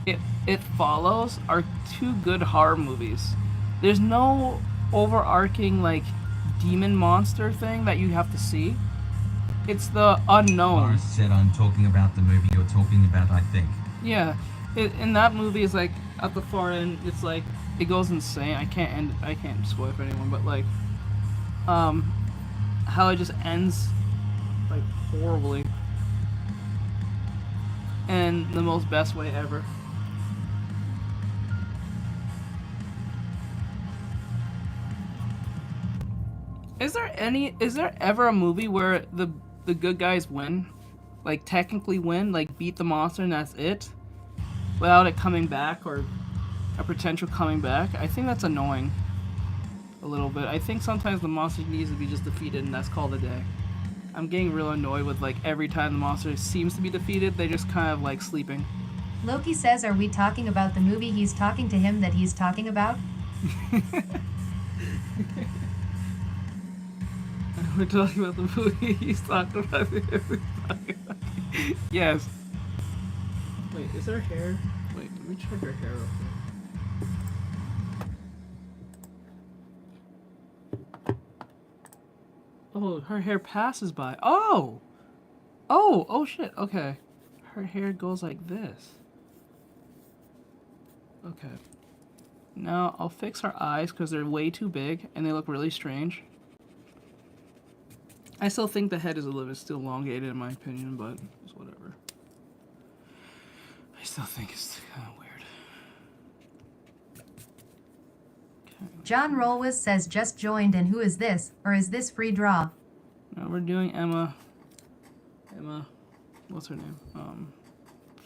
It Follows are two good horror movies. There's no overarching like demon monster thing that you have to see. It's the unknown. Iris said I'm talking about the movie you're talking about, I think. Yeah, in that movie is like at the far end. It's like it goes insane. I can't spoil it for anyone, but like, how it just ends like horribly, and the most best way ever. Is there ever a movie where the good guys win? Like technically win, like beat the monster and that's it? Without it coming back or a potential coming back? I think that's annoying. A little bit. I think sometimes the monster needs to be just defeated and that's called a day. I'm getting real annoyed with like every time the monster seems to be defeated, they just kind of like sleeping. Loki says, are we talking about the movie he's talking to him that he's talking about? We're talking about the movie he's talking about. Yes. Wait, is her hair? Wait, let me check her hair real quick. Oh, her hair passes by. Oh! Oh shit, okay. Her hair goes like this. Okay. Now, I'll fix her eyes because they're way too big and they look really strange. I still think the head is a little bit still elongated in my opinion, but it's whatever. I still think it's kind of weird. Okay. John Rolwis says just joined and who is this? Or is this free draw? Now we're doing Emma, what's her name?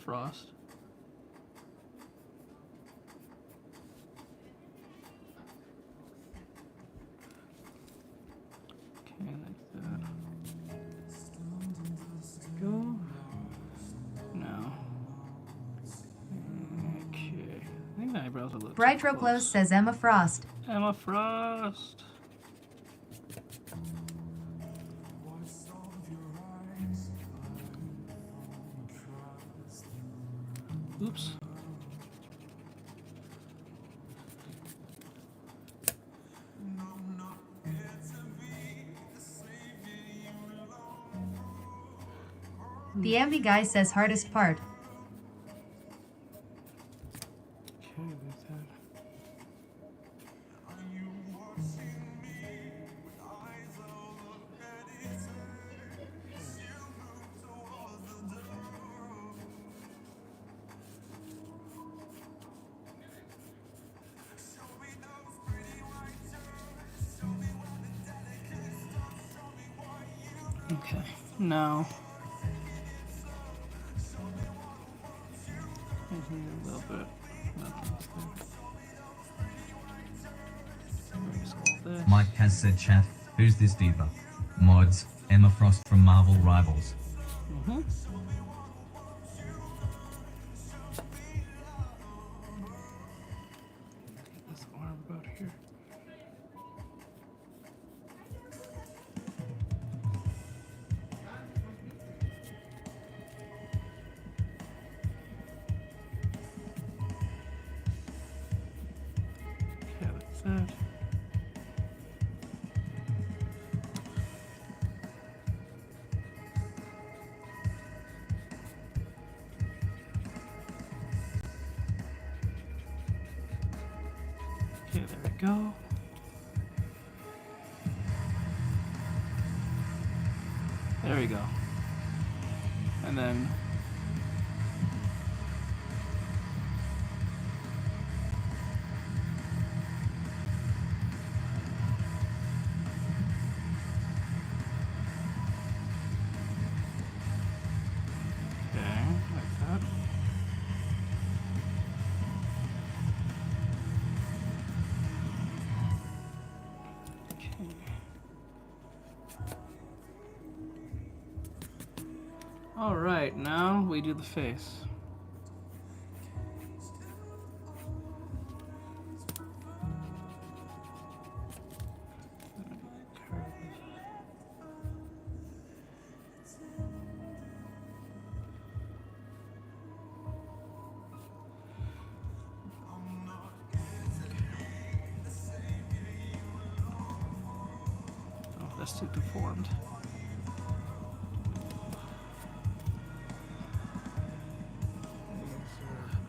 Frost. Okay, like that. Go. No. Okay. I think the eyebrows are a little too Brightro Close says Emma Frost. Emma Frost. Oops. The Ambi guy says hardest part. Okay, there's that. Okay. No. Maybe a little bit. Erase all this. Mike has said chat, who's this diva? Mods, Emma Frost from Marvel Rivals. Mm-hmm. This arm about here. Okay, that's that. Okay, there we go. There we go. And then okay, like that. Okay. All right, now we do the face. Oh, that's too deformed.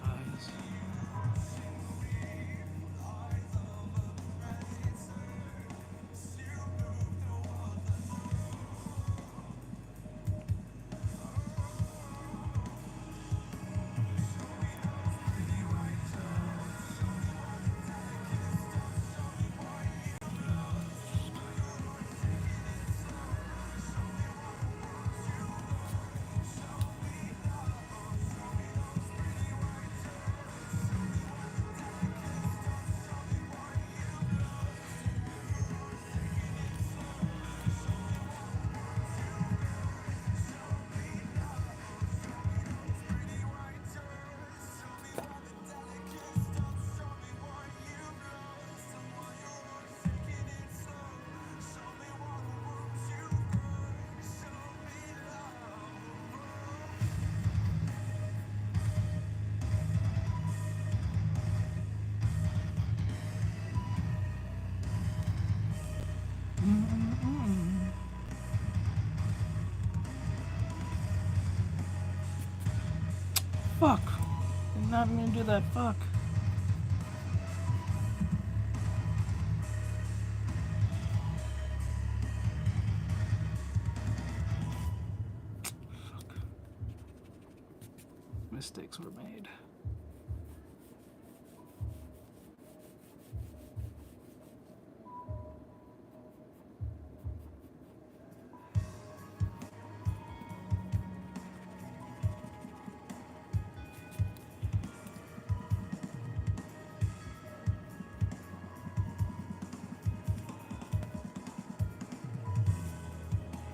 Eyes. Fuck. Did not mean to do that. Fuck. Fuck. Mistakes were made.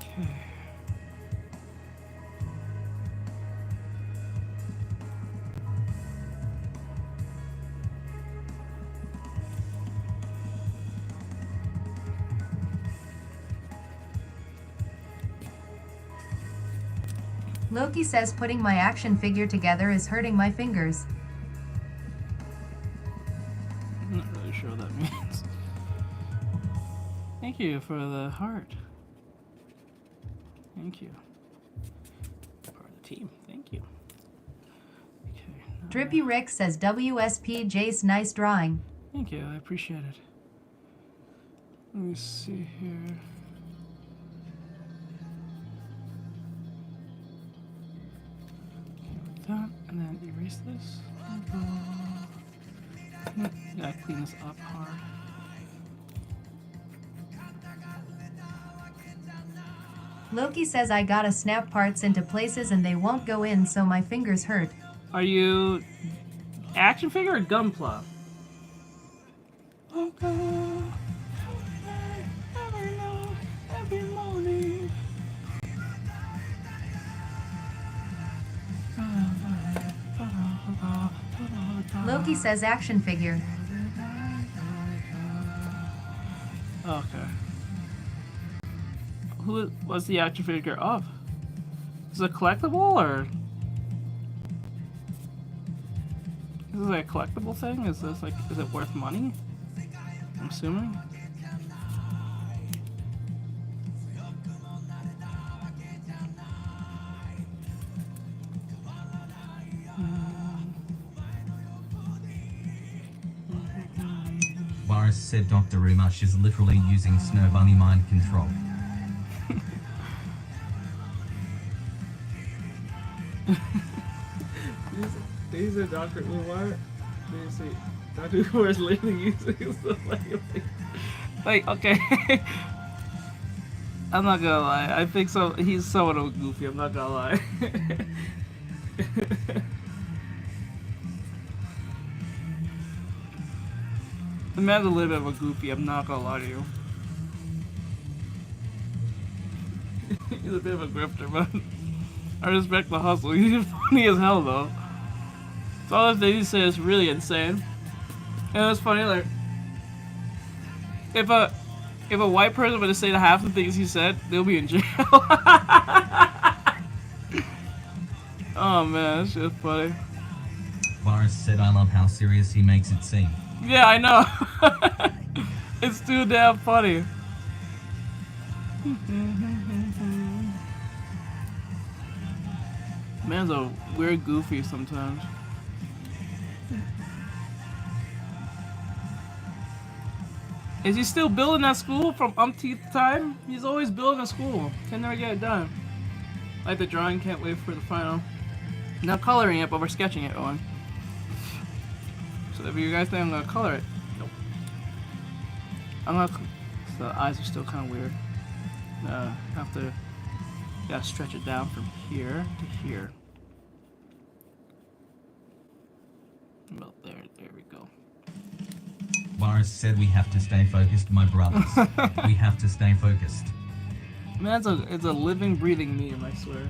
Okay. Loki says putting my action figure together is hurting my fingers. I'm not really sure what that means. Thank you for the heart. Thank you. Part of the team. Thank you. Okay. now- Drippy Rick says WSP Jace nice drawing. Thank you. I appreciate it. Let me see here. Okay, like that, and then erase this. Gotta clean this up hard. Loki says I gotta snap parts into places and they won't go in, so my fingers hurt. Are you action figure or Gunpla? Every morning. Loki says action figure. Okay. Who was the action figure of? Is it a collectible or? Is this like a collectible thing? Is this like, is it worth money? I'm assuming. Boris said Dr. Rumash is literally using Snow Bunny mind control. These are Dr. Umar. They say Dr. Umar is literally using stuff like okay. I'm not gonna lie. I think so. He's somewhat of a goofy. I'm not gonna lie. The man's a little bit of a goofy. I'm not gonna lie to you. He's a bit of a grifter, but I respect the hustle. He's funny as hell, though. So all the things he says is really insane. And it was funny, like, if a white person were to say half the things he said, they'll be in jail. Oh man, that's just funny. Boris said I love how serious he makes it seem. Yeah, I know. It's too damn funny. Man's a weird goofy sometimes. Is he still building that school from umpteenth time? He's always building a school. Can never get it done. Like the drawing, can't wait for the final. Not coloring it, but we're sketching it on. So if you guys think I'm gonna color it, nope. I'm not. The eyes are still kind of weird. Have to. Gotta stretch it down from here to here. About there. There we go. Boris said we have to stay focused, my brothers. We have to stay focused. Man, it's a living, breathing meme, I swear.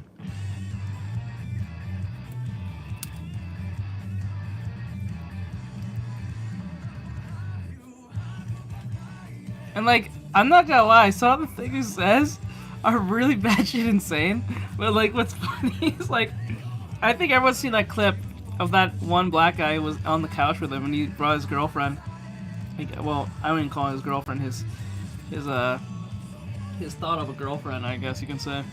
And like, I'm not gonna lie, some of the things he says are really batshit insane. But like, what's funny is like, I think everyone's seen that clip of that one black guy who was on the couch with him and he brought his girlfriend. Like, well, I wouldn't call his girlfriend his thought of a girlfriend, I guess you can say.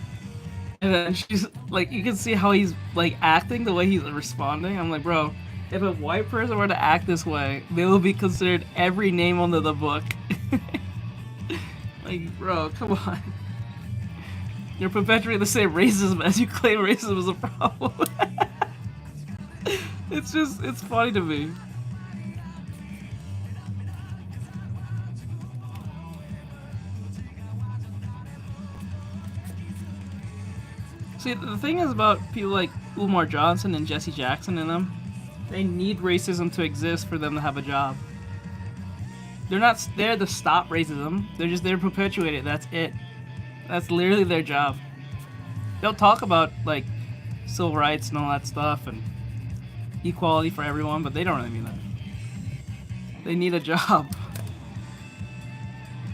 And then she's like, you can see how he's like acting, the way he's responding. I'm like, bro, if a white person were to act this way, they will be considered every name under the book. Like, bro, come on. You're perpetuating the same racism as you claim racism is a problem. It's funny to me. See, the thing is about people like Umar Johnson and Jesse Jackson and them, they need racism to exist for them to have a job. They're not there to stop racism. They're just there to perpetuate it. That's it. That's literally their job. They'll talk about like civil rights and all that stuff and equality for everyone, but they don't really mean that. They need a job.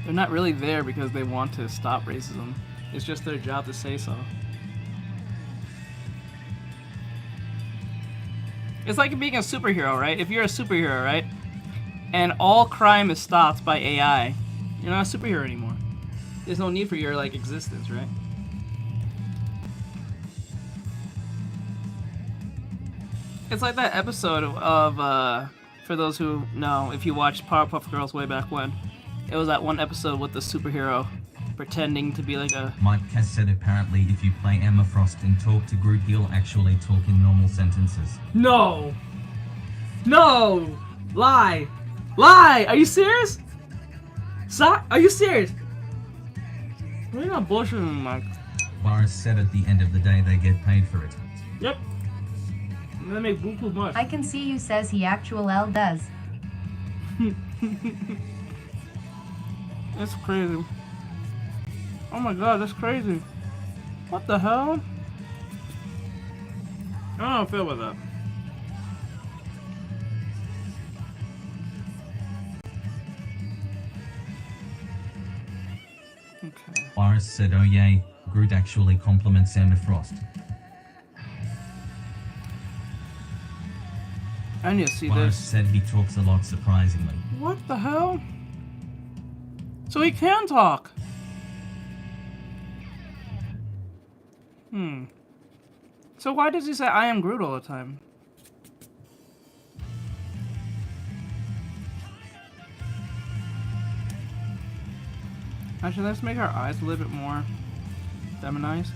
They're not really there because they want to stop racism. It's just their job to say so. It's like being a superhero, right? If you're a superhero, right? And all crime is stopped by AI, you're not a superhero anymore. There's no need for your like existence, right? It's like that episode of for those who know, if you watched Powerpuff Girls way back when, it was that one episode with the superhero pretending to be like a... Mike Cass said apparently if you play Emma Frost and talk to Groot, he'll actually talk in normal sentences. No! No! Lie! Lie! Are you serious? Are you serious? We're not bullshitting, Mike. Boris said at the end of the day they get paid for it. Yep. And they make buku much. I can see you says he actual L does. That's crazy. Oh my god, that's crazy. What the hell? I don't feel about that. Okay. Boris said, oh yay, Groot actually compliments Emma Frost. I need to see Boris this. said he talks a lot surprisingly. What the hell? So he can talk. So why does he say I am Groot all the time? Actually, let's make our eyes a little bit more feminized.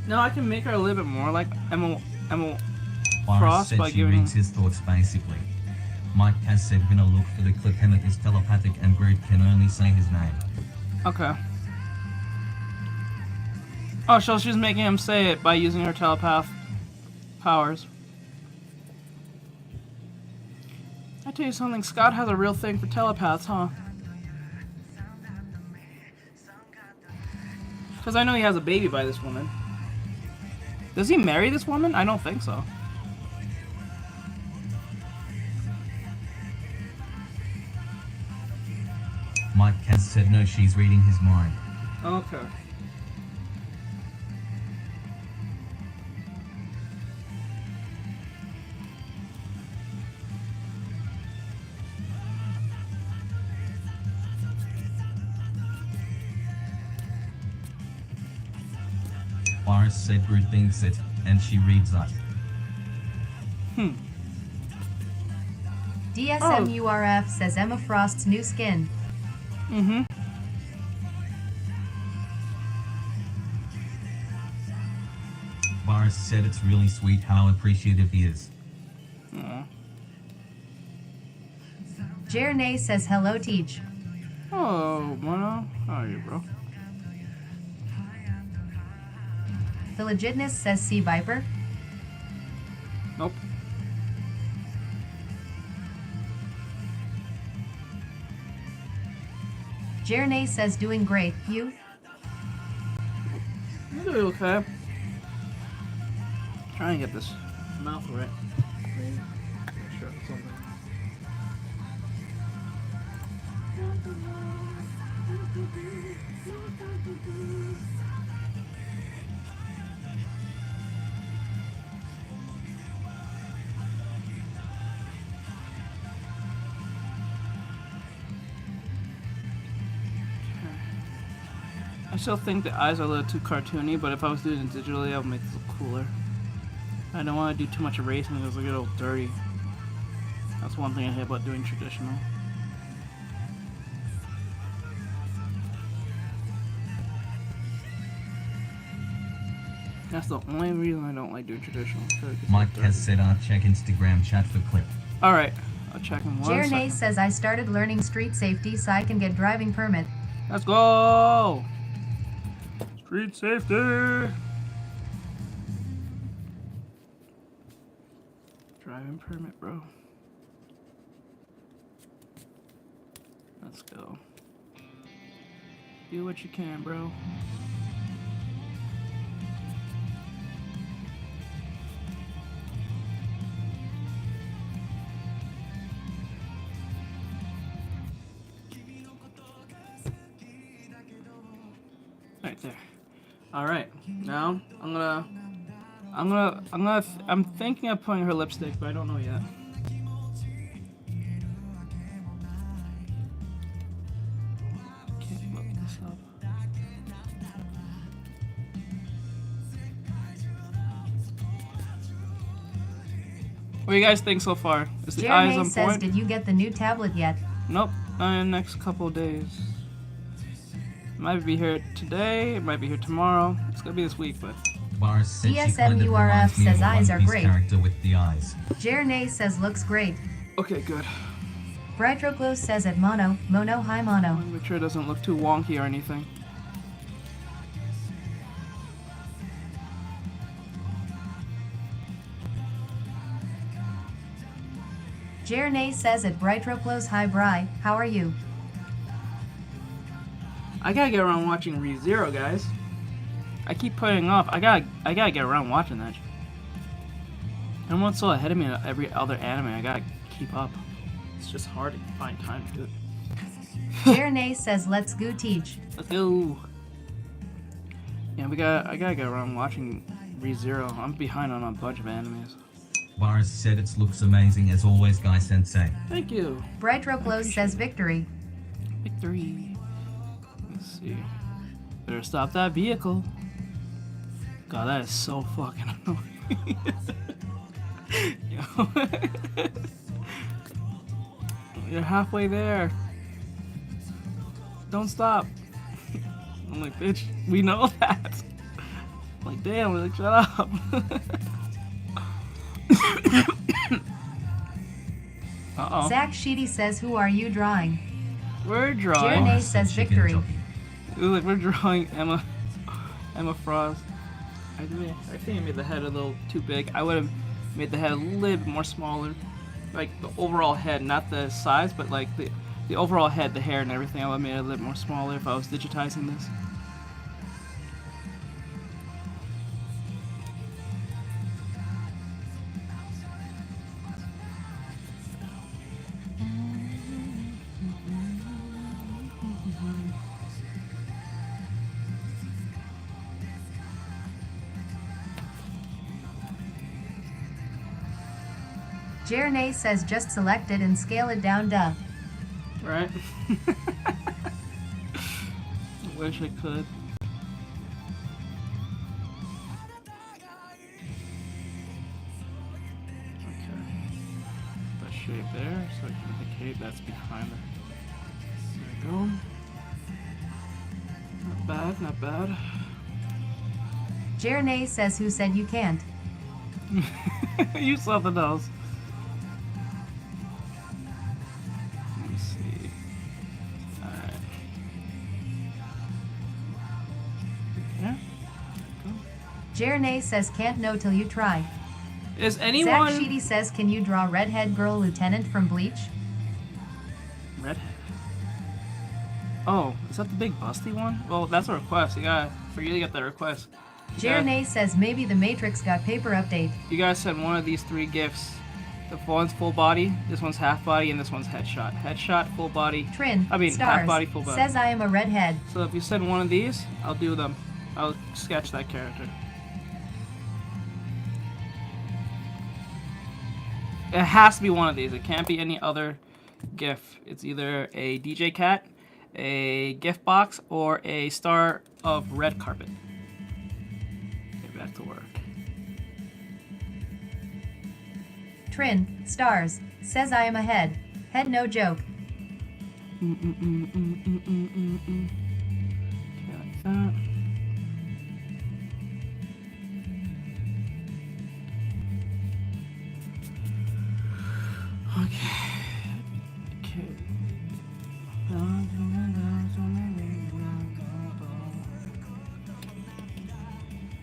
No, I can make her a little bit more like Emma Boris Frost said by she giving. reads his thoughts basically. Mike has said gonna look for the clip. Emmett is telepathic and Groot can only say his name. Okay. Oh, so she's making him say it by using her telepath powers. I tell you something, Scott has a real thing for telepaths, huh? Because I know he has a baby by this woman. Does he marry this woman? I don't think so. Mike has said no, she's reading his mind. Okay. Boris said Groot thinks it, and she reads that. DSMURF says Emma Frost's new skin. Boris said it's really sweet how appreciative he is. Jernay says hello Teach. Oh, Mono. How are you, bro? The Legitness says Sea Viper. Nope. Jernay says doing great. You? I'm doing okay. Trying to get this mouth right. Maybe. Sure, something. I still think the eyes are a little too cartoony, but if I was doing it digitally, I would make this look cooler. I don't want to do too much erasing because it'll get all dirty. That's one thing I hate about doing traditional. That's the only reason I don't like doing traditional. Mike has said check Instagram chat for clip. Alright, I'll check in one Jernay second. says I started learning street safety so I can get driving permit. Let's go! Street safety! Driving permit, bro. Let's go. Do what you can, bro. Right there. Alright, now I'm thinking of putting her lipstick, but I don't know yet. Can't look this up. What do you guys think so far? Is the eyes Jernay on says point? did you get the new tablet yet? Nope, not in the next couple of days. Might be here today, it might be here tomorrow. It's gonna be this week, but Bars said she kind of DSMURF reminds me of says a eyes One are Piece great. character with the eyes. Jernay says looks great. Okay, good. Brightroglow says at mono, hi mono. Make sure it doesn't look too wonky or anything. Jernay says at Brightroglow's hi Bri, how are you? I gotta get around watching ReZero, guys. I keep putting off. I gotta get around watching that. Everyone's so ahead of me in every other anime. I gotta keep up. It's just hard to find time to do it. Jernay says let's go teach. Let's go. Yeah, I gotta get around watching ReZero. I'm behind on a bunch of animes. Bars said it looks amazing as always, Guy Sensei. Thank you. Brightroglow says victory. Victory. Let's see. Better stop that vehicle. God, that is so fucking annoying. Yo. You're halfway there. Don't stop. I'm like, bitch, we know that. I'm like, damn, we're like, shut up. Uh-oh. Zach Sheedy says who are you drawing? We're drawing. Jernay Bars says said chicken victory. jockey. Ooh, like we're drawing Emma Frost. I think I made the head a little too big. I would have made the head a little bit more smaller. Like the overall head, not the size, but like the overall head, the hair and everything. I would have made it a little more smaller if I was digitizing this. Jernay says just select it and scale it down duh. Right? I wish I could. Okay. That shape there, so I can indicate that's behind it. There we go. Not bad, not bad. Jernay says who said you can't? You something else. Let me see. Alright. Yeah. Go. Jernay says can't know till you try. Is Zach anyone Sheedy says can you draw redhead girl lieutenant from Bleach? redhead? Oh, is that the big busty one? Well, that's a request. You gotta for you to get that request. Jernay says maybe the Matrix got paper update. You guys send one of these three gifts. The one's full body, this one's half body, and this one's headshot. Headshot, full body. Trin, I mean, stars, half body, full body. says I am a redhead. So if you send one of these, I'll do them. I'll sketch that character. It has to be one of these. It can't be any other GIF. It's either a DJ cat, a gift box, or a star of red carpet. Get back to work. Trin, stars, says I am a head. Head no joke. Okay, like that. Okay.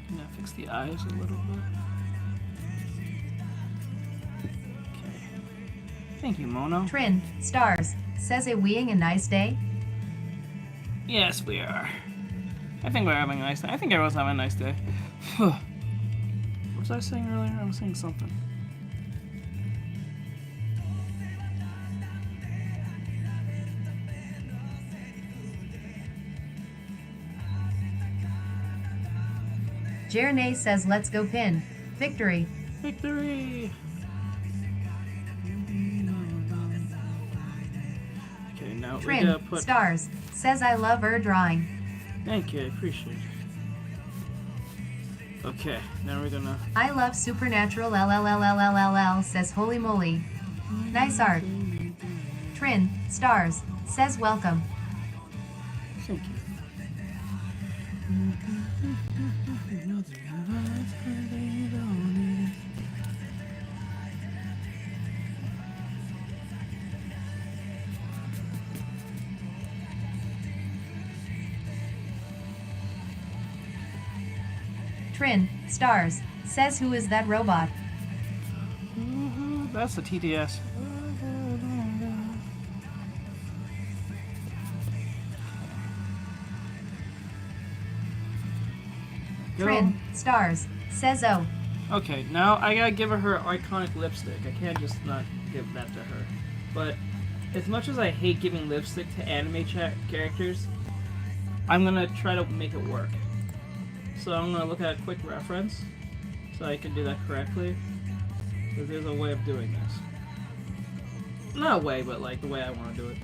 Gonna fix the eyes a little bit. Okay. Thank you, Mono. Trin, stars, says a weeing a nice day. Yes, we are. I think we're having a nice day. I think everyone's having a nice day. What was I saying earlier? I was saying something. Jernay says let's go pin. Victory. Victory! Okay, now we gotta Trin, put. stars, says I love her drawing. Thank you, I appreciate it. Okay, now we're gonna. I love supernatural LLLLLLL, says holy moly. Nice art. Trin, stars, says welcome. Thank you. Trin, stars, says who is that robot? That's the TTS. Trin, stars, says oh. Okay, now I gotta give her iconic lipstick. I can't just not give that to her. But as much as I hate giving lipstick to anime characters, I'm gonna try to make it work. So I'm gonna look at a quick reference so I can do that correctly. Because there's a way of doing this. Not a way, but like the way I want to do it.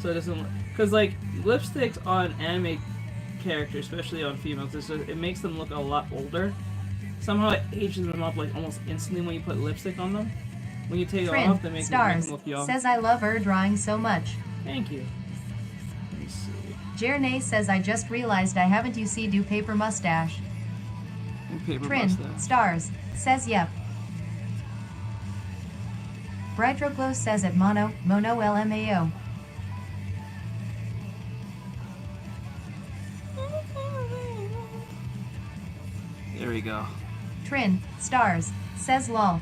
So it doesn't. Because like lipsticks on anime characters, especially on females, it makes them look a lot older. Somehow it ages them up like almost instantly when you put lipstick on them. When you take it Trin, off, they make stars, them look young. says I love her drawing so much. Thank you. Let me see. Jernay says I just realized I haven't you see do paper mustache. Paper Trin, mustache. stars, says yep. Brightroglow says at mono LMAO. There we go. Trin, stars, says lol.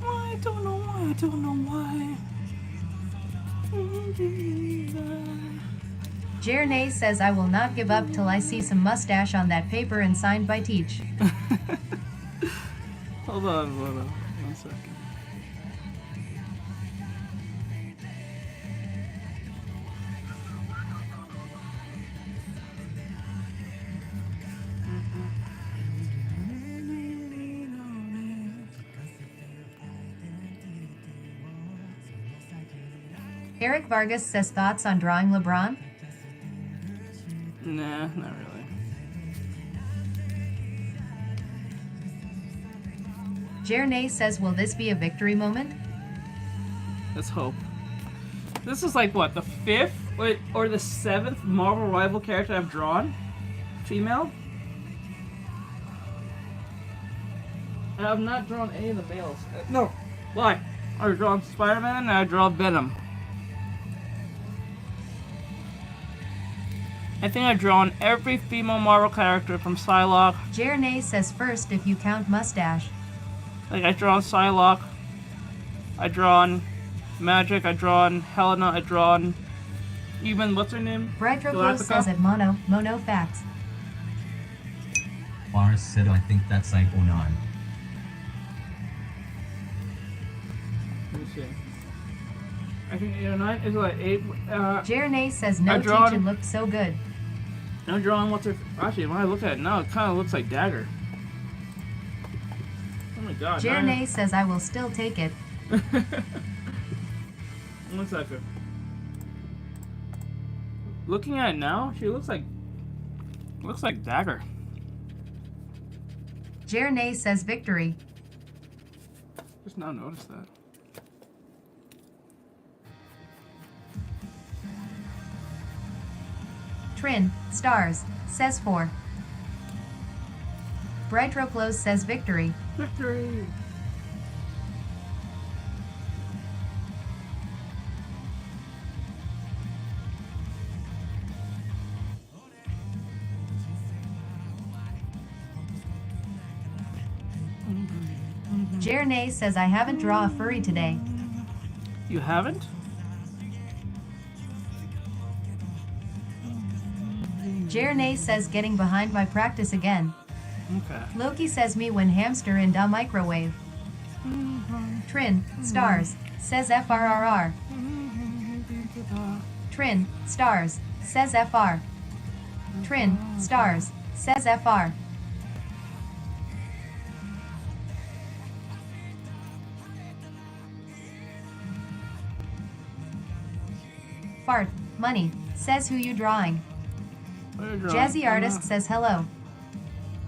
I don't know why, I don't know why. Jernay says I will not give up till I see some mustache on that paper and signed by Teach. Hold on, 1 second. Eric Vargas says thoughts on drawing LeBron? Nah, not really. Jernay says will this be a victory moment? Let's hope. This is like what, the 5th or the 7th Marvel rival character I've drawn? Female? And I've not drawn any of the males. No. Why? I've drawn Spider-Man and I draw Venom. I think I've drawn every female Marvel character from Psylocke. Jernay says first if you count mustache. Like I've drawn Psylocke, I've drawn Magic, I've drawn Helena, I've drawn even what's her name? Brightroglow says at mono facts. Boris said I think that's 8 or 9. Let me see. I think 8 or 9 is like 8. Jernay says no I drawn- teaching looked so good. I'm drawing what's her. Actually, when I look at it now, it kind of looks like Dagger. Oh my god. Jernay says I will still take it. 1 second. Looking at it now, she looks like Dagger. Jernay says victory. Just now noticed that. Trin, stars, says 4. Brightroglow says victory. Victory. Jernay says I haven't draw a furry today. You haven't? Jernay says getting behind my practice again. Okay. Loki says me when hamster in da microwave. Trin, stars, says FRRR. Trin, stars, says FR. Trin, stars, says FR. Fart, money, says who you drawing. What are you drawing? Jazzy artist says hello.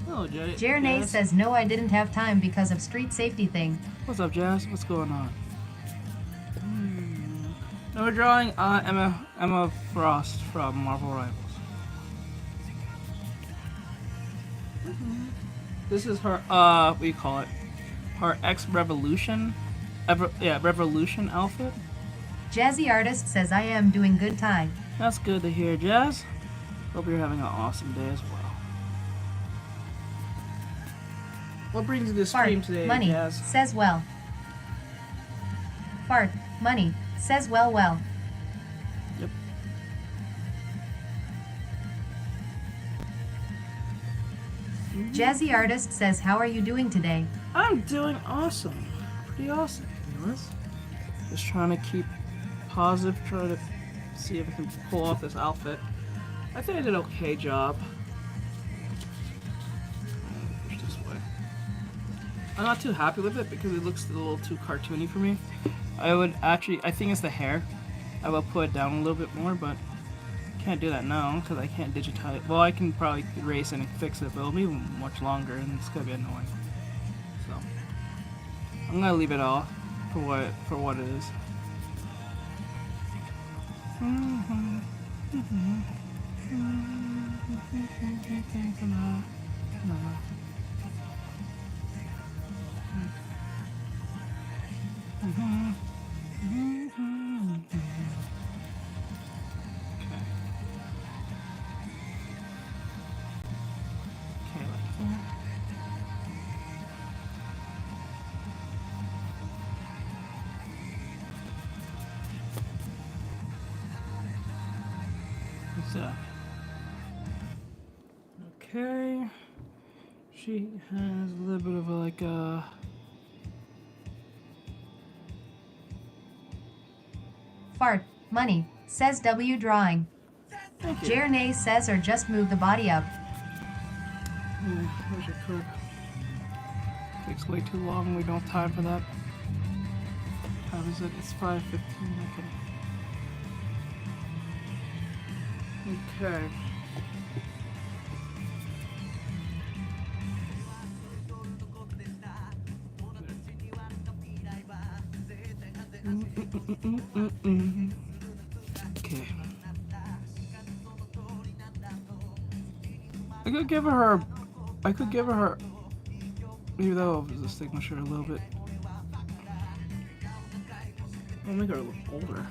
Oh, Jazz. Jernay says no, I didn't have time because of street safety thing. What's up, Jazz? What's going on? Now we're drawing Emma Frost from Marvel Rivals. This is her, what do you call it? Her Revolution outfit. Jazzy Artist says I am doing good time. That's good to hear, Jazz. Hope you're having an awesome day as well. What brings you to the stream Fart, today, money, Jazz? says well. Fart, money, says well. Yep. Jazzy Artist says how are you doing today? I'm doing awesome. Pretty awesome, anyways. Just trying to keep positive, trying to see if I can pull off this outfit. I think I did an okay job. Push this way. I'm not too happy with it because it looks a little too cartoony for me. I think it's the hair. I will put it down a little bit more, but can't do that now because I can't digitize. Well, I can probably erase it and fix it, but it'll be much longer and it's gonna be annoying. So I'm gonna leave it off for what it is. Okay. She has a little bit of like a. Fart, money, says W drawing. Thank you. Jernay says or just move the body up. Where's your code? Takes way too long. We don't have time for that. How is it? It's 5:15. Okay. Okay. Okay. I could give her. Maybe that'll the signature a little bit. I'll make her look older.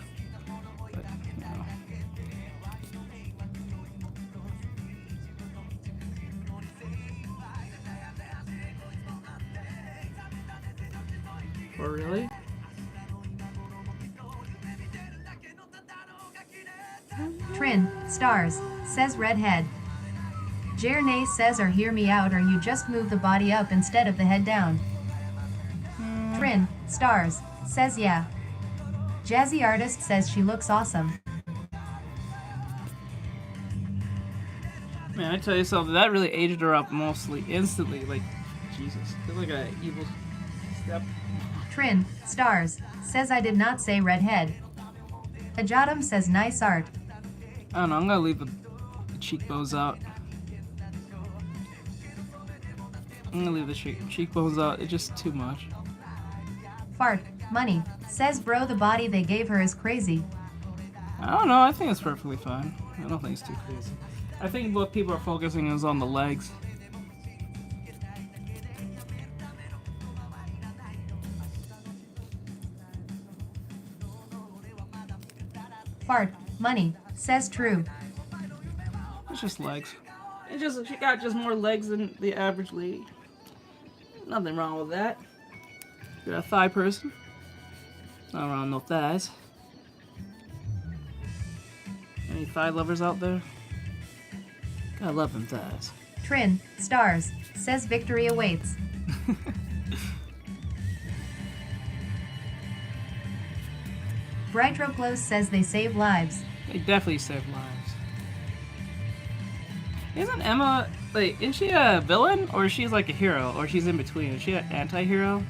But, you know. Oh, really? Trin, stars, says redhead. Jernay says or hear me out or you just move the body up instead of the head down. Trin, stars, says yeah. Jazzy Artist says she looks awesome. Man, I tell you something, that really aged her up mostly instantly. Like, Jesus, it's like an evil step. Trin, stars, says I did not say redhead. Ajatum says nice art. I don't know, I'm gonna leave the cheekbones out. I'm gonna leave the cheekbones out, it's just too much. Fart, money, says bro the body they gave her is crazy. I don't know, I think it's perfectly fine. I don't think it's too crazy. I think what people are focusing is on the legs. Fart, money, says true. It's just legs. She got just more legs than the average lady. Nothing wrong with that. You're a thigh person. Nothing wrong with no thighs. Any thigh lovers out there? Gotta love them thighs. Trin, stars, says victory awaits. Brightroplos says they save lives. They definitely save lives. Isn't Emma, like, isn't she a villain? Or she's like a hero? Or she's in between? Is she an anti-hero?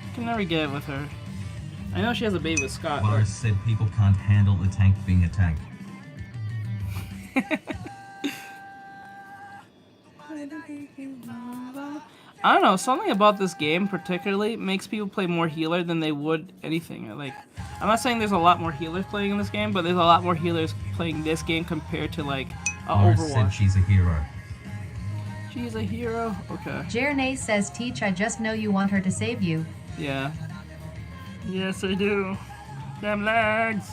I can never get it with her. I know she has a baby with Scott. Boris said people can't handle the tank being attacked. I don't know, something about this game particularly makes people play more healer than they would anything. Like, I'm not saying there's a lot more healers playing in this game, but there's a lot more healers playing this game compared to like Iris said Overwatch. she's a hero. She's a hero. Okay. Jernay says, Teach, I just know you want her to save you. Yeah. Yes, I do. Damn lags.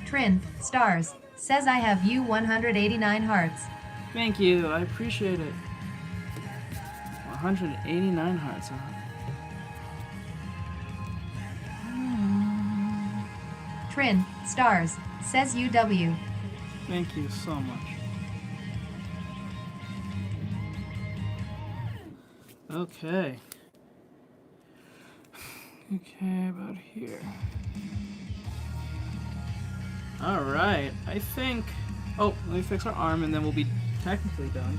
Trin, stars, says I have you 189 hearts. Thank you. I appreciate it. 189 hearts. Huh? Trin, stars, says UW. Thank you so much. Okay. Okay, about here. Alright, I think... Oh, let me fix our arm and then we'll be technically done.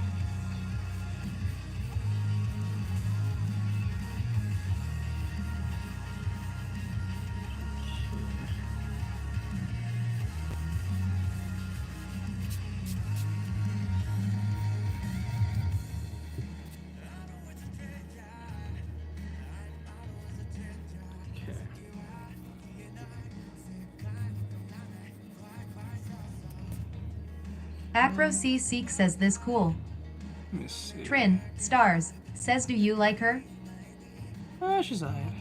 Okay. Acro C Seek says this cool. Let me see. Trin, stars, says do you like her? Oh, she's alright.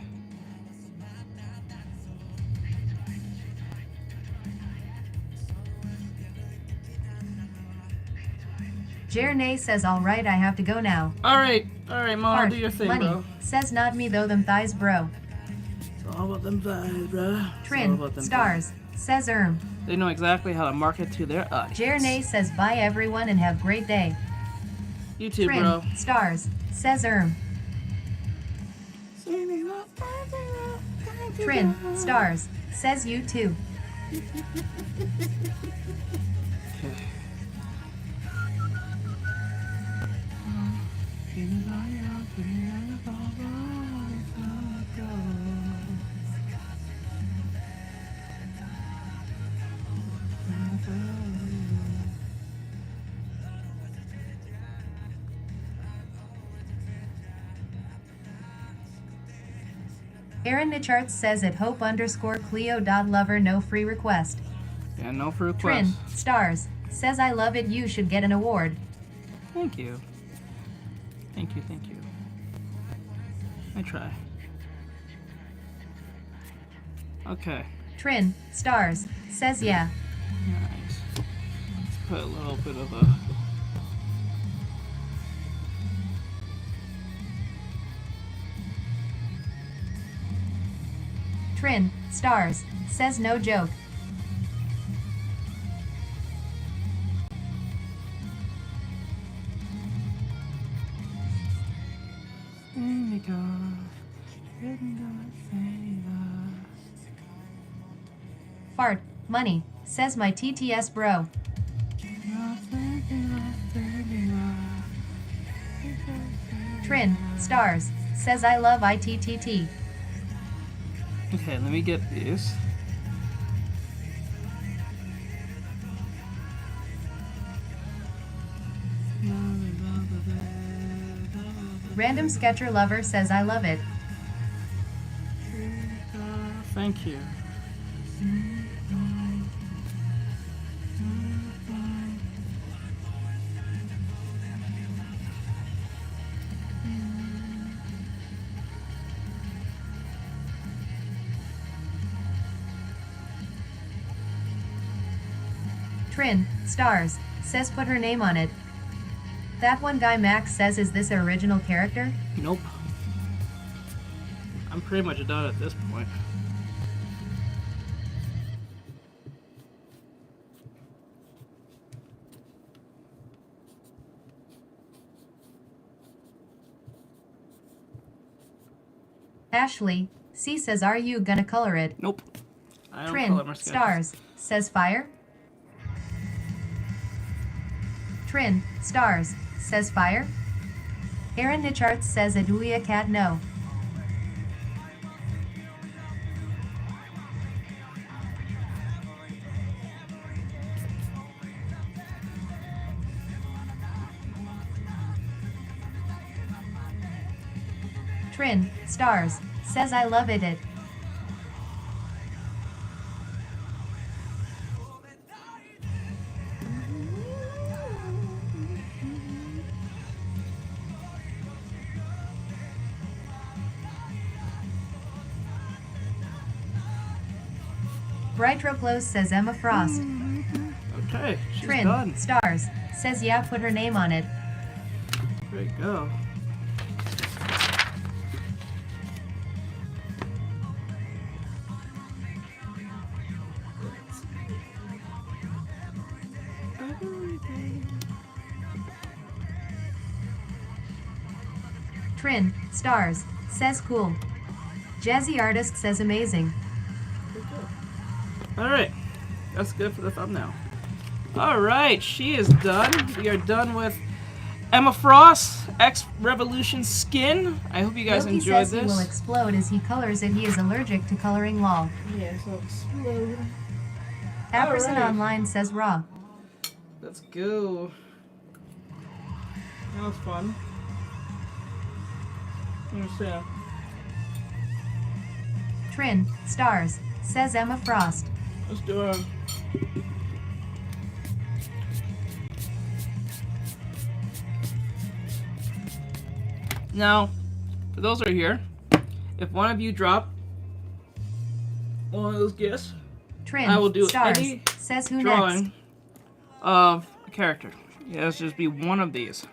Jernay says alright, I have to go now. Alright, Mona, Heart, do your thing, money, bro. says not me though them thighs bro. It's all about them vibes, bro. It's all Trin, about them stars, says vibes. They know exactly how to market to their audience. Jernay says bye everyone and have great day. You too, Trin, bro. stars, says Trin, stars, says you too. Okay. Aaron Nicharts says at hope_Cleo.lover no free request. Yeah, no for Trin, requests. stars, says I love it you should get an award. Thank you. Thank you, thank you. I try. Okay. Trin, stars, says yeah. Nice. Let's put a little bit of a... Trin, stars, says no joke. Fart, money, says my TTS bro. Trin, stars, says I love ITTT. Okay, let me get these. Random Sketcher Lover says I love it. Thank you. Trin, stars, says put her name on it. That one guy Max says is this an original character? Nope. I'm pretty much done at this point. Ashley, C says are you gonna color it? Nope. I don't color Trin, my sketches. stars, says fire. Trin, stars, says fire. Aaron Nicharts says Adulia cat no. Trin, stars, says I love it. Brightroclose says Emma Frost. Okay, she's Trin, done. stars, says yeah, put her name on it. There you go. Trin, stars, says cool. Jazzy Artist says amazing. Alright, that's good for the thumbnail. Alright, she is done. We are done with Emma Frost, X Revolution skin. I hope you guys Loki enjoyed says he will this. explode as he colors it. He is allergic to coloring lol. Yeah, so explode. Apperson Alright. Online says raw. Let's go. That was fun. Understand. Trin, stars, says Emma Frost. Let's do it. Now, for those who are here, if one of you drop one of those gifts, Trin, I will do stars, any says who next. drawing of a character. It has to just be one of these.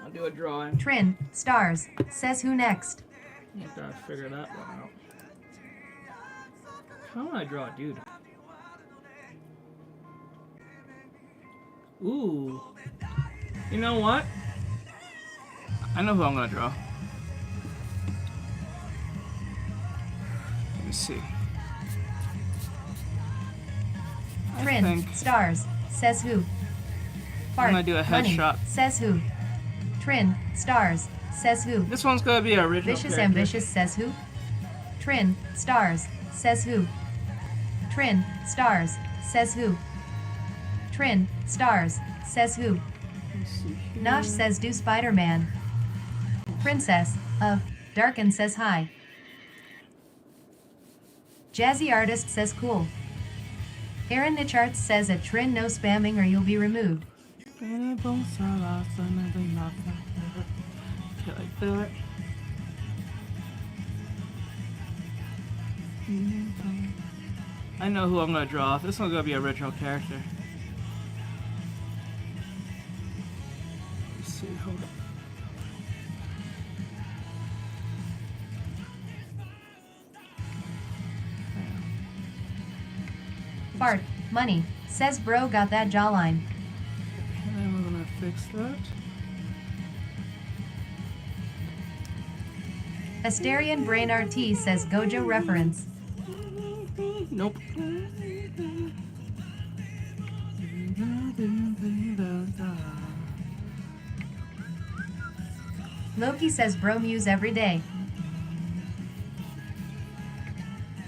I'll do a drawing. Trin, stars, says who next. I'm trying to figure that one out. How do I draw a dude? Ooh. You know what? I know who I'm gonna draw. Let me see. I Trin, think stars, says who. Fart, gonna do a money, headshot. says who. Trin, stars, says who. this one's gonna be an original Vicious character. ambitious says who. Trin, stars, says who. Trin, stars, says who. Trin, stars, says who. Let's see here. Nosh says do Spider-Man. Princess of Darken says hi. Jazzy Artist says cool. Aaron Nicharts says at Trin no spamming or you'll be removed. Okay, like that. I know who I'm gonna draw. This one's gonna be an original character. Let's see, hold on. Fart, money, says bro got that jawline. And then we're gonna fix that. Asterian Brain RT says Gojo reference. Nope. Loki says bro muse every day.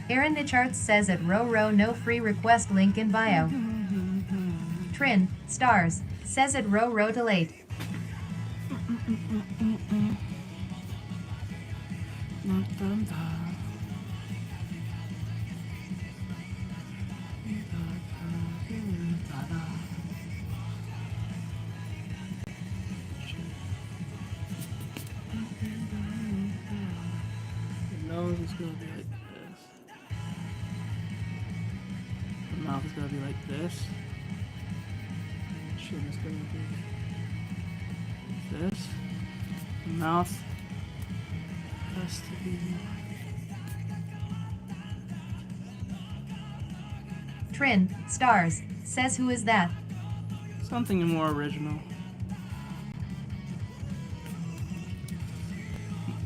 Aaron Nicharts says at row no free request link in bio. Trin, stars, says at row to late. The nose is gonna be like this. The mouth is gonna be like this. Chin is gonna be this. The mouth has to be. Trin, stars, says who is that? Something more original.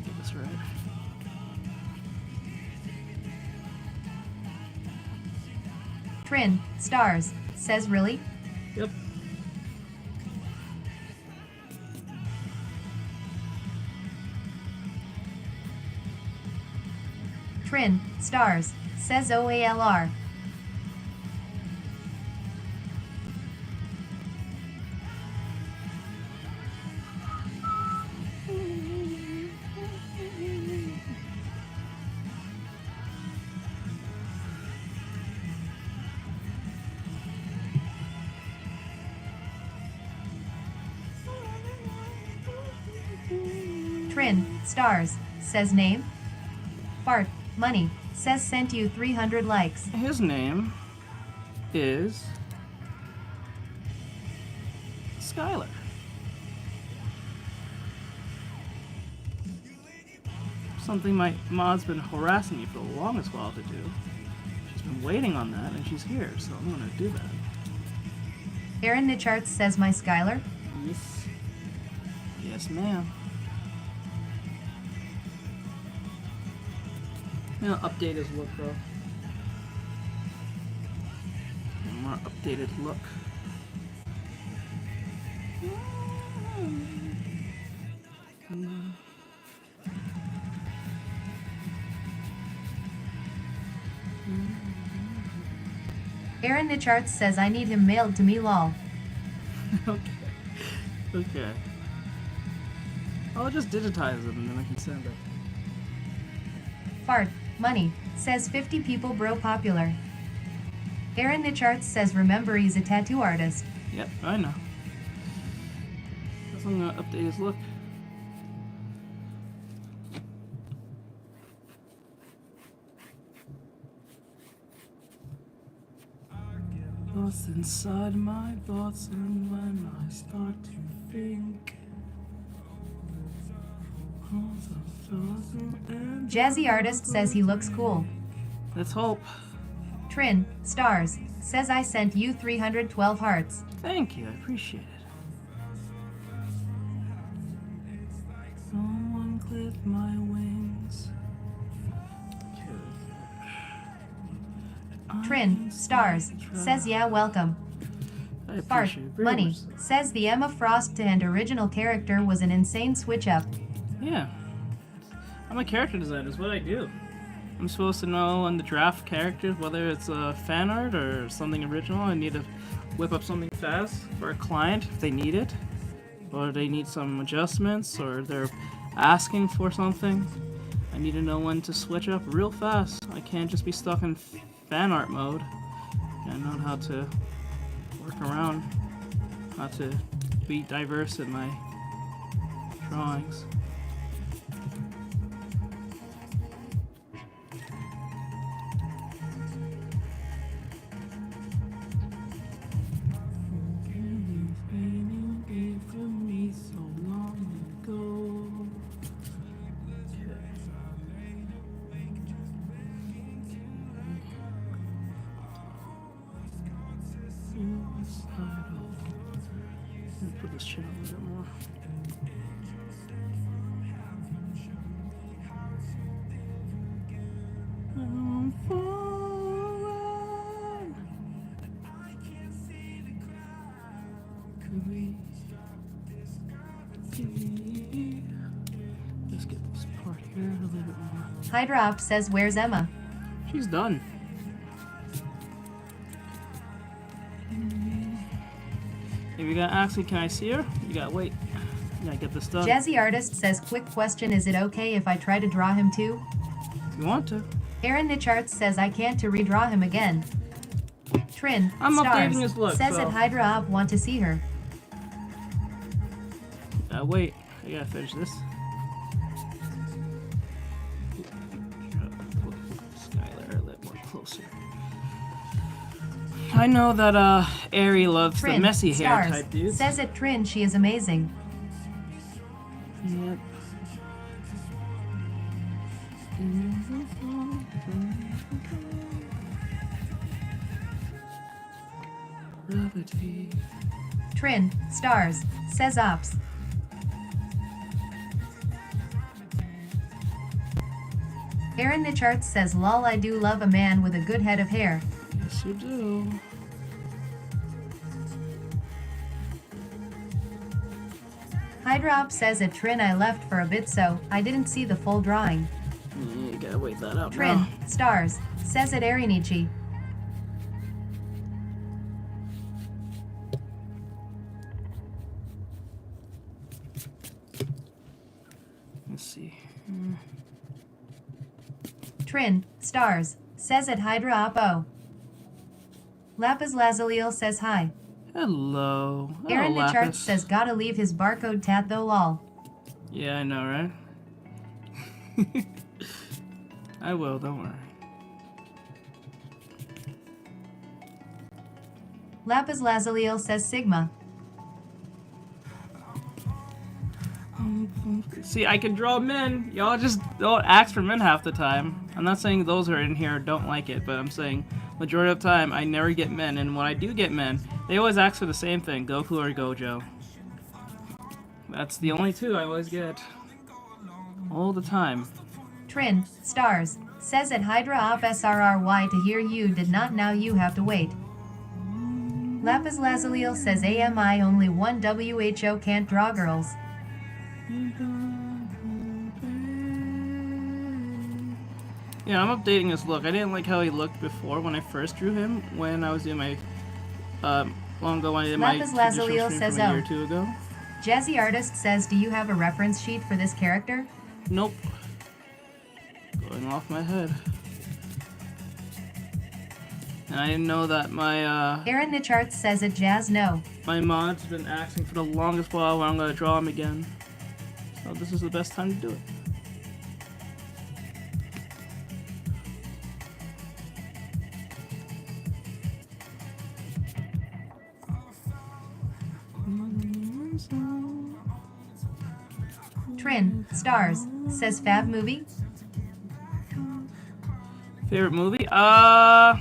Get this right. Trin, stars, says really? Yep. Trin, stars, says OALR. Trin, stars, says name. Fart, money, says sent you 300 likes. His name is Skylar. Something my mom's been harassing me for the longest while to do. She's been waiting on that, and she's here, so I'm gonna do that. Aaron Nicharts says my Skylar. Yes. Yes, ma'am. I'm gonna update his look, though. A more updated look. Aaron Nicharts says I need him mailed to me lol. Okay. Okay. I'll just digitize them and then I can send it. Fart, money, says 50 people bro popular. Aaron Nicharts says remember he's a tattoo artist. Yep, I know. Guess I'm gonna update his look. What's inside my thoughts and when I start to think Jazzy Artist says he looks cool. Let's hope. Trin, stars, says I sent you 312 hearts. Thank you, I appreciate it. Someone clip my wings. Trin, stars, says yeah welcome. I Fart, appreciate it very money, much so. says the Emma Frost and original character was an insane switch up. Yeah. I'm a character designer, is what I do. I'm supposed to know on the draft characters whether it's a fan art or something original. I need to whip up something fast for a client if they need it, or they need some adjustments, or they're asking for something. I need to know when to switch up real fast. I can't just be stuck in fan art mode. I know how to work around, how to be diverse in my drawings. Put this chin a little bit more. I'm falling. Could we? Let's get this part here a little bit more. Hydrop says where's Emma? She's done. If you gotta ask me, can I see her? You gotta wait. You gotta get this done. Jazzy Artist says quick question, is it okay if I try to draw him too? If you want to. Aaron Nicharts says I can't to redraw him again. Trin, I'm stars, updating his look, says so- at Hydra Op want to see her. Wait. I gotta finish this. Skylar a little more closer. I know that Ari loves Trin, the messy hair stars, type dudes. says at Trin she is amazing. Yep. Gravity. Trin, stars, says Ops. Aaron Nicharts says lol I do love a man with a good head of hair. Yes, you do. Hydrop says at Trin I left for a bit so I didn't see the full drawing. Yeah, you gotta wait that out Trin, now. stars, says at Arinichi. Let's see. Trin, stars, says at Hydra Oppo. Lapis Lazalil says hi. Hello. Aaron Hello, Nicharts Lapis. says gotta leave his barcode tat though lol. Yeah, I know, right? I will, don't worry. Lapis Lazuli says Sigma. See, I can draw men. Y'all just don't ask for men half the time. I'm not saying those who are in here don't like it, but I'm saying majority of the time I never get men, and when I do get men, they always ask for the same thing, Goku or Gojo. That's the only two I always get. All the time. Trin, stars, says at Hydra Op SRRY to hear you did not, now you have to wait. Lapis Lazuli says AMI only one WHO can't draw girls. Yeah, I'm updating his look. I didn't like how he looked before when I first drew him, when I was doing my, long ago when I did my Lapis traditional Lazuli stream says from a year oh. or two ago. Jazzy Artist says, do you have a reference sheet for this character? Nope. Going off my head. And I didn't know that my, Aaron Nicharts says it, Jazz no. my mod's been asking for the longest while when I'm gonna draw him again. So this is the best time to do it. Trin, stars, says Fab movie. Favorite movie? I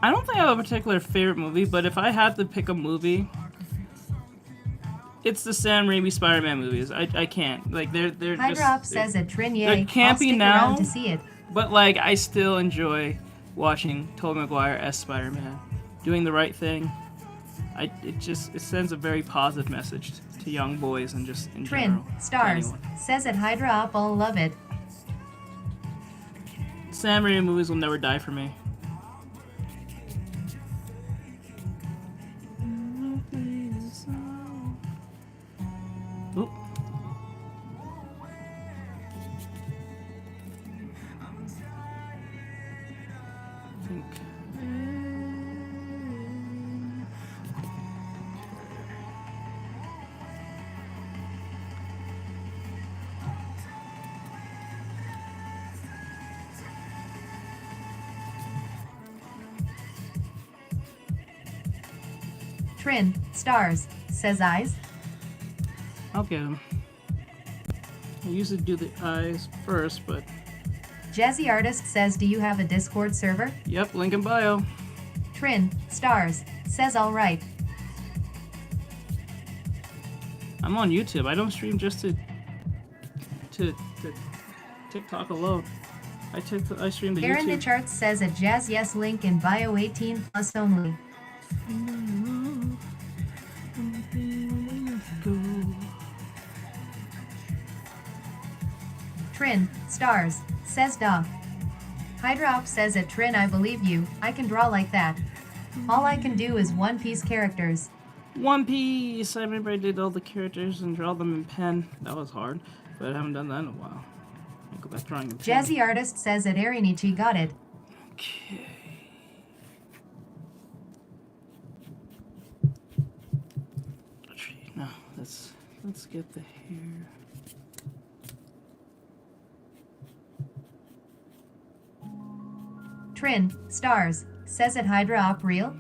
don't think I have a particular favorite movie, but if I had to pick a movie, it's the Sam Raimi Spider-Man movies. I can't. Like, they're Hydra just... Op says at Trin, yay. they're campy I'll stick now. around to see it. But, like, I still enjoy watching Tobey Maguire as Spider-Man. Doing the right thing. It sends a very positive message to young boys and just in Trin, general. to stars, anyone. says at Hydra Op, I'll love it. Sam Raimi movies will never die for me. Oop. Think. Trin, stars, says eyes. I'll get him. I usually do the eyes first, but Jazzy Artist says, do you have a Discord server? yep, link in bio. Trin, stars, says alright. I'm on YouTube. I don't stream just to TikTok alone. I stream to Aaron YouTube. Nicharts says at Jazz yes, link in bio 18 plus only. Trin, stars, says Dog. Hydra Op says at Trin, I believe you, I can draw like that. All I can do is One Piece characters. One Piece! I remember I did all the characters and draw them in pen. That was hard, but I haven't done that in a while. I'll go back drawing in pen. Jazzy Artist says at Arinichi got it. Okay. Now, let's get the hair. Trin, stars, says at Hydra Op real.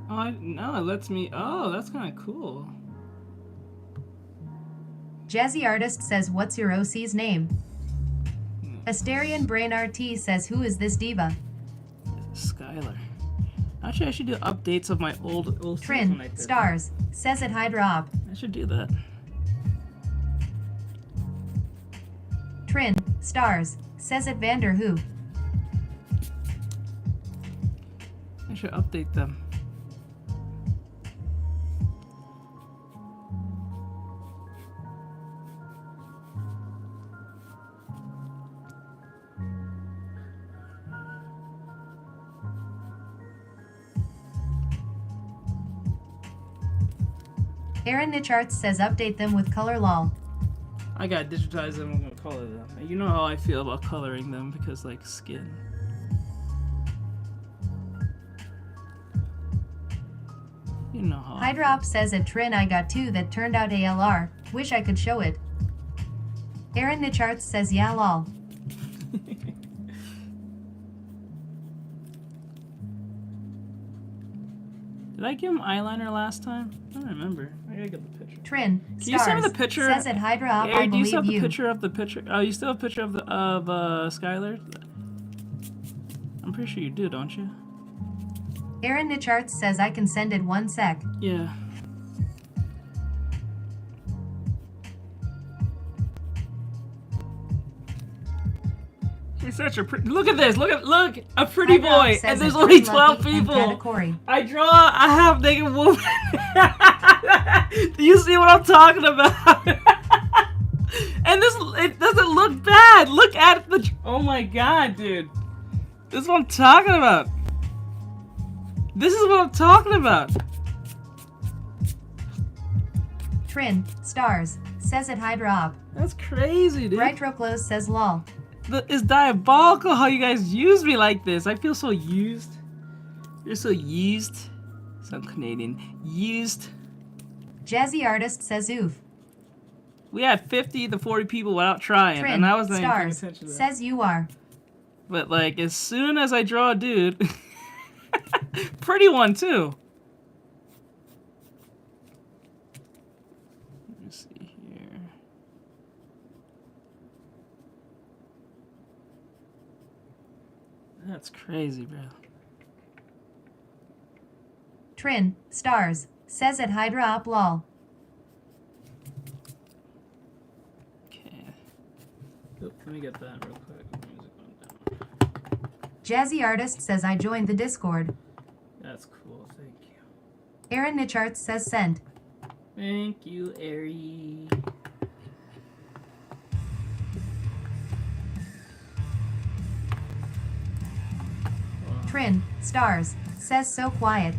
Oh, no, it lets me. Oh, that's kind of cool. Jazzy Artist says, what's your OC's name? Asterian Brain RT says, who is this diva? Skylar. Actually, I should do updates of my old OCs when I Trin, did stars, says at Hydra Op. them. I should do that. Trin, stars, says at Vander Who. I should update them. Aaron Nicharts says update them with color lol. I gotta digitize them. I'm gonna color them. You know how I feel about coloring them because, like, skin. You know how. Hydrop says at Trin I got 2 that turned out ALR. Wish I could show it. Aaron Nicharts says yeah lol. Did I give him eyeliner last time? I don't remember. I gotta get the picture. Trin, Can you send me stars, the picture? says at Hydrop I Hey, do you still believe have the you. picture of the picture? Oh, you still have a picture of Skylar? I'm pretty sure you do, don't you? Aaron Nicharts says I can send it 1 sec. Yeah. He's such a pretty. Look at this. Look, a pretty Hydrop boy, says and there's at only Trin 12 Lucky and people. category. I draw a half naked woman. Do you see what I'm talking about? And it doesn't look bad. Look at the. Oh my god, dude. This is what I'm talking about. This is what I'm talking about. Trin, stars, says at Hydrop. That's crazy, dude. Brightroclose says lol. It's diabolical how you guys use me like this. I feel so used. You're so used. So Canadian. Used. Jazzy Artist says oof. We had 50 to 40 people without trying, Trin, and I was not even paying stars, attention to that. says you are. But like, as soon as I draw a dude, pretty one too. Let me see here. That's crazy, bro. Trin, stars, says at Hydrop lol. Okay. Oop, let me get that real quick. Music went down. Jazzy Artist says I joined the Discord. That's cool. Thank you. Aaron Nicharts says sent. Thank you, Ari. Trin, stars, says so quiet.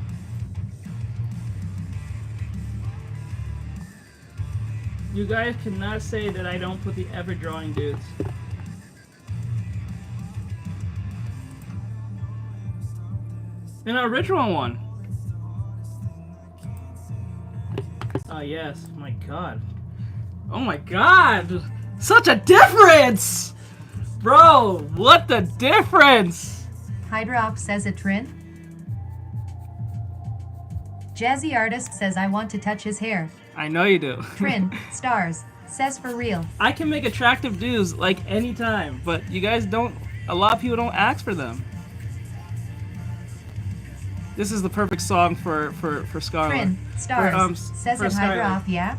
You guys cannot say that I don't put the ever drawing dudes. An original one. Oh yes, my god. Oh my god! Such a difference! Bro, what the difference? Hydrop says at Trin. Jazzy Artist says I want to touch his hair. I know you do. Trin, stars, says for real. I can make attractive dudes like anytime, but you guys don't. A lot of people don't ask for them. This is the perfect song for Scarlet. Trin, stars, says for at Hydrop, yeah?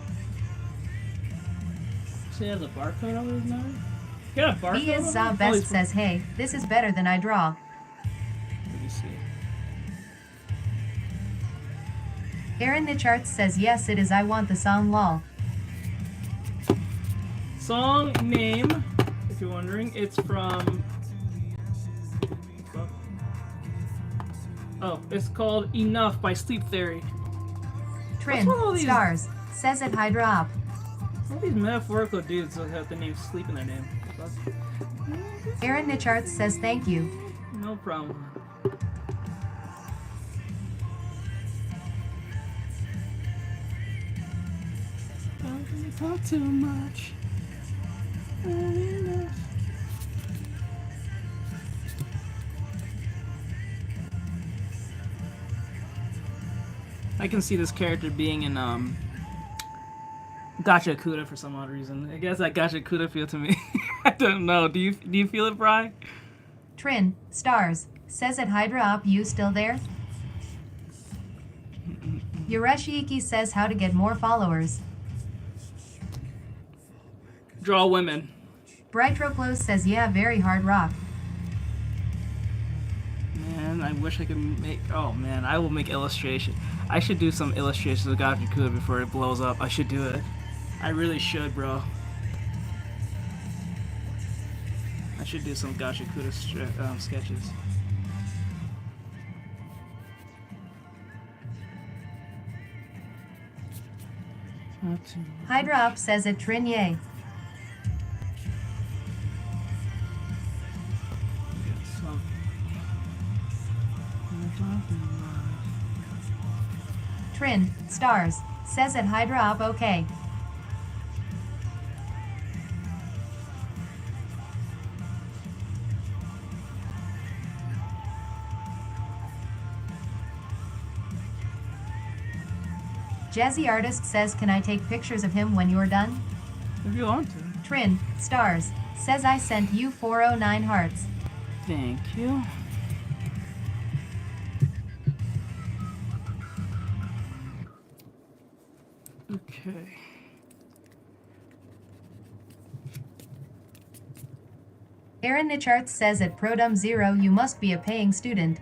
So he has a barcode over his nose? He got a barcode He is over Za it? Oh, Best he's- says hey, this is better than I draw. Let me see. Aaron Nicharts says yes it is I want the song lol. Song name, if you're wondering, it's from. Oh, it's called Enough by Sleep Theory. Trin, What's with all these- stars, says at Hydrop. All these metaphorical dudes that have the name Sleep in their name. Aaron Nicharts says thank you. No problem. Don't talk too much. I can see this character being in Gacha Kuda for some odd reason. I guess that Gacha Kuda feel to me. I don't know. Do you feel it, Bri? Trin, stars, says at Hydrop you still there? Yoreshiki says how to get more followers. Draw women. Brightroclose says yeah very hard rock. Man, I wish I could make. Oh man, I will make illustration. I should do some illustrations of Gacha Kuda before it blows up. I should do it. I really should, bro. I should do some Gacha Kuda sketches. Hydrop says at Trin yay. Trin, stars, says at Hydra Op okay. Jazzy Artist says can I take pictures of him when you're done? If you want to. Trin, stars, says I sent you 409 hearts. Thank you. Okay. Aaron Nicharts says at Produm 0 you must be a paying student.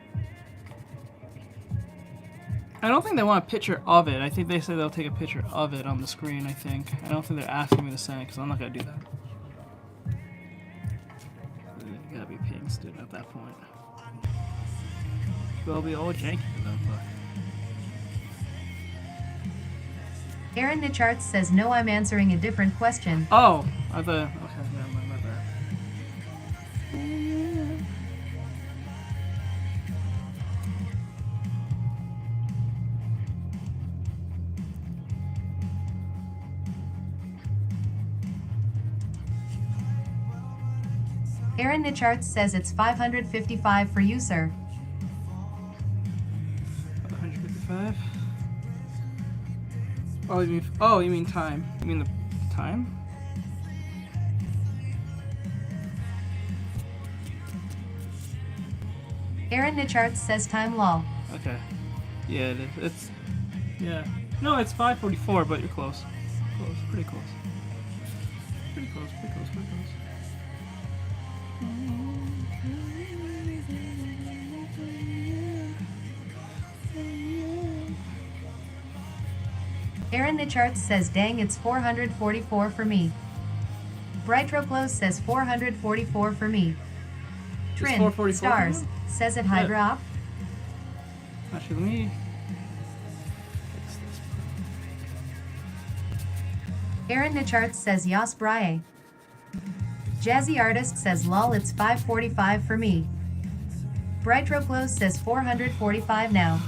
I don't think they want a picture of it. I think they say they'll take a picture of it on the screen, I think. I don't think they're asking me to send it because I'm not going to do that. You gotta be a paying student at that point. It'll be all janky for them, but... Aaron Nicharts says no, I'm answering a different question. Oh! I thought... Okay, never mind, my bad. Aaron Nicharts says it's 555 for you, sir. 155? You mean time. You mean the time? Aaron Nicharts says time lol. Okay. Yeah, it is. It's... Yeah. No, it's 5:44, but you're close. Close. Pretty close. Pretty close, pretty close, pretty close. Aaron Nicharts says dang it's 444 for me. Brightroplos says 444 for me. Trin, 444 stars, says at Hydra Op. Actually, let me... Aaron Nicharts says Yas Braille. Jazzy Artist says lol it's 545 for me. Brightroplos says 445 now.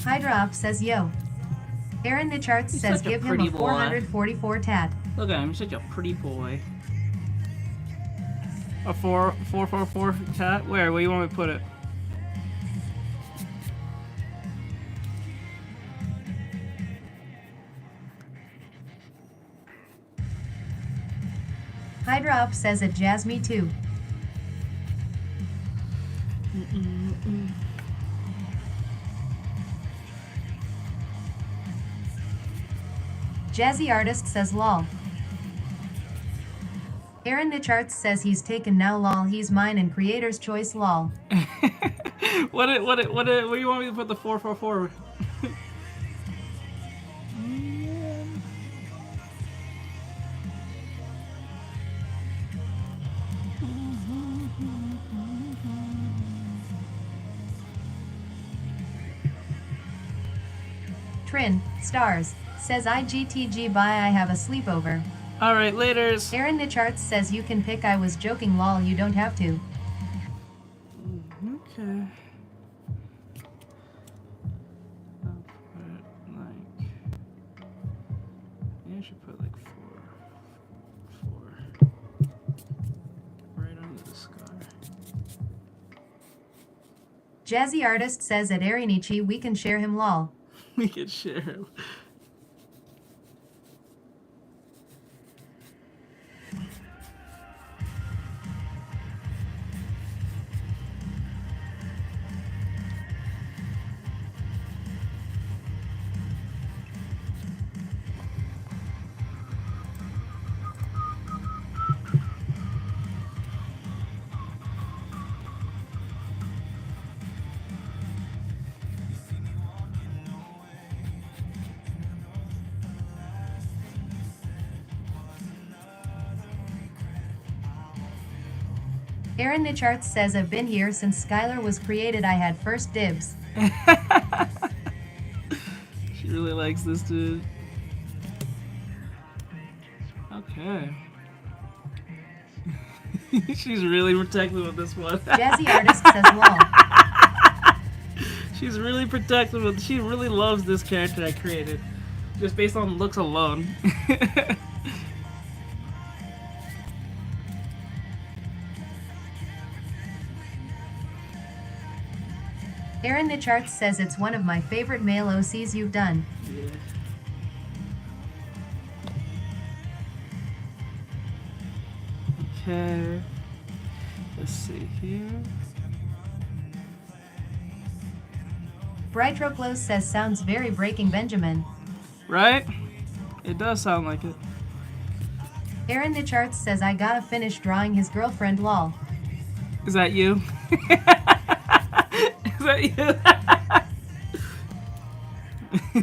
Hydra Op says yo. Aaron Nicharts He's says such a give him pretty a boy. 444 tat. Look at him, he's such a pretty boy. A 444 tat? Where do you want me to put it? Hydra Up says it jazz me too. Jazzy Artist says lol. Aaron Nicharts says he's taken now lol he's mine and creator's choice lol. What do you want me to put the 444? Trin, stars, says IGTG bye I have a sleepover. Alright, laters. Aaron Nicharts says you can pick I was joking lol you don't have to. Okay. I'll put like... Maybe I should put like 4. Right under the scar. Jazzy Artist says at Arinichi we can share him lol. We could share him. Aaron Nicharts says I've been here since Skylar was created I had first dibs. She really likes this dude. Okay. She's really protective of this one. Jazzy Artist says lol. She's really protective of. She really loves this character I created, just based on looks alone. Aaron the Charts says it's one of my favorite male OCs you've done. Yeah. Okay. Let's see here. Brightroclose says sounds very Breaking Benjamin. Right? It does sound like it. Aaron the Charts says I gotta finish drawing his girlfriend lol. Is that you? Is that you?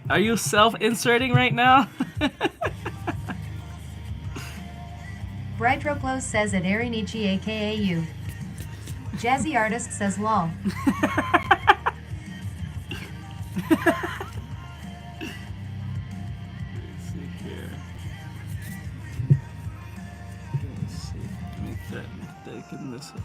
Are you self-inserting right now? Brightroclose says at Arinichi aka you. Jazzy Artist says lol. Let's see here. Let's see. Make that in this here.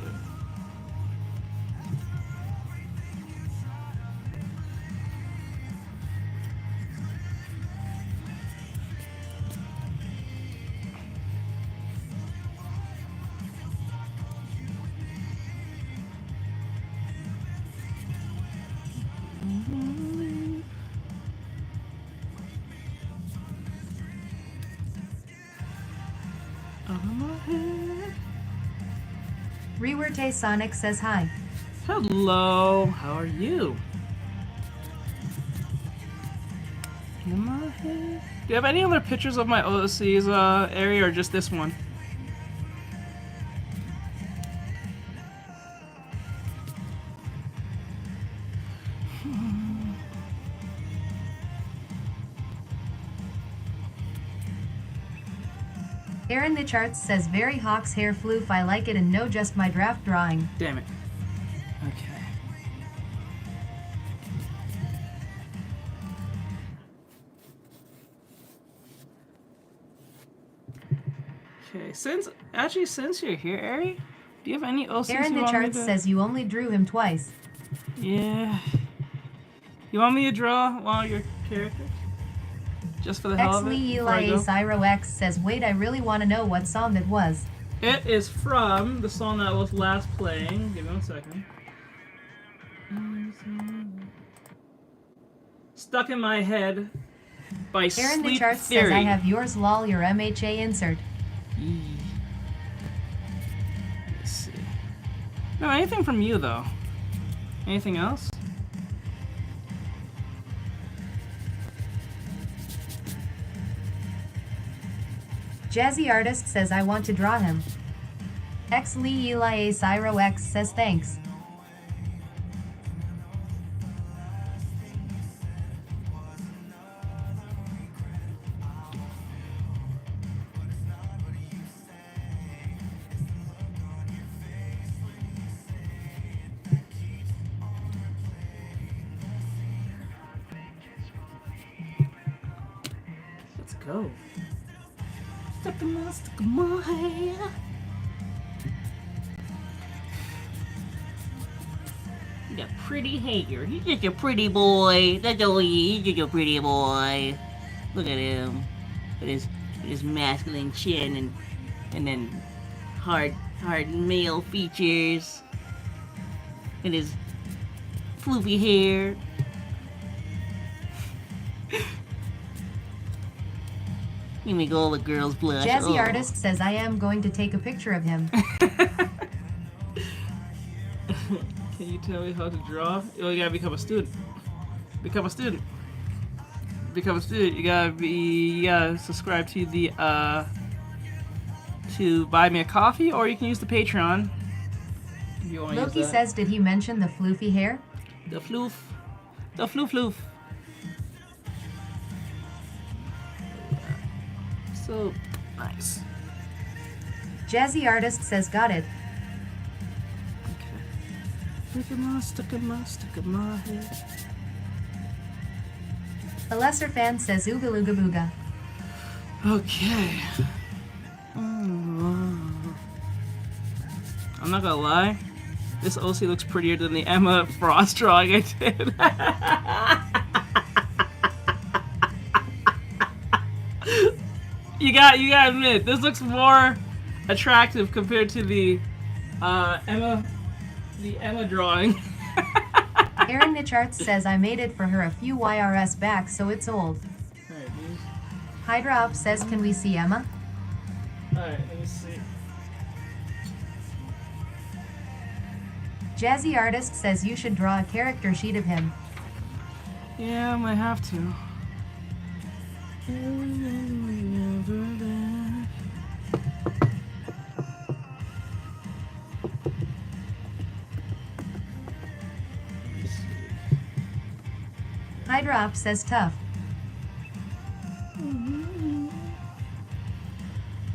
Rewerte Sonic says hi. Hello, how are you? In my head. Do you have any other pictures of my OC's area or just this one? Aaron the Charts says very Hawk's hair floof I like it and no just my draft drawing. Damn it. Okay. Okay, since you're here, Ari, do you have any OCs Aaron you the want me Charts to... says you only drew him twice. Yeah. You want me to draw one of your characters? Just for the hell of it? Exley before I Eli go? Cyro X says wait I really want to know what song that was. It is from the song that was last playing. Give me 1 second. Stuck in My Head by Aaron the Sleep Charts Theory. says I have yours lol your MHA insert. Let's see. No, anything from you though. Anything else? Jazzy Artist says I want to draw him. Exley Eli Cyro X says thanks. Let's go. Stuck in my head. You got pretty hair. He's just a pretty boy. That's all he is. He's just a pretty boy. Look at him. With his masculine chin and then hard male features. And his floofy hair. You make all the girls blush. Jazzy Oh. Artist says I am going to take a picture of him. Can you tell me how to draw? Oh, you gotta become a student. Become a student. Become a student. You gotta subscribe to the to buy me a coffee, or you can use the Patreon. If you want to use Loki that. says did he mention the floofy hair? The floof. The floof. So nice. Jazzy Artist says got it. Okay. Stuck in my head. A lesser fan says ooga looga booga. Okay. I'm not gonna lie. This OC looks prettier than the Emma Frost drawing I did. You gotta admit, this looks more attractive compared to the Emma drawing. Aaron Nicharts says I made it for her a few YRS back, so it's old. Alright, these. Hydra Up says, can we see Emma? Alright, let me see. Jazzy Artist says you should draw a character sheet of him. Yeah, I might have to. Hydra Up says tough.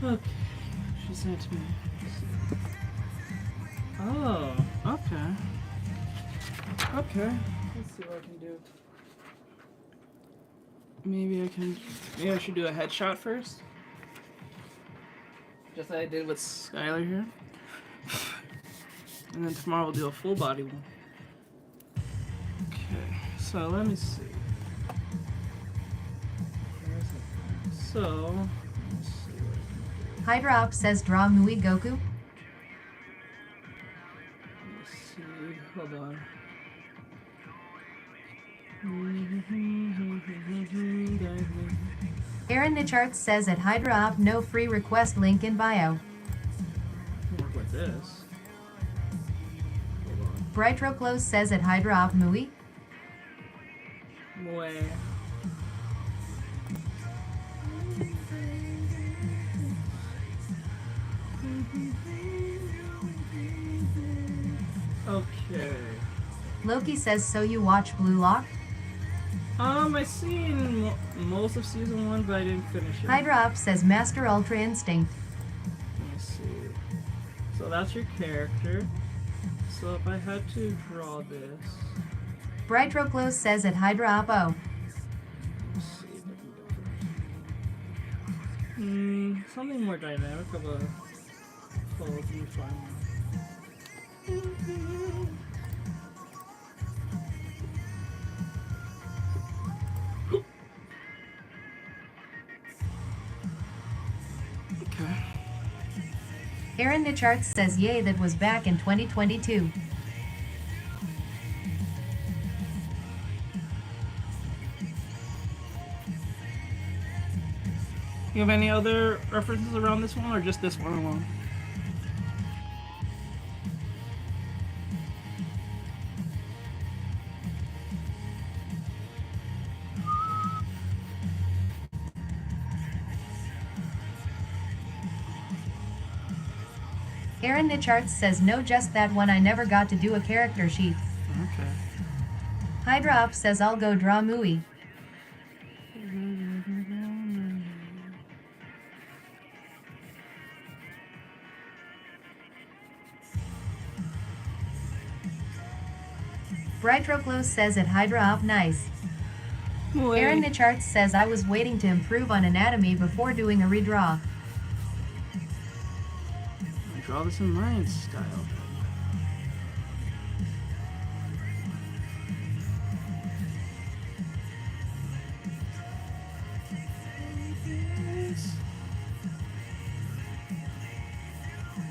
Okay, she sent to me. Oh, okay. Okay, let's see what I can do. Maybe I should do a headshot first. Just like I did with Skylar here. And then tomorrow we'll do a full body one. Okay, so let me see. So, let's see what I can do. Hydra Up says draw Mui Goku. Let's see, hold on. Aaron Nicharts says at Hydra Up no free request link in bio. Work with this. Hold on. Brightroclose says at Hydra Up Mui. Boy. Okay. Loki says so you watch Blue Lock? I seen most of season 1, but I didn't finish it. Hydra Up says Master Ultra Instinct. Let me see. So that's your character. So if I had to draw this, Brightroclose says at Hydra Up O. let's see if I can do it. Something more dynamic of a clothes and fun. Okay. Aaron Nicharts says yay, that was back in 2022. You have any other references around this one, or just this one alone? Aaron Nicharts says no, just that one, I never got to do a character sheet. Okay. Hydra Up says I'll go draw Mui. Brightroclose says at Hydra Up nice. Aaron Nicharts says I was waiting to improve on anatomy before doing a redraw. I draw this in line style.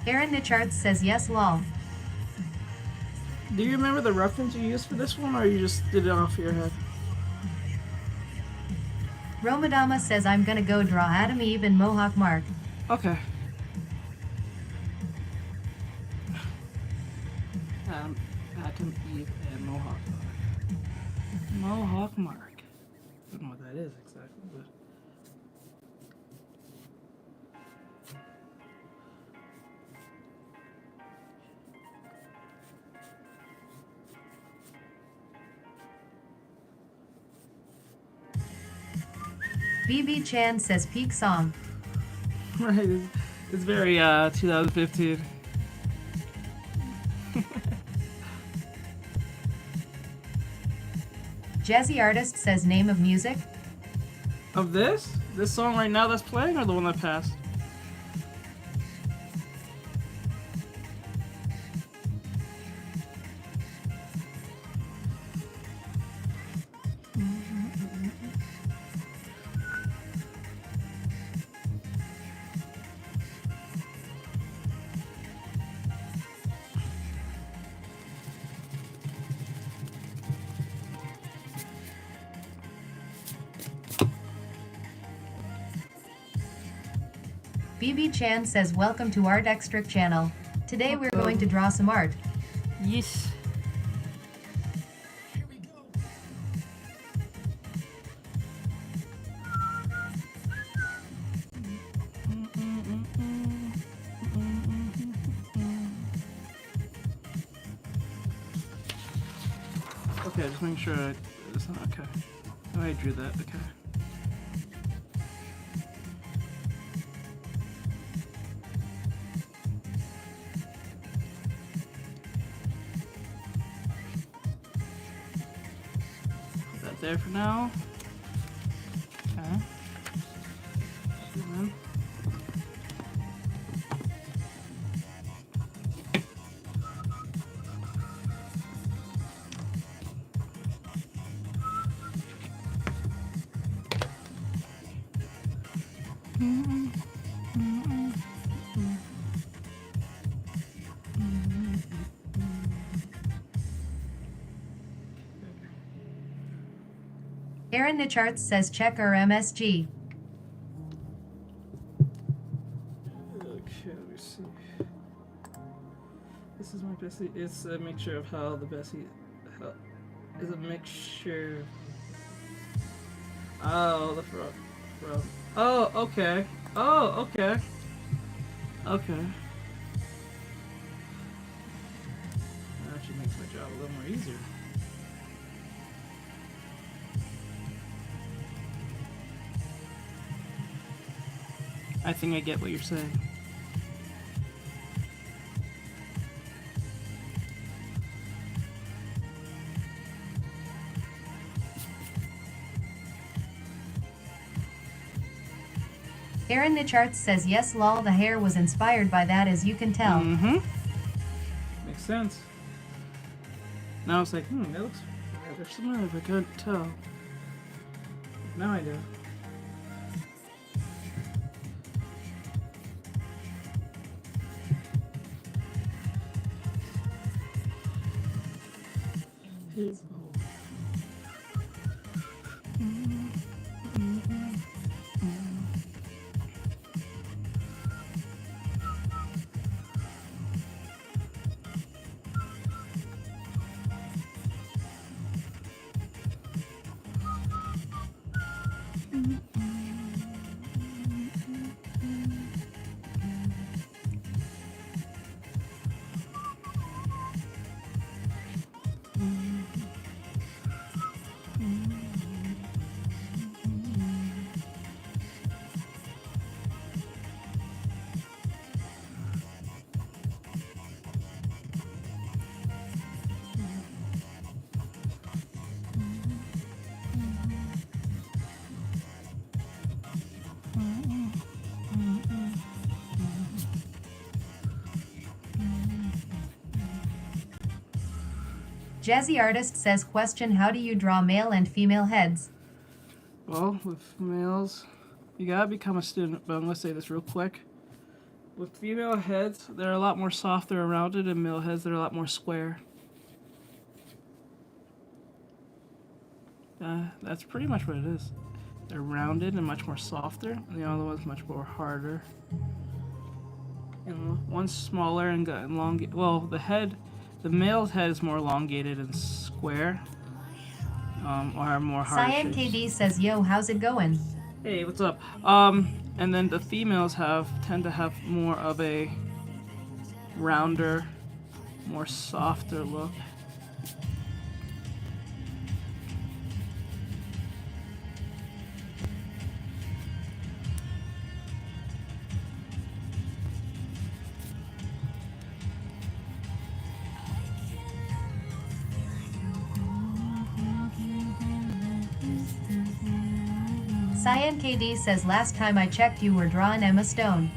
Aaron Nicharts says yes, lol. Do you remember the reference you used for this one, or you just did it off your head? Romadama says I'm gonna go draw Adam Eve and Mohawk Mark. Okay. Atom, Eve, and Mohawk Mark. Mohawk Mark. I don't know what that is exactly, but... BB Chan says peak song. Right, it's very 2015. Jazzy Artist says name of music. Of this? This song right now that's playing, or the one that passed? BB Chan says welcome to Artextric channel. Today we're going to draw some art. Yes. Okay, just making sure it's not okay. Oh, I drew that. Okay. Put that there for now. Okay. And then Aaron Nicharts says check our MSG. okay, let me see. This is my Bessie. It's a mixture of how the Bessie is a mixture. Oh, the from. Oh, okay. Oh, okay. Okay. That actually makes my job a little more easier. I think I get what you're saying. Aaron Nicharts says yes lol, the hair was inspired by that as you can tell. Mm-hmm. Makes sense. Now it's like, that looks rather similar if I couldn't tell. Now I do. Jazzy Artist says question, how do you draw male and female heads? Well, with males, you gotta become a student, but I'm gonna say this real quick. With female heads, they're a lot more softer and rounded, and male heads, they're a lot more square. That's pretty much what it is. They're rounded and much more softer, and the other one's much more harder. And one's smaller and got elongated. Well, the male's head is more elongated and square, or more hard Cyan shapes. KD says yo, how's it going? Hey, what's up? And then the females tend to have more of a rounder, more softer look. Cyan KD says last time I checked you were drawing Emma Stone.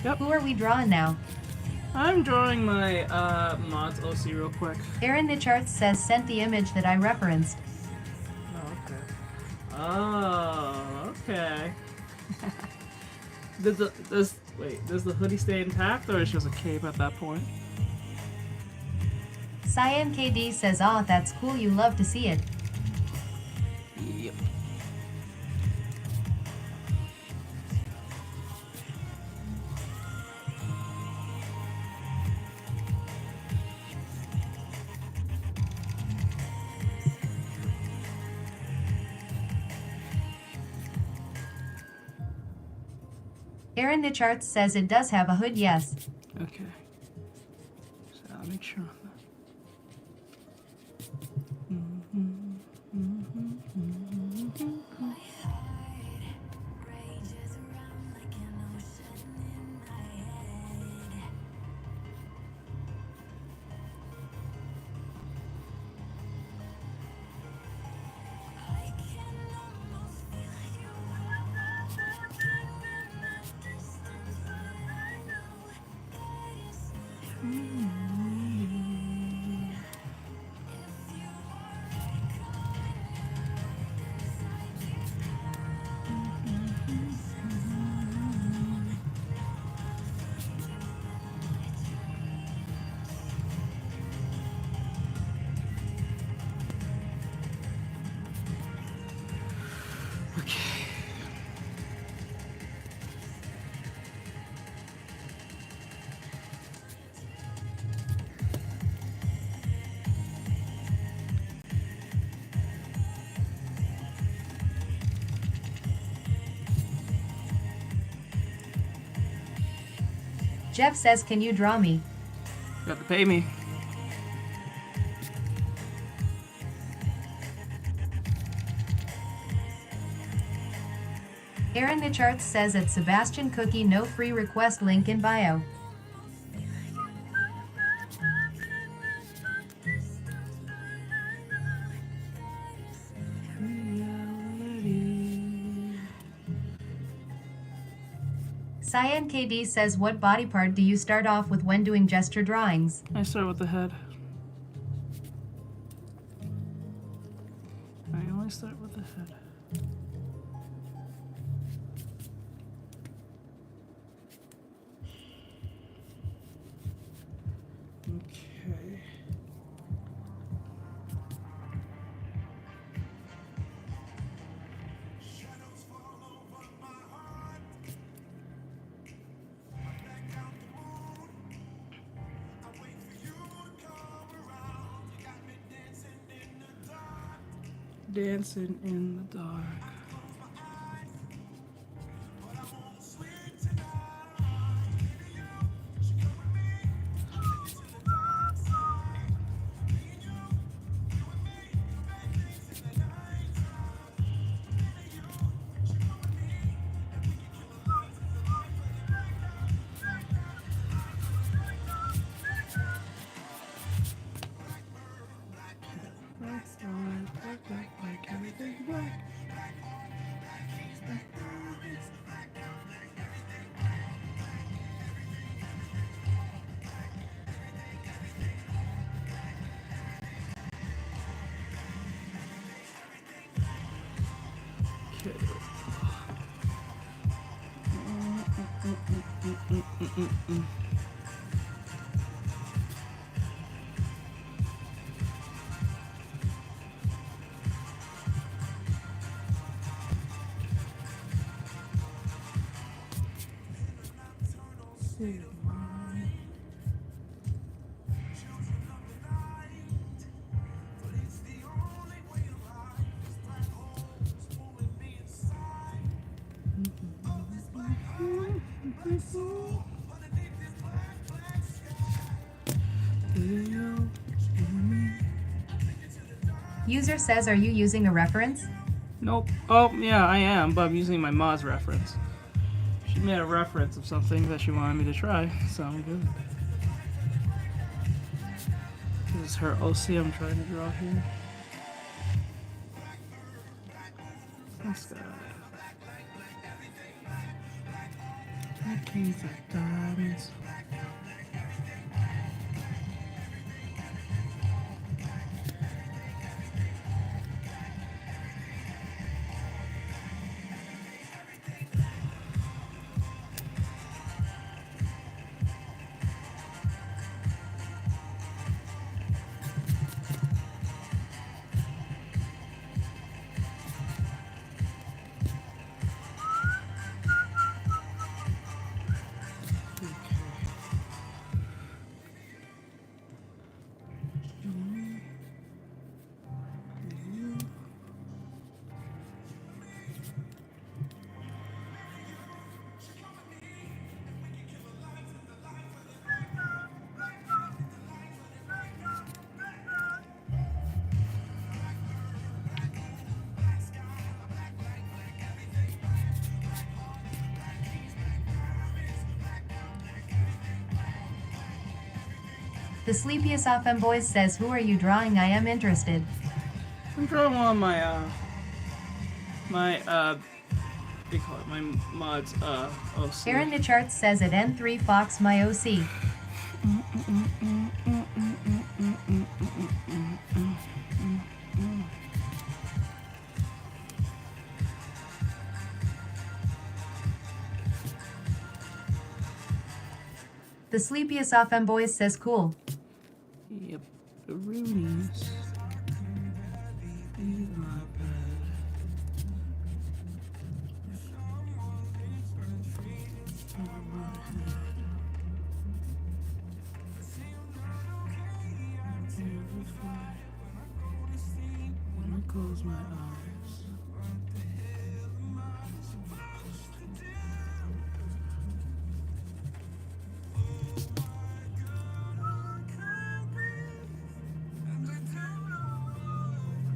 Yep. Who are we drawing now? I'm drawing my mods OC real quick. Aaron Nicharts says sent the image that I referenced. Oh, okay. Does the hoodie stay intact, or is it just a cape at that point? Cyan KD says that's cool, you love to see it. Yep. Aaron Nicharts says it does have a hood, yes. Okay. So I'll make sure on that. Jeff says, can you draw me? You have to pay me. Aaron Nicharts says at Sebastian Cookie, no free request, link in bio. Cyan KD says, what body part do you start off with when doing gesture drawings? I start with the head. I always start with the head. Okay. Dancing in the dark. Like everything black. User says, are you using a reference? Nope. Oh, yeah, I am, but I'm using my Moz reference. She made a reference of something that she wanted me to try, so I'm good. This is her OC I'm trying to draw here. This guy. Keys like diamonds. The sleepiest of them boys says, who are you drawing? I am interested. I'm drawing one of my what do you call it? My mods OC. Aaron Nicharts says at N3 Fox my OC. The sleepiest of them boys says cool. Yep, the Roonies. When I close my eyes.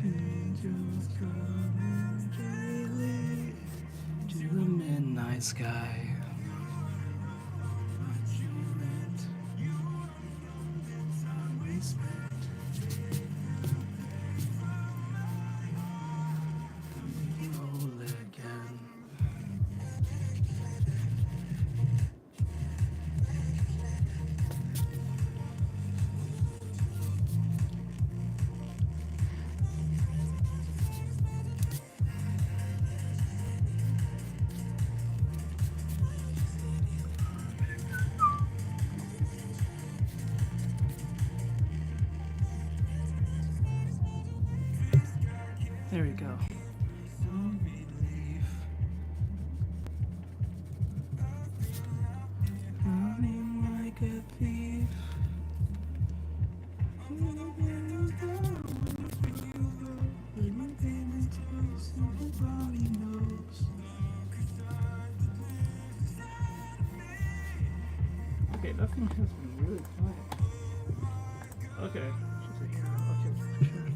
Angels coming daily to the midnight sky. There we go. Running like a thief. Okay, that thing has been really quiet. Okay, she's a hero. Okay, sure.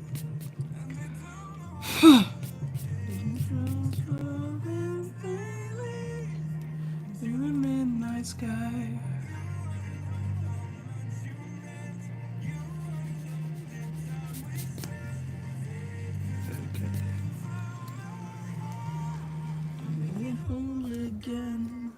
Through the midnight sky. Okay. Whole again.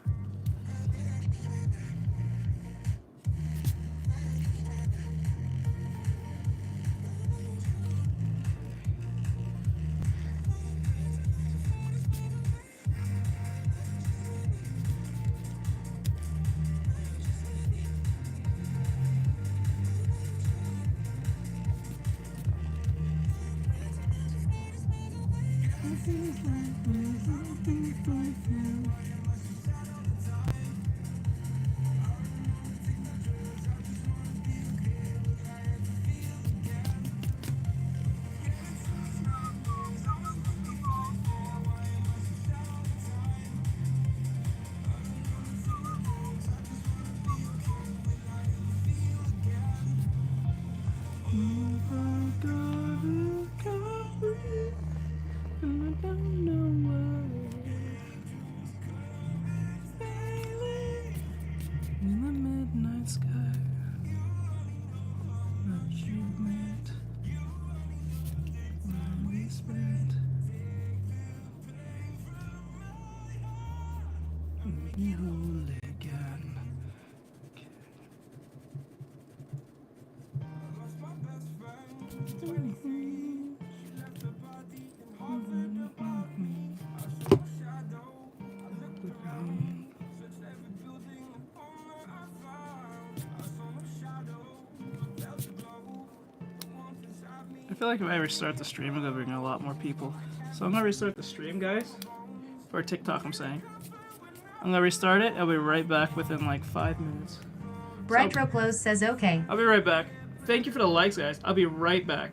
I feel like if I restart the stream, I'm gonna bring a lot more people. So I'm gonna restart the stream, guys. For TikTok, I'm saying. I'm gonna restart it. I'll be right back within like 5 minutes. Brightro Close says okay. I'll be right back. Thank you for the likes, guys. I'll be right back.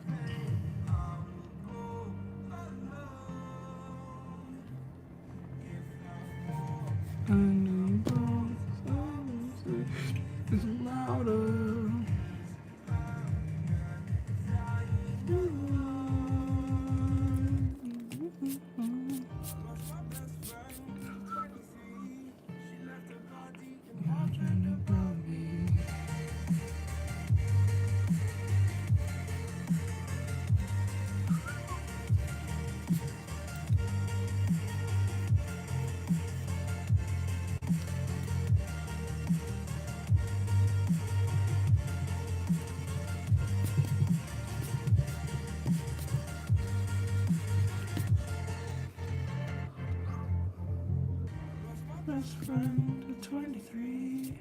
best friend at 23.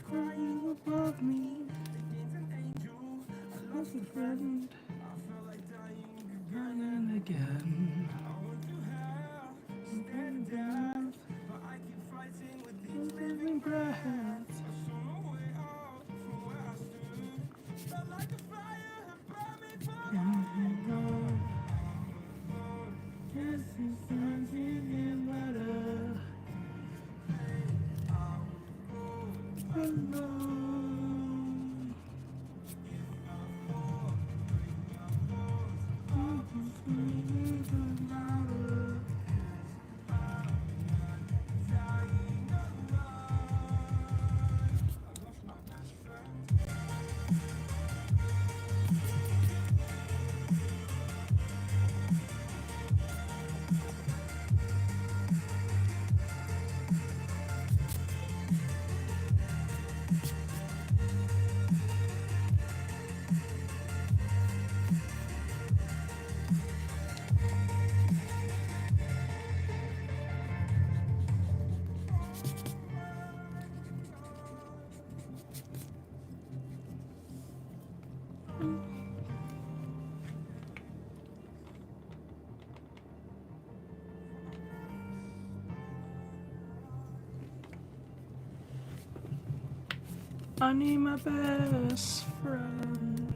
Crying above me. Lost a friend. Again and again. Standing down, but I keep fighting with these living breaths. Felt like a fire had burned me for life. Yes, it's getting better. Alone. I need my best friend.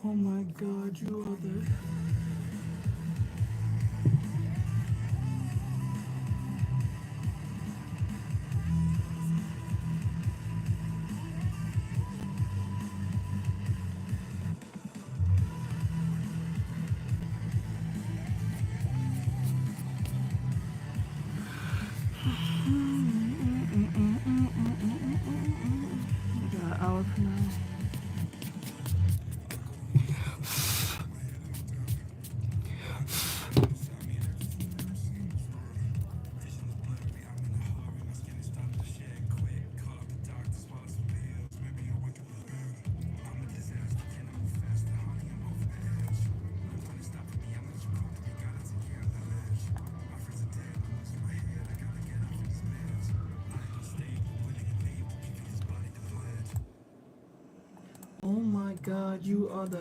Oh my God, you are the. We got an hour from now. Oh my God, you are the.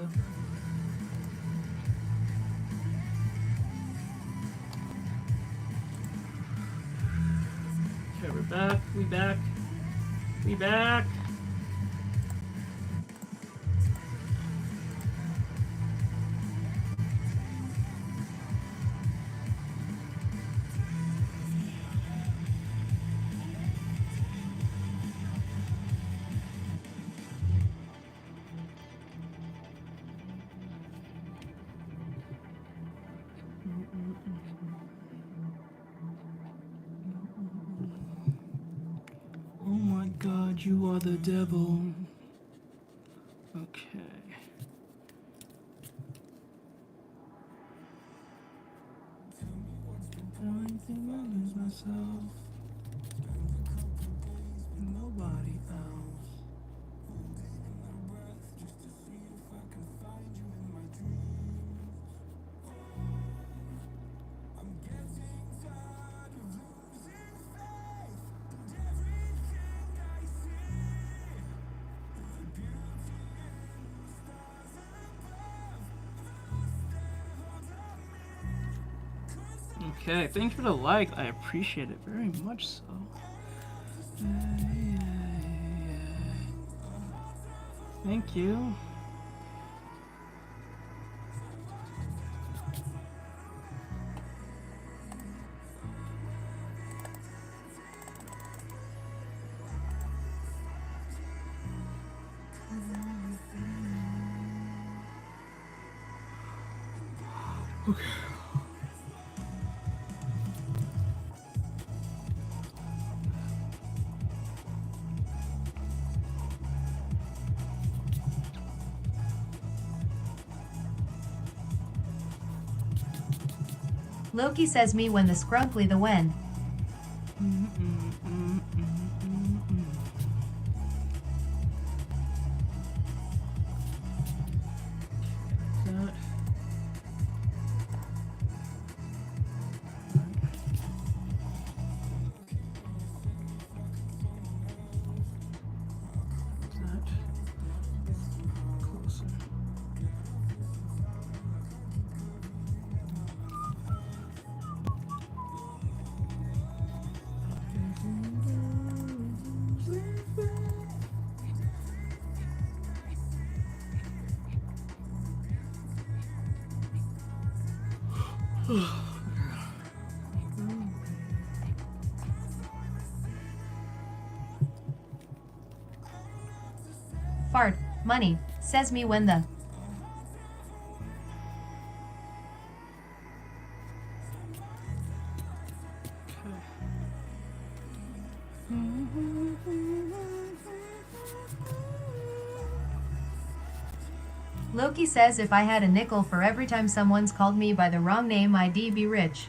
Okay, we're back. We back. We back. Oh my God, you are the devil. Okay. I think I lose myself. Nobody else. Okay, thanks for the like. I appreciate it very much so. Thank you. Okay. Loki says me when the scrumply the when. That. Closer. Fart, money, says me when the. Loki says if I had a nickel for every time someone's called me by the wrong name I'd be rich.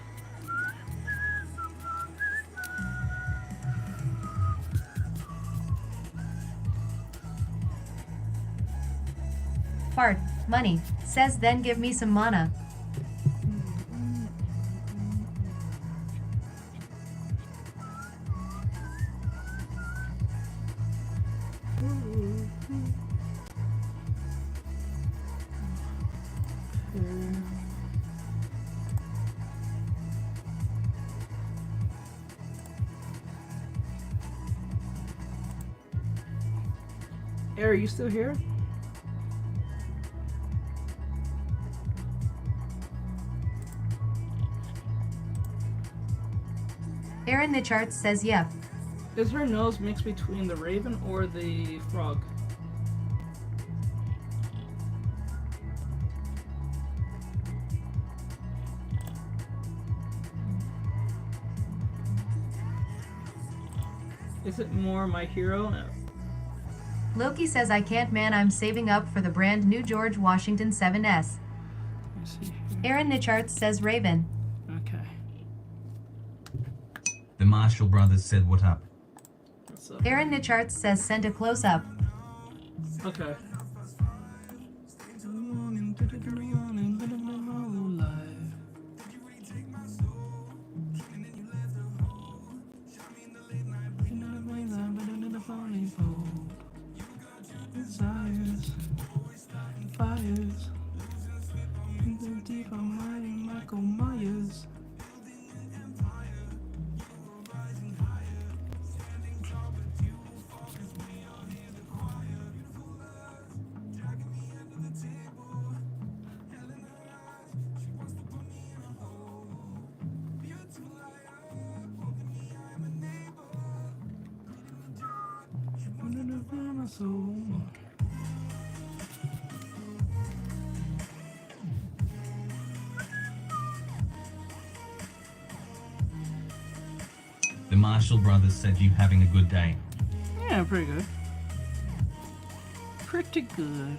Fart, money, says then give me some mana. Air, are you still here? Aaron Nicharts says yep. Is her nose mixed between the raven or the frog? Is it more my hero? No. Loki says I can't man, I'm saving up for the brand new George Washington 7S. Let me see here. Aaron Nicharts says Raven. Okay. The Marshall brothers said what up. What's up? Aaron Nicharts says send a close up. Okay. Fires. Deep, I'm riding Michael Myers. The Marshall brothers said you having a good day. Yeah, pretty good. Pretty good.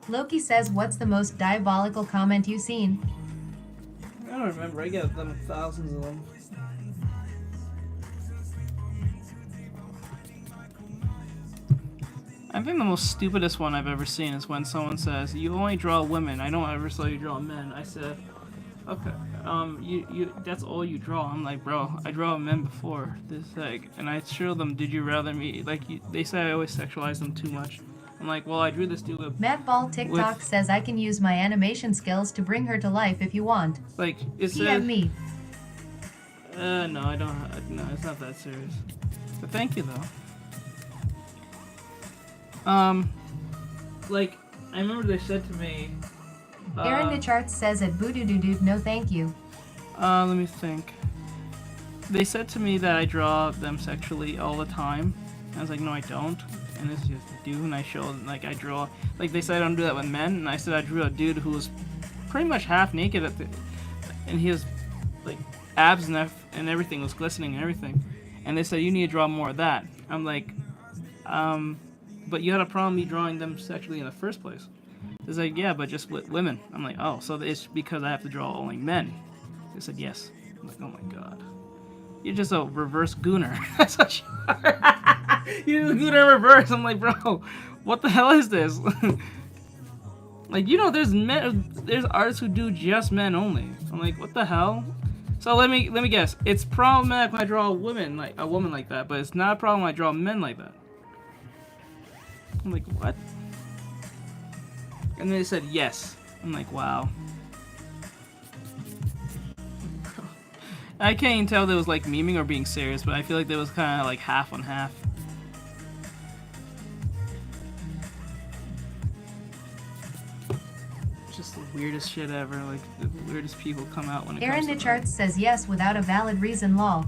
Loki says what's the most diabolical comment you seen? I don't remember. I get them thousands of them. I think the most stupidest one I've ever seen is when someone says, "You only draw women. I don't ever saw you draw men." I said, "Okay, you that's all you draw." I'm like, "Bro, I draw men before this like," and I show them, "Did you rather me?" Like they say I always sexualize them too much. I'm like, "Well, I drew this dude with Matt Ball TikTok says I can use my animation skills to bring her to life if you want. like it's TM me. No, I don't. No, it's not that serious. But thank you though. Like I remember they said to me. Aaron Nicharts says at boo-doo-doo-doo no thank you. Let me think. They said to me that I draw them sexually all the time. I was like, no, I don't. And this is just a dude, and I showed, like, I draw, like, they said I don't do that with men, and I said I drew a dude who was pretty much half naked and he was, like, abs and everything was glistening and everything. And they said, you need to draw more of that. I'm like, but you had a problem me drawing them sexually in the first place. It's like, yeah, but just with women. I'm like, oh, so it's because I have to draw only men. They said, yes. I'm like, oh my god. You're just a reverse gooner. That's what you are. You're a gooner in reverse. I'm like, bro, what the hell is this? Like, you know, there's artists who do just men only. I'm like, what the hell? So let me guess. It's problematic when I draw a woman like that, but it's not a problem when I draw men like that. I'm like, what? And then they said yes. I'm like, wow. I can't even tell if it was like memeing or being serious, but I feel like there was kind of like half on half. Just the weirdest shit ever. Like the weirdest people come out when it Aaron comes to Nicharts says yes without a valid reason lol.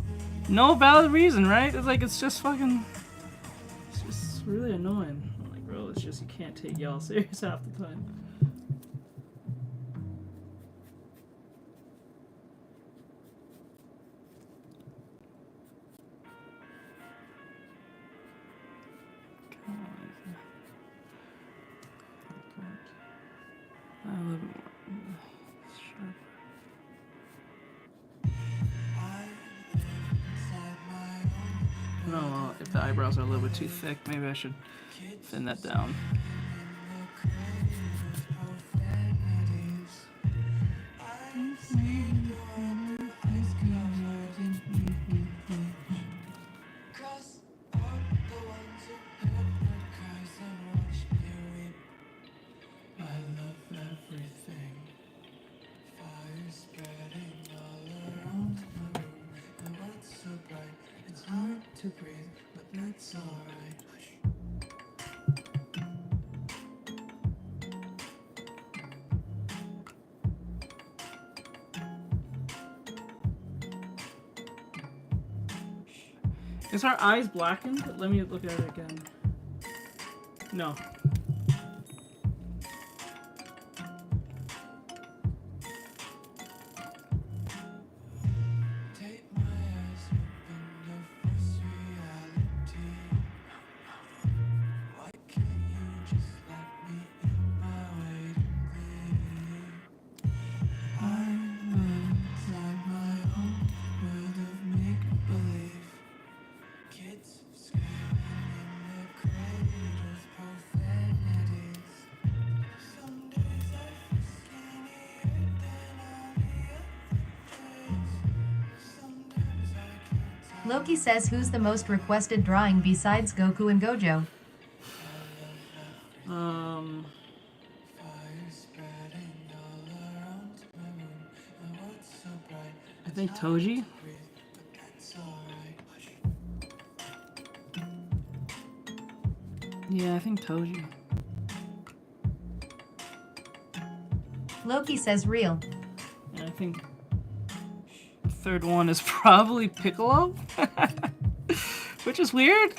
no valid reason, right? It's like it's just fucking. It's just really annoying. I'm like, bro, it's just you can't take y'all serious half the time. A little bit more sharp. No, well, if the eyebrows are a little bit too thick, maybe I should thin that down. to breathe, but that's alright. Is her eyes blackened? Let me look at it again. No. Take my eyes open to face reality. Why can't you just let me in my waiting bleed? I'm inside my own world of make-believe. Kids screaming in their cradles, profanities. Some days I feel skinnier than all the other days. Sometimes I can't tell. Loki says who's the most requested drawing besides Goku and Gojo? Fire spreading all around my room. My world's so bright. I think Toji. Breathe, but that's alright. Yeah, I think Toji. Loki says real. And I think the third one is probably Piccolo, which is weird.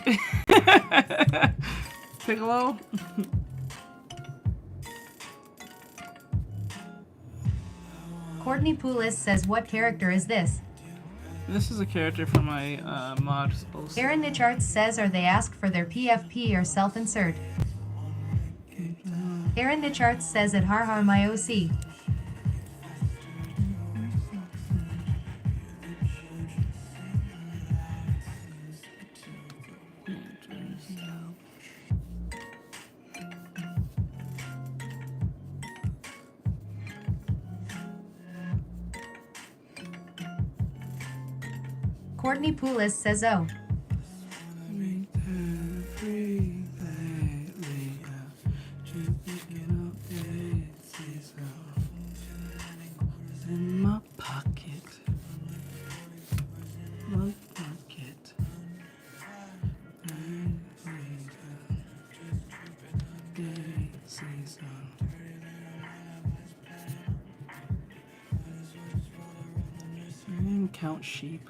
Piccolo. Courtney Poulis says what character is this? This is a character from my mod. Aaron Nicharts says are they asked for their PFP or self-insert? Aaron Nicharts says at Har Har my OC. Courtney Poulis says oh. In my pocket. My pocket. And count sheep.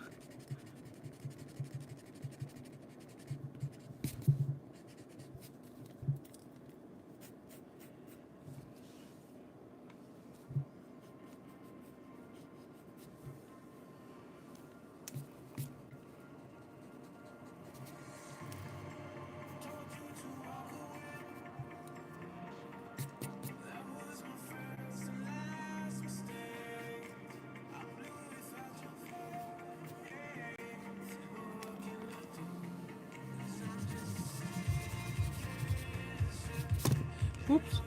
Oops.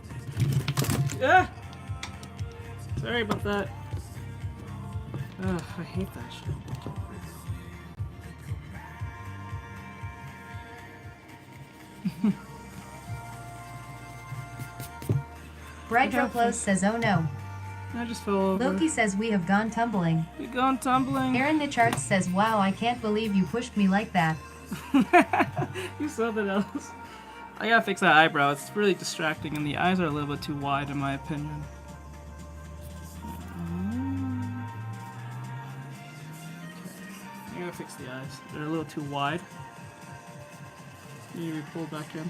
Ah! Sorry about that. Ugh, I hate that shit. Brydroplos says oh no. I just fell over. Loki says we have gone tumbling. We gone tumbling. Aaron Nicharts says wow I can't believe you pushed me like that. You saw that else. I gotta fix that eyebrow. It's really distracting, and the eyes are a little bit too wide, in my opinion. Okay. I gotta fix the eyes. They're a little too wide. Need to be pulled back in.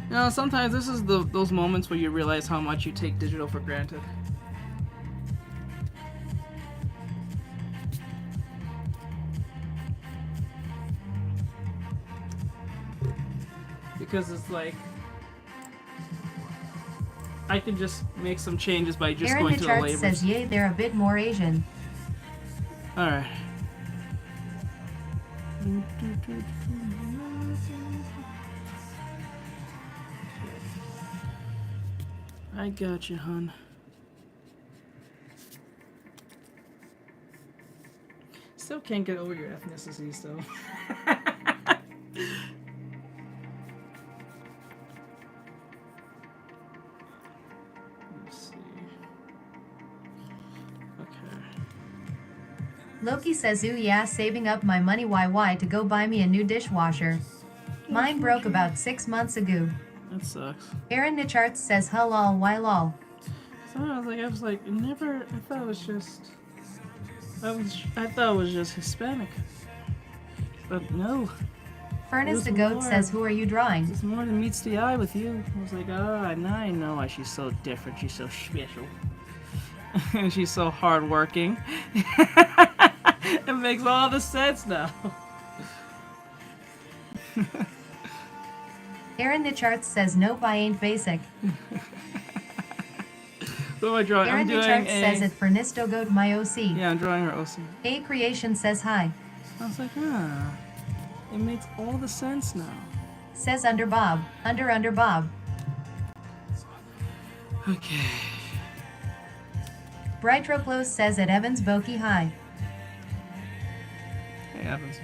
You know, sometimes this is those moments where you realize how much you take digital for granted. Because it's like I can just make some changes by just Aaron going to the Nicharts labels. says yay they're a bit more Asian. Alright. I got you, hun. Still can't get over your ethnicity, so. Let's see. Okay. Loki says, ooh yeah, saving up my money YY to go buy me a new dishwasher. Mine broke about 6 months ago. That sucks. Aaron Nicharts says, hello, why lol. So I was like, never. I thought it was just. I thought it was just Hispanic. But no. Furnace the There's Goat more. says, who are you drawing? There's more than meets the eye with you. I was like, ah, now I know why she's so different. She's so special. And she's so hardworking. It makes all the sense now. Aaron Nicharts says, nope, I ain't basic. What am I drawing? Aaron I'm doing Nicharts a... says it Fernisto Goat my OC. Yeah, I'm drawing her OC. A Creation says hi. I was like, ah. It makes all the sense now. Says under Bob. Under Bob. Okay. Brightroplos says at Evans Boki hi. Hey, Evans.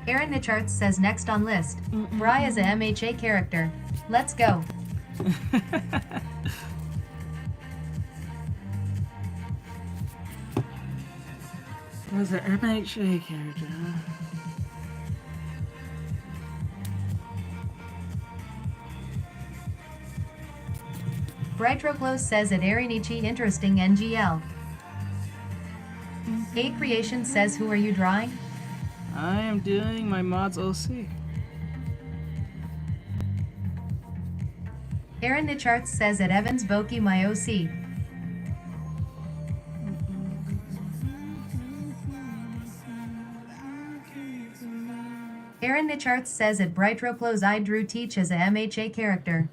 Aaron Nicharts says next on list. Bry is a MHA character. Let's go. Was an MHA character, huh? Brightroplos says at Arinichi interesting NGL. A Creation says who are you drawing? I am doing my mod's OC. Aaron Nicharts says at Evans Boki my OC. Aaron Nicharts says at Brightroplos I drew Teach as a MHA character.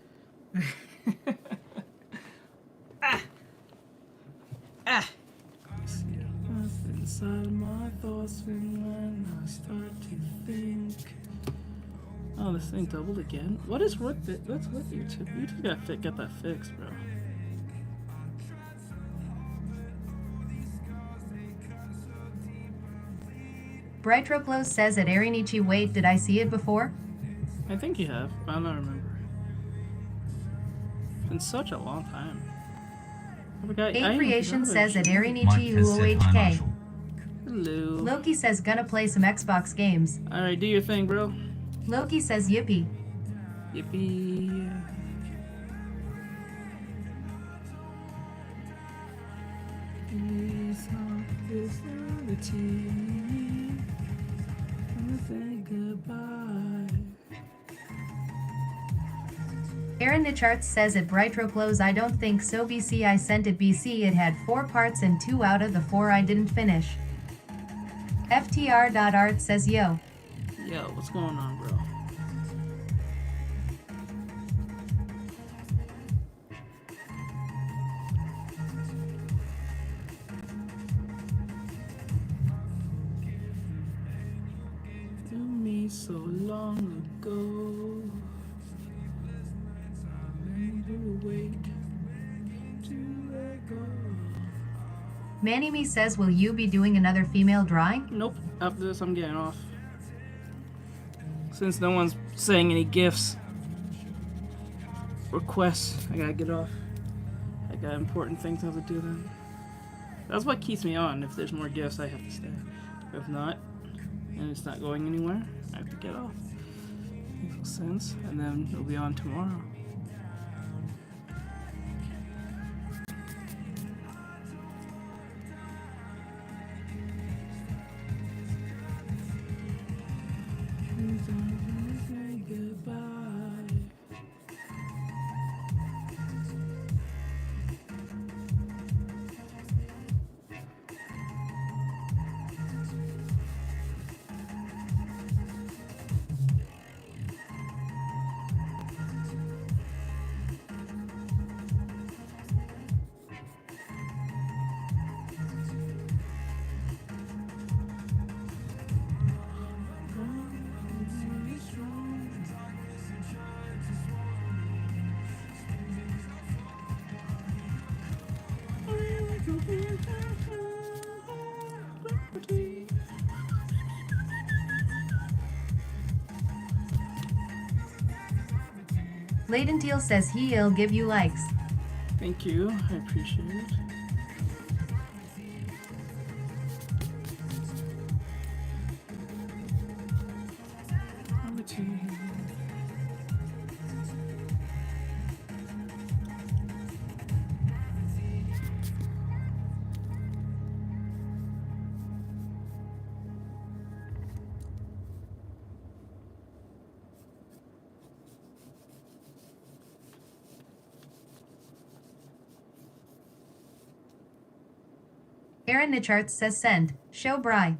Inside my thoughts when I start to think. Oh, this thing doubled again. What is with it? What's with YouTube? YouTube gotta get that fixed, bro. Brightroplos says at Arinichi wait, did I see it before? I think you have. I don't remember. It's been such a long time. I forgot. A Creation says at Mike Arinichi has said hi, UOHK. Marshall. Hello. Loki says gonna play some Xbox games. Alright, do your thing, bro. Loki says yippee. Yippee. Please help this reality. I'm gonna say goodbye. Aaron Nicharts says at Brightroplos I don't think so BC I sent it BC it had 4 parts and 2 out of the 4 I didn't finish. FTR.art says yo. Yo, what's going on, bro? To me so long ago. To wait to let go. Manny Me says will you be doing another female drawing? Nope. After this, I'm getting off. Since no one's saying any gifts, requests, I gotta get off. I got important things I have to do then. That's what keeps me on. If there's more gifts, I have to stay. If not, and it's not going anywhere, I have to get off. Makes no sense. And then it'll be on tomorrow. Ladentil says he'll give you likes. Thank you. I appreciate it. Number 2. Aaron Nicharts says send. Show Bry.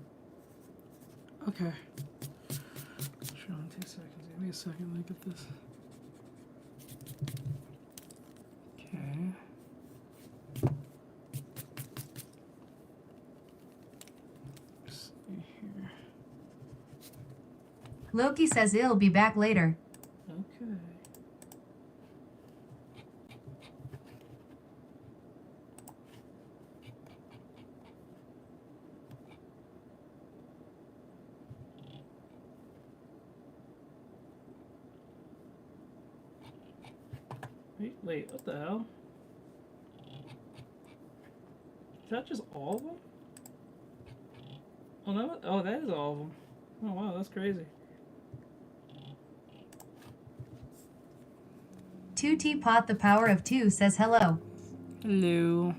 Okay. Sure, on 2 seconds. Give me a second. Let me get this. Okay. Let's see here. Loki says he'll be back later. Okay. Wait, what the hell? Is that just all of them? Oh, no, oh, that is all of them. Oh, wow, that's crazy. 2T-Pot the Power of 2 says hello. Hello.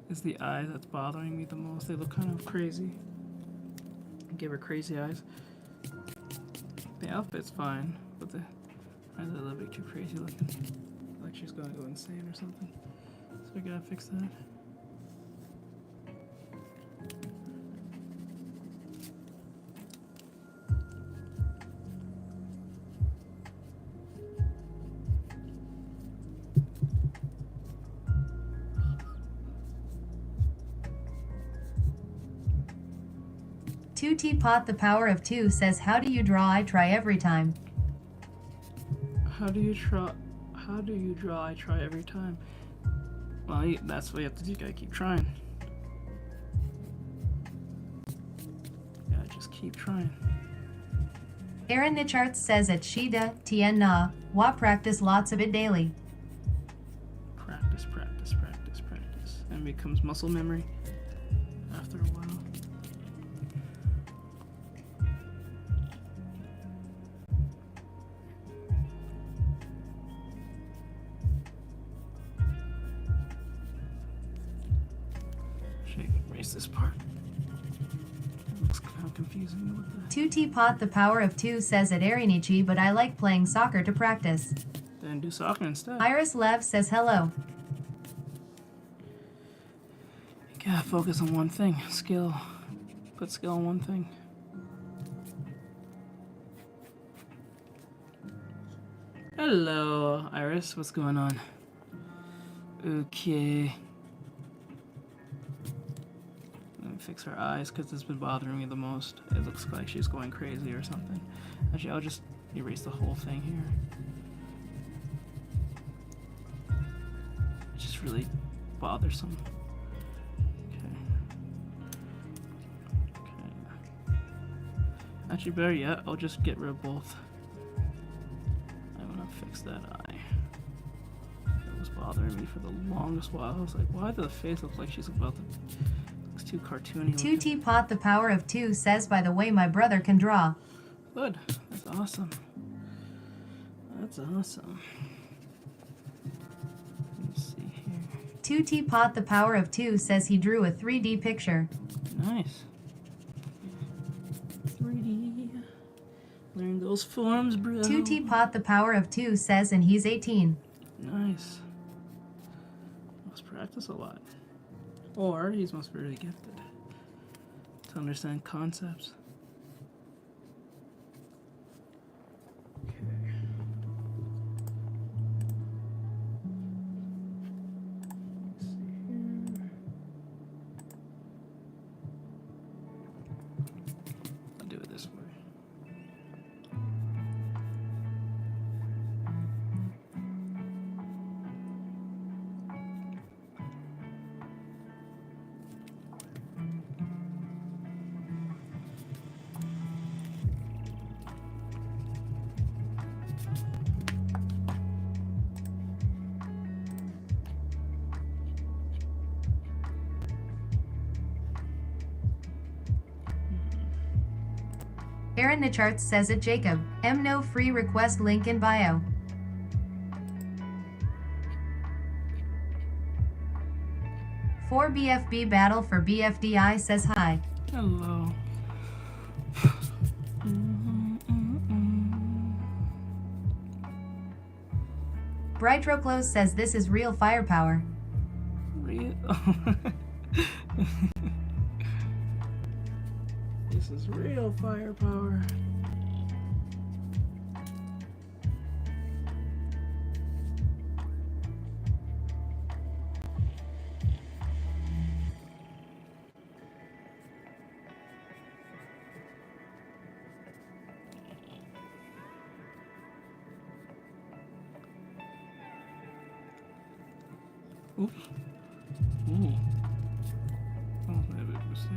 It's the eyes that's bothering me the most. They look kind of crazy. Give her crazy eyes. The outfit's fine, but the eyes are a little bit too crazy looking. Like she's gonna go insane or something. So we gotta fix that. Two Teapot the Power of 2 says how do you draw I try every time. How do you draw I try every time? Well, that's what you have to do. You gotta keep trying. You gotta just keep trying. Aaron Nicharts says at Shida Tien Na, wa practice lots of it daily. Practice, practice, practice, practice. And it becomes muscle memory after a while. Erase this part. It looks kind of confusing with the... 2 Teapot the Power of 2 says at Arinichi, but I like playing soccer to practice. Then do soccer instead. Iris Lev says hello. You gotta focus on one thing. Skill. Put skill on one thing. Hello, Iris. What's going on? Okay. Let me fix her eyes because it's been bothering me the most. It looks like she's going crazy or something. Actually, I'll just erase the whole thing here. It's just really bothersome. Okay. Actually, better yet, I'll just get rid of both. I want to fix that eye. It was bothering me for the longest while. I was like, why does the face look like she's about to... Looks too cartoony. 2 Teapot the Power of 2 says by the way my brother can draw. Good. That's awesome. That's awesome. Let me see here. 2 Teapot the Power of 2 says he drew a 3D picture. Nice. 3D. Learn those forms, bro. 2 Teapot the Power of 2 says and he's 18. Nice. Must practice a lot. Or he must be really gifted to understand concepts. Okay. Let's see here. I'll do it this way. Aaron Nicharts says it. Jacob. No free request link in bio. For BFB battle for BFDI says hi. Hello. Brightroclose says this is real firepower. Real. This is real firepower. Oops. Ooh. That was a bit of a mistake.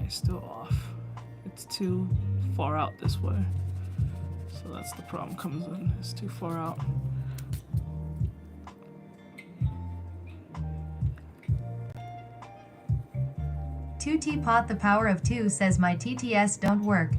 Still off. It's too far out this way. So that's the problem comes in. It's too far out. Two Teapot the power of two says my TTS don't work.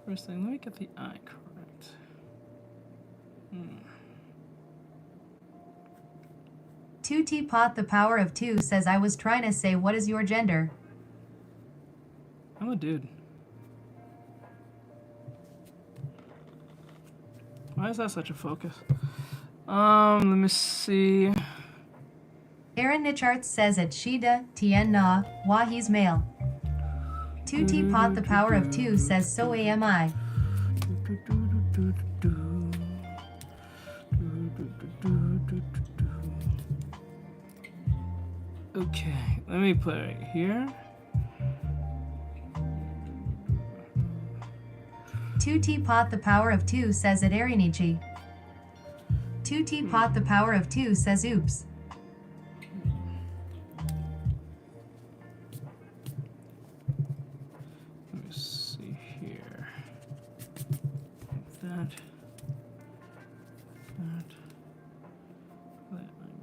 First thing, let me get the eye correct. Two Teapot the power of two says I was trying to say what is your gender? I'm a dude. Why is that such a focus? Let me see. Aaron Nicharts says it. Shida Tien Na Wah he's male. Two Teapot the power of two says so am I. Okay, let me put it here. Two Teapot the power of two says it. Arinichi. Two Teapot the power of two says oops. Let me see here. Like that. Like that.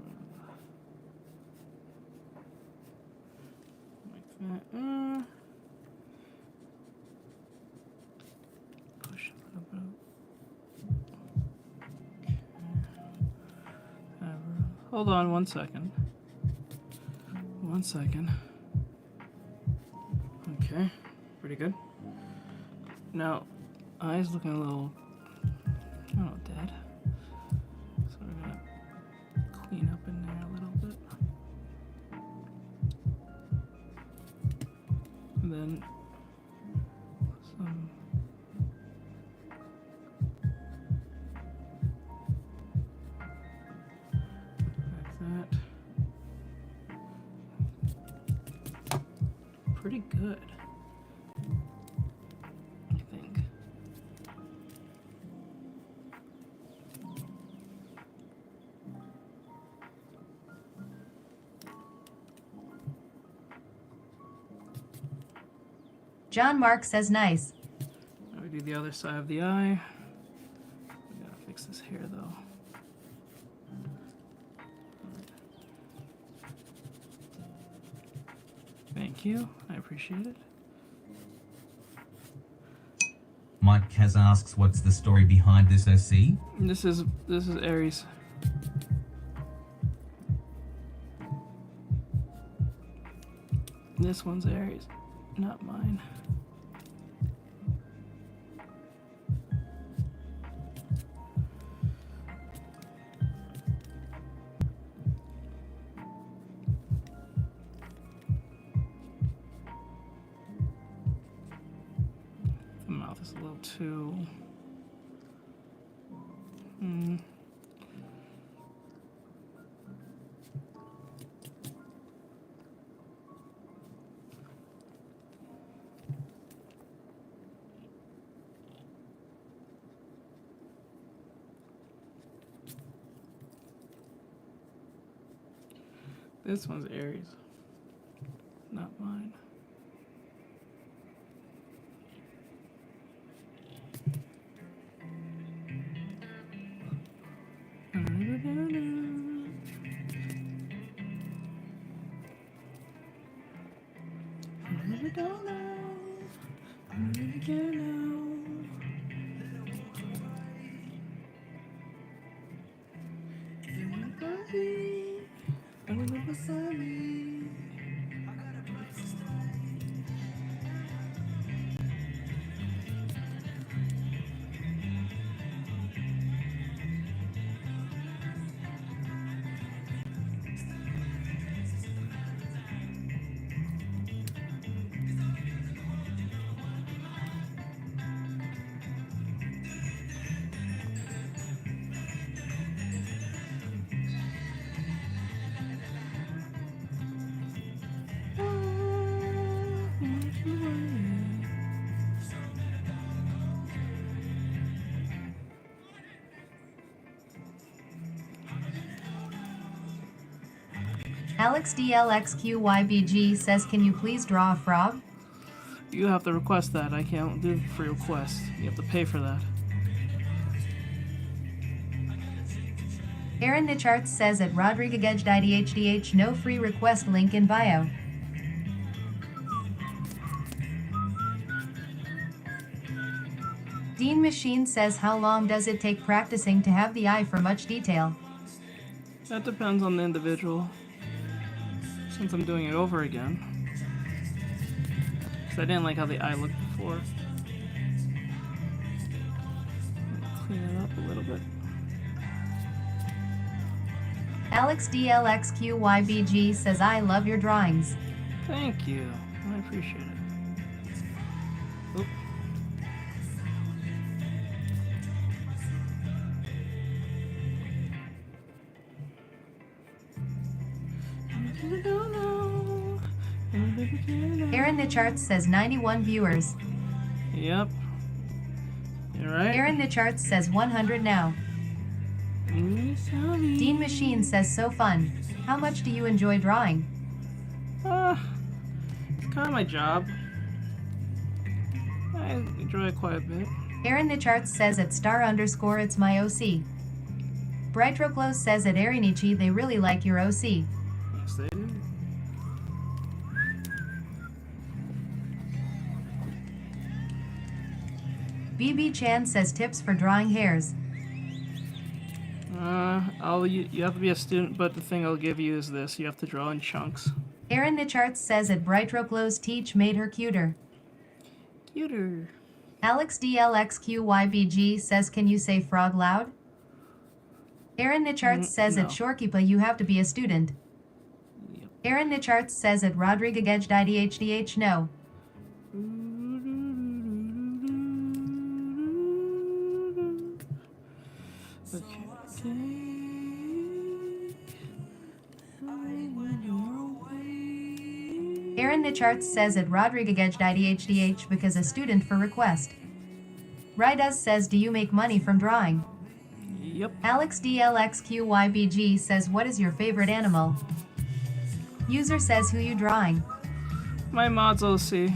Push a little bit. Hold on 1 second. 1 second. Okay, pretty good. Now, eyes looking a little, I don't know, dead. So we're gonna clean up in there a little bit. And then some like that. Pretty good, I think. John Mark says nice. Now we do the other side of the eye. We gotta fix this hair though. Thank you. I appreciate it. Mike Kaz asks, what's the story behind this OC? This is Aries. This one's Aries, not mine. The mouth is a little too... This one's Aries, not mine. Alex DLXQYBG says, can you please draw a frog? You have to request that. I can't do free request. You have to pay for that. Aaron Nicharts says at Rodriguez-IDHDH, no free request, link in bio. Dean Machine says, how long does it take practicing to have the eye for much detail? That depends on the individual. Since I'm doing it over again. Because I didn't like how the eye looked before. Clean it up a little bit. Alex DLXQYBG says, I love your drawings. Thank you. I appreciate it. Oop. Aaron Nicharts says 91 viewers. Yep. You're right. Aaron Nicharts says 100 now. Dean Machine says, so fun. How much do you enjoy drawing? It's kind of my job. I enjoy it quite a bit. Aaron Nicharts says at star_, it's my OC. Brightroclose says at Arinichi, they really like your OC. Yes, they do. BB Chan says tips for drawing hairs. You have to be a student, but the thing I'll give you is this: you have to draw in chunks. Aaron Nicharts says at Brightroclose, teach made her cuter. Cuter. Alex DLXQYBG says, can you say frog loud? Aaron Nicharts says no. at Shorkeepa, you have to be a student. Yep. Aaron Nicharts says at Rodriguez-IDHDH, no. Aaron Nicharts says at Rodriguez-IDHDH because a student for request. Ryduz says, do you make money from drawing? Yep. Alex DLXQYBG says, what is your favorite animal? User says, who you drawing? My mod's OC.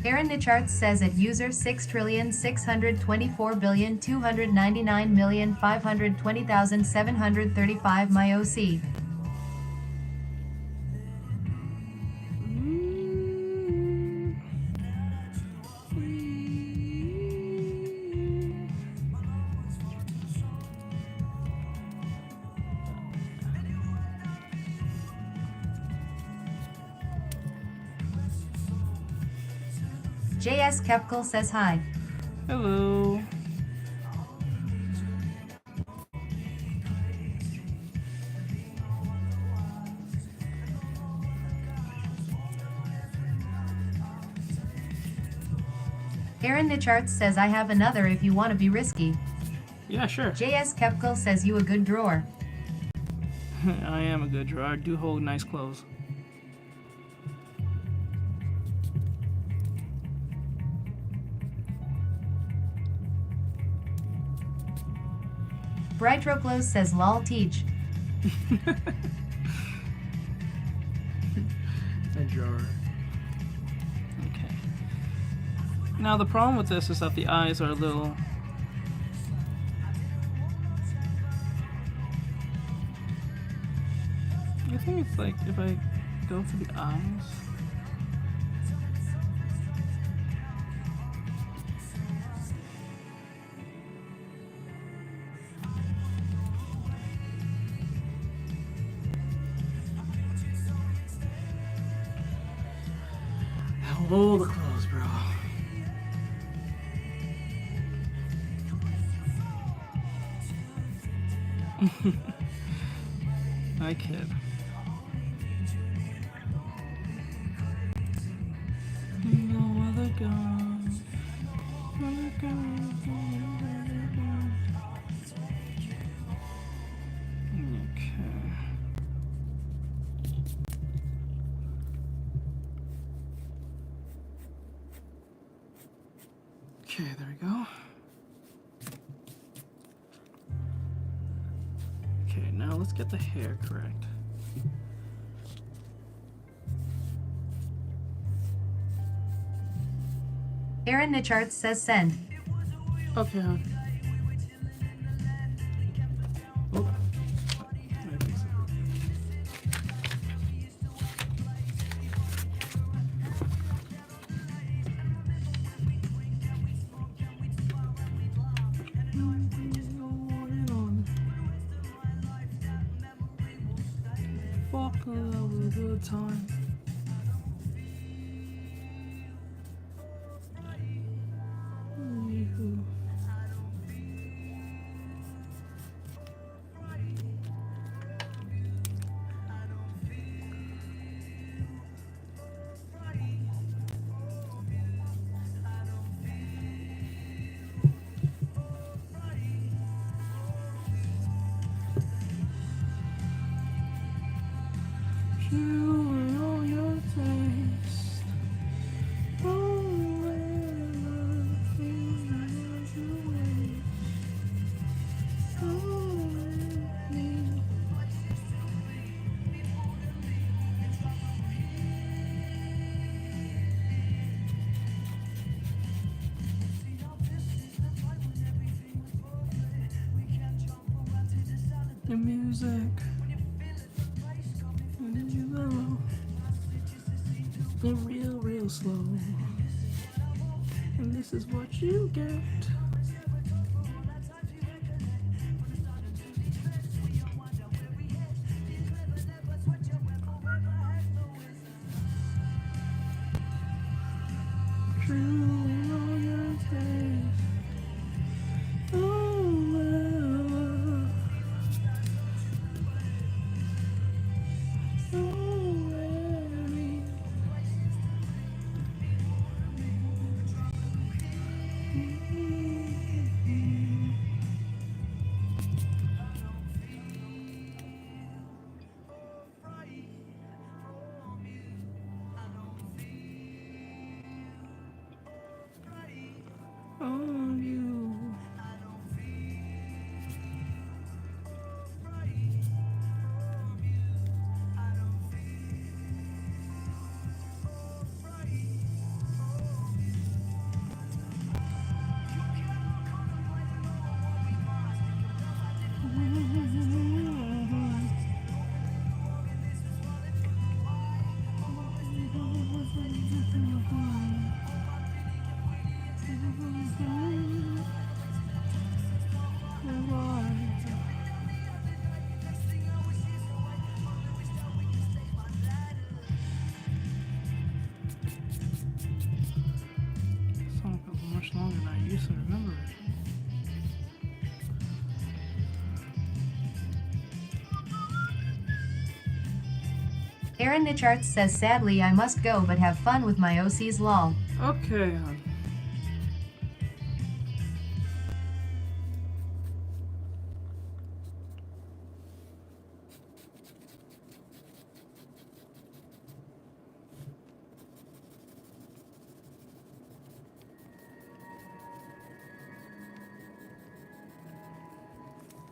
Aaron Nicharts says at user 6,624,299,520,735 my OC. JS Kepkel says hi. Hello. Aaron Nicharts says I have another if you want to be risky. Yeah, sure. JS Kepkel says you a good drawer. I am a good drawer. I do hold nice clothes. Brightroclos says lol teach. A drawer. Okay. Now the problem with this is that the eyes are a little... I think it's like if I go for the eyes... Hold the clothes, bro. I kid. No other gun. Other gun. Okay. Okay, there we go. Okay, now let's get the hair correct. Aaron Nicharts says send. Okay, hon. Oh. Fuck, that was a good time. Yoo-hoo. The music, and you know, the real slow, and this is what you get. Truly on your face. Oh, well. Already. Yes, I remember. Aaron Nicharts says, sadly I must go but have fun with my OCs lol. Okay, hon.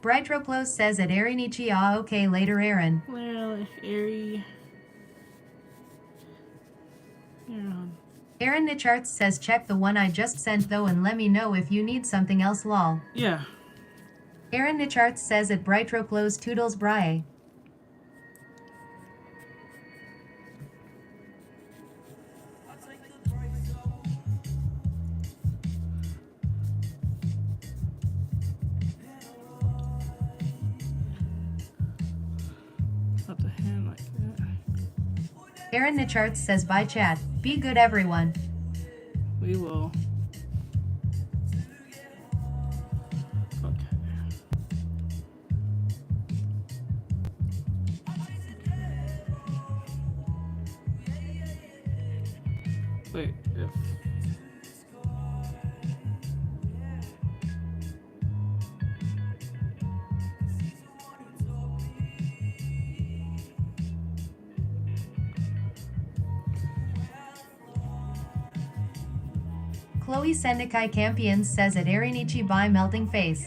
Brightroplos says at Arinichi okay later Aaron. Well, Airy. Here, hon. Aaron Nicharts says check the one I just sent though and let me know if you need something else lol. Yeah. Aaron Nicharts says at Brightroplos toodles brie. Not the hand like that. Aaron Nicharts says bye chat. Be good everyone. We will. Okay. Wait, if. Chloe Sendikai Campions says at Arinichi bye melting face.